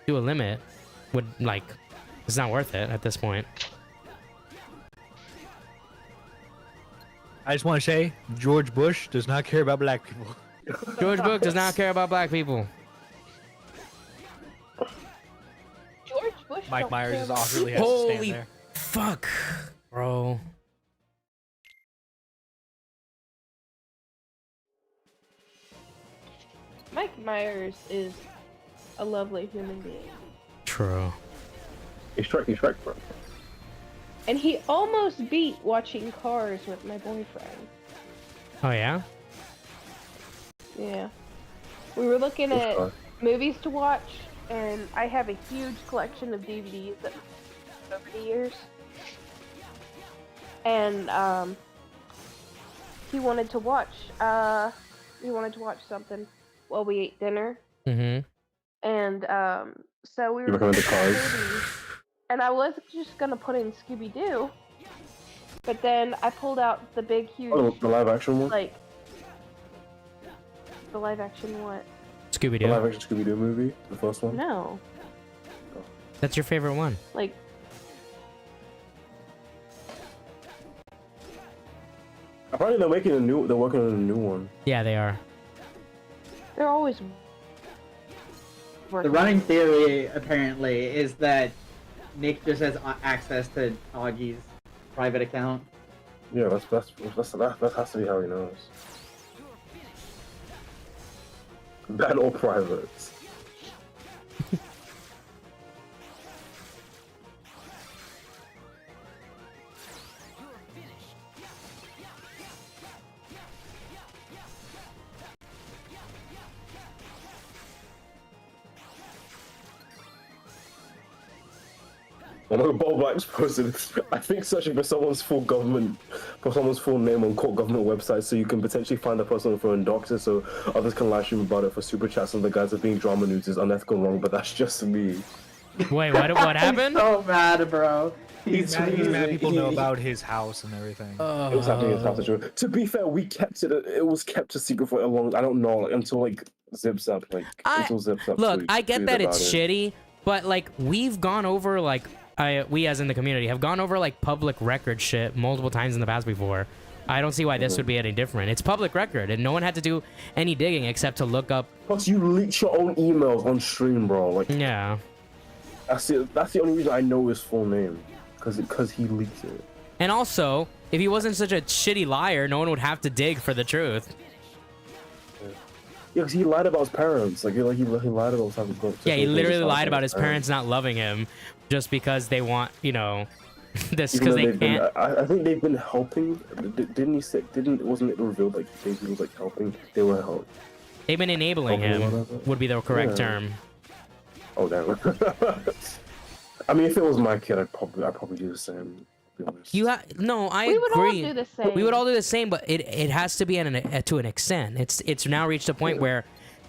do a limit would like it's not worth it at this point. I just want to say, George Bush does not care about black people. George Bush does not care about black people. George Bush. Mike don't Myers care is about- awfully has to Holy stand there. fuck, bro. Mike Myers is a lovely human being. True. He's Shrek, bro. And he almost beat watching Cars with my boyfriend. Oh yeah. Yeah. We were looking Which at car? movies to watch, and I have a huge collection of DVDs that over the years. And he wanted to watch something while we ate dinner. Mm-hmm. And so we You were recommend the Cars? movies, and I was just gonna put in Scooby-Doo, but then I pulled out the big huge Oh, the live action one? like the live action what? Scooby The live Doo. action Scooby-Doo movie? The first one? No. That's your favorite one. Like Apparently they're working on a new one. Yeah, they are. they're always The working. running theory apparently is that Nick just has access to Augie's private account. Yeah, that has to be how he knows. Ban all privates. I know Bob Black's posted. I think searching for someone's full name on court government websites so you can potentially find the person for a doctor so others can live stream about it for super chats and the guys of being drama news is unethical and wrong, but that's just me. Wait, what happened? So mad, bro. He's mad people know about his house and everything. It was happening in South Africa. To be fair, we kept it. It was kept a secret for a long. I don't know, like, until like Zip Zap, until Zip Zap. Look, I get tweeted that it's about it. shitty, but like we've gone over like we as in the community have gone over like public record shit multiple times in the past before. I don't see why this would be any different. It's public record, and no one had to do any digging except to look up. Plus, you leaked your own emails on stream, bro. Like, Yeah. that's the only reason I know his full name, because he leaked it. And also, if he wasn't such a shitty liar, no one would have to dig for the truth. Yeah, because he lied about his parents. Like he lied about his parents. Yeah, he literally lied about his parents not loving him just because they want, this Even because though they they've been- can't. I think they've been helping. Didn't he say? Wasn't it revealed like he was like helping? They were helping. They've been enabling Helping him, whatever? would be the correct Yeah. term. Oh damn. I mean, if it was my kid, I'd probably do the same. To be honest. No, I We would all agree. do the same. We would all do the same, but it has to be to an extent. It's now reached a point where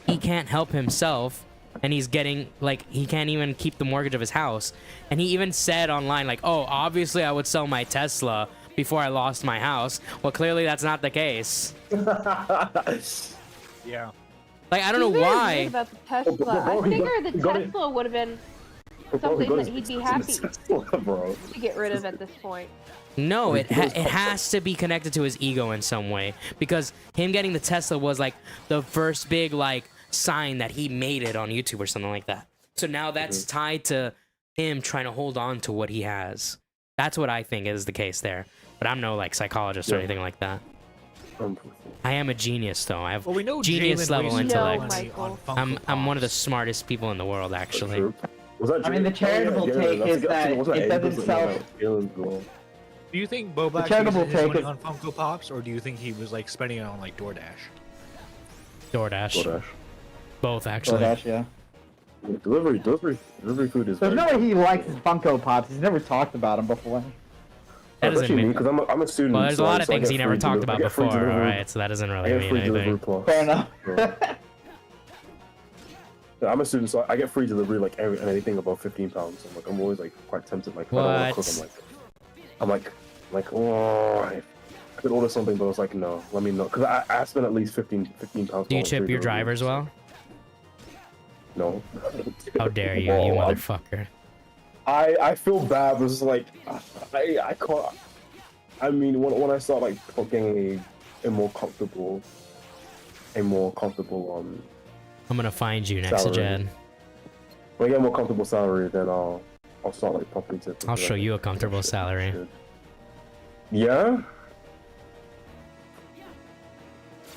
he can't help himself, and he's getting like he can't even keep the mortgage of his house. And he even said online like, "Oh, obviously I would sell my Tesla before I lost my house." Well, clearly that's not the case. Yeah. Like I don't He's know very why. weird about the Tesla. bro, I he figure got- the he got it. Tesla would have been Bro, something got that his he'd be business happy in Tesla, bro. to get rid of at this point. No, it He goes, has to be connected to his ego in some way, because him getting the Tesla was like the first big like sign that he made it on YouTube or something like that. So now that's tied to him trying to hold on to what he has. That's what I think is the case there. But I'm no like psychologist or Yeah. anything like that. I am a genius though. I have Well, we know genius Jalen level wasted intellect. money on Michael. Funko I'm one of the Pops. smartest people in the world actually. Was that I mean, the charitable take is that it doesn't sell. Do you think Bo Black charitable uses his take money is- on Funko Pops, or do you think he was like spending it on like DoorDash? DoorDash. DoorDash. Both actually. DoorDash, yeah. Delivery food is. There's no way he likes his Funko Pops. He's never talked about them before. That doesn't mean because I'm a student. Well, there's a lot of things he never talked about before, delivery. alright? So that doesn't really mean anything. Fair enough. Yeah, I'm a student, so I get free delivery like anything above 15 pounds. I'm always like quite tempted. Like, if I don't want to cook, I'm like, oh, I could order something, but I was like, no, let me know, because I spent at least 15 pounds. Do you tip your drivers well? No. How dare you, you motherfucker! I feel bad, but it's like I can't. I mean, when I start like getting a more comfortable I'm gonna find you next, Jed. When I get a more comfortable salary, then I'll start like properly tipping. I'll show you a comfortable salary. Yeah.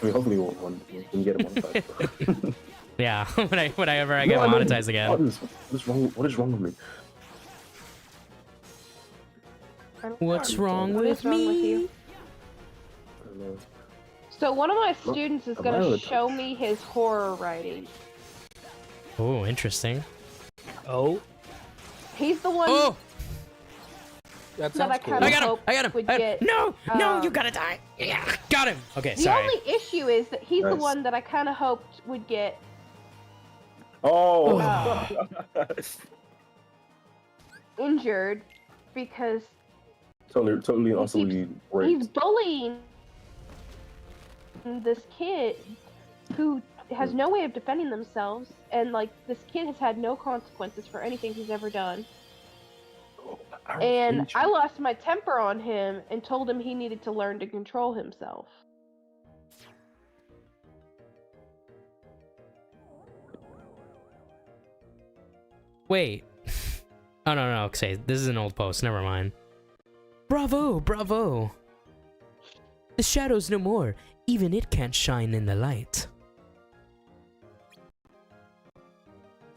I mean, hopefully when you get it monetized. Yeah, whenever I get monetized again. What is wrong with me? What's wrong with me? So one of my students is gonna show me his horror writing. Oh, interesting. Oh. He's the one. Oh. That I sounds cool. kind of I got him. No, you gotta die. Yeah, got him. Okay, the sorry. only issue is that he's the one that I kind of hoped would get. Injured because totally utterly raped. He's bullying this kid who has no way of defending themselves, and like this kid has had no consequences for anything he's ever done. And I lost my temper on him and told him he needed to learn to control himself. Wait. Oh, no, okay, this is an old post, never mind. Bravo, bravo! The shadow's no more, even it can't shine in the light.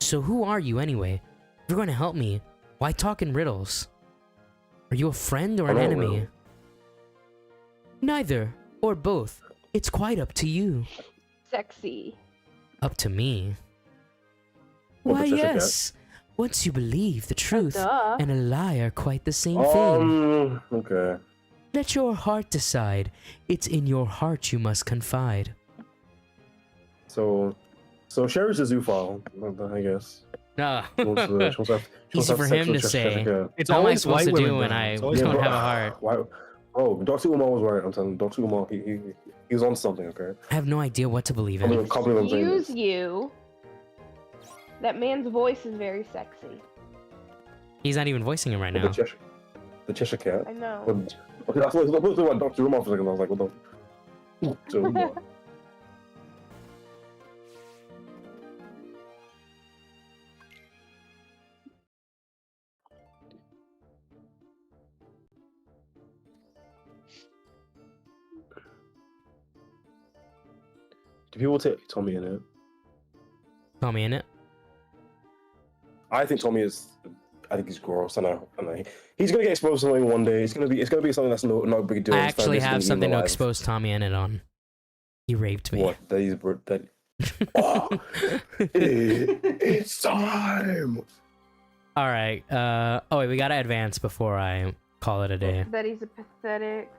So who are you anyway? If you're going to help me, why talk in riddles? Are you a friend or an enemy? Know. Neither, or both. It's quite up to you. Sexy. Up to me. Why, yes. Once you believe the truth and a lie are quite the same thing. Okay. Let your heart decide. It's in your heart you must confide. So Sherry's a zoophile, I guess. No. Easy for him to say. It's all I'm supposed to do when I don't have a heart. Oh, Dr. Umar was right. I'm telling you, Dr. Umar, he was on something, okay? I have no idea what to believe in. Excuse you. That man's voice is very sexy. He's not even voicing him right now. The Cheshire Cat? I know. Okay, that's what I was talking about Dr. Umar for a second. I was like, what the... Dr. Umar. Do people take Tommy in it? Tommy in it? I think Tommy is. I think he's gross. I know. He's gonna get exposed to something one day. It's gonna be something that's no big deal. I actually have something to expose Tommy in it on. He raped me. What? Oh, it's time. All right. Oh wait, we gotta advance before I call it a day. That he's a pathetic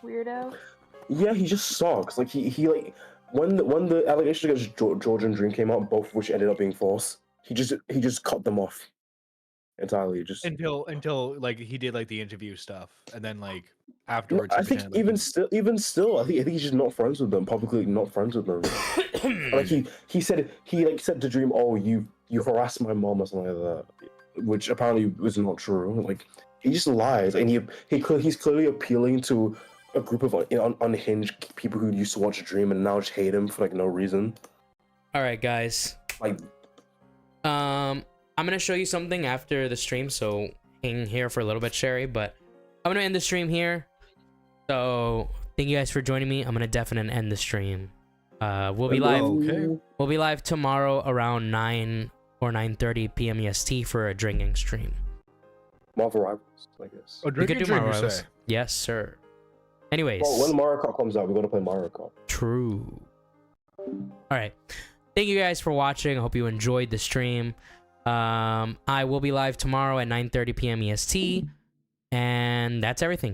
weirdo. Yeah, he just sucks. Like he like when the allegations against Georgian Dream came out, both of which ended up being false. He just cut them off entirely. Just until like he did like the interview stuff, and then like afterwards. I think even still, I think he's just not friends with them. Publicly, not friends with them. Like he said to Dream, "Oh, you harassed my mom" or something like that, which apparently was not true. Like he just lies, and he's clearly appealing to a group of unhinged people who used to watch Dream and now just hate him for like no reason. All right, guys. Like. I'm gonna show you something after the stream, so hang here for a little bit, Sherry, but I'm gonna end the stream here. So thank you guys for joining me. I'm gonna definitely end the stream. We'll be live. Okay. We'll be live tomorrow around 9 or 9:30 p.m. EST for a drinking stream. Marvel Rivals, I guess. Oh, drinking stream, you say? Yes, sir. Anyways. Well, when Mario Kart comes out, we're gonna play Mario Kart. True. All right. thank you guys for watching. I hope you enjoyed the stream. I will be live tomorrow at 9:30 p.m. EST, and that's everything.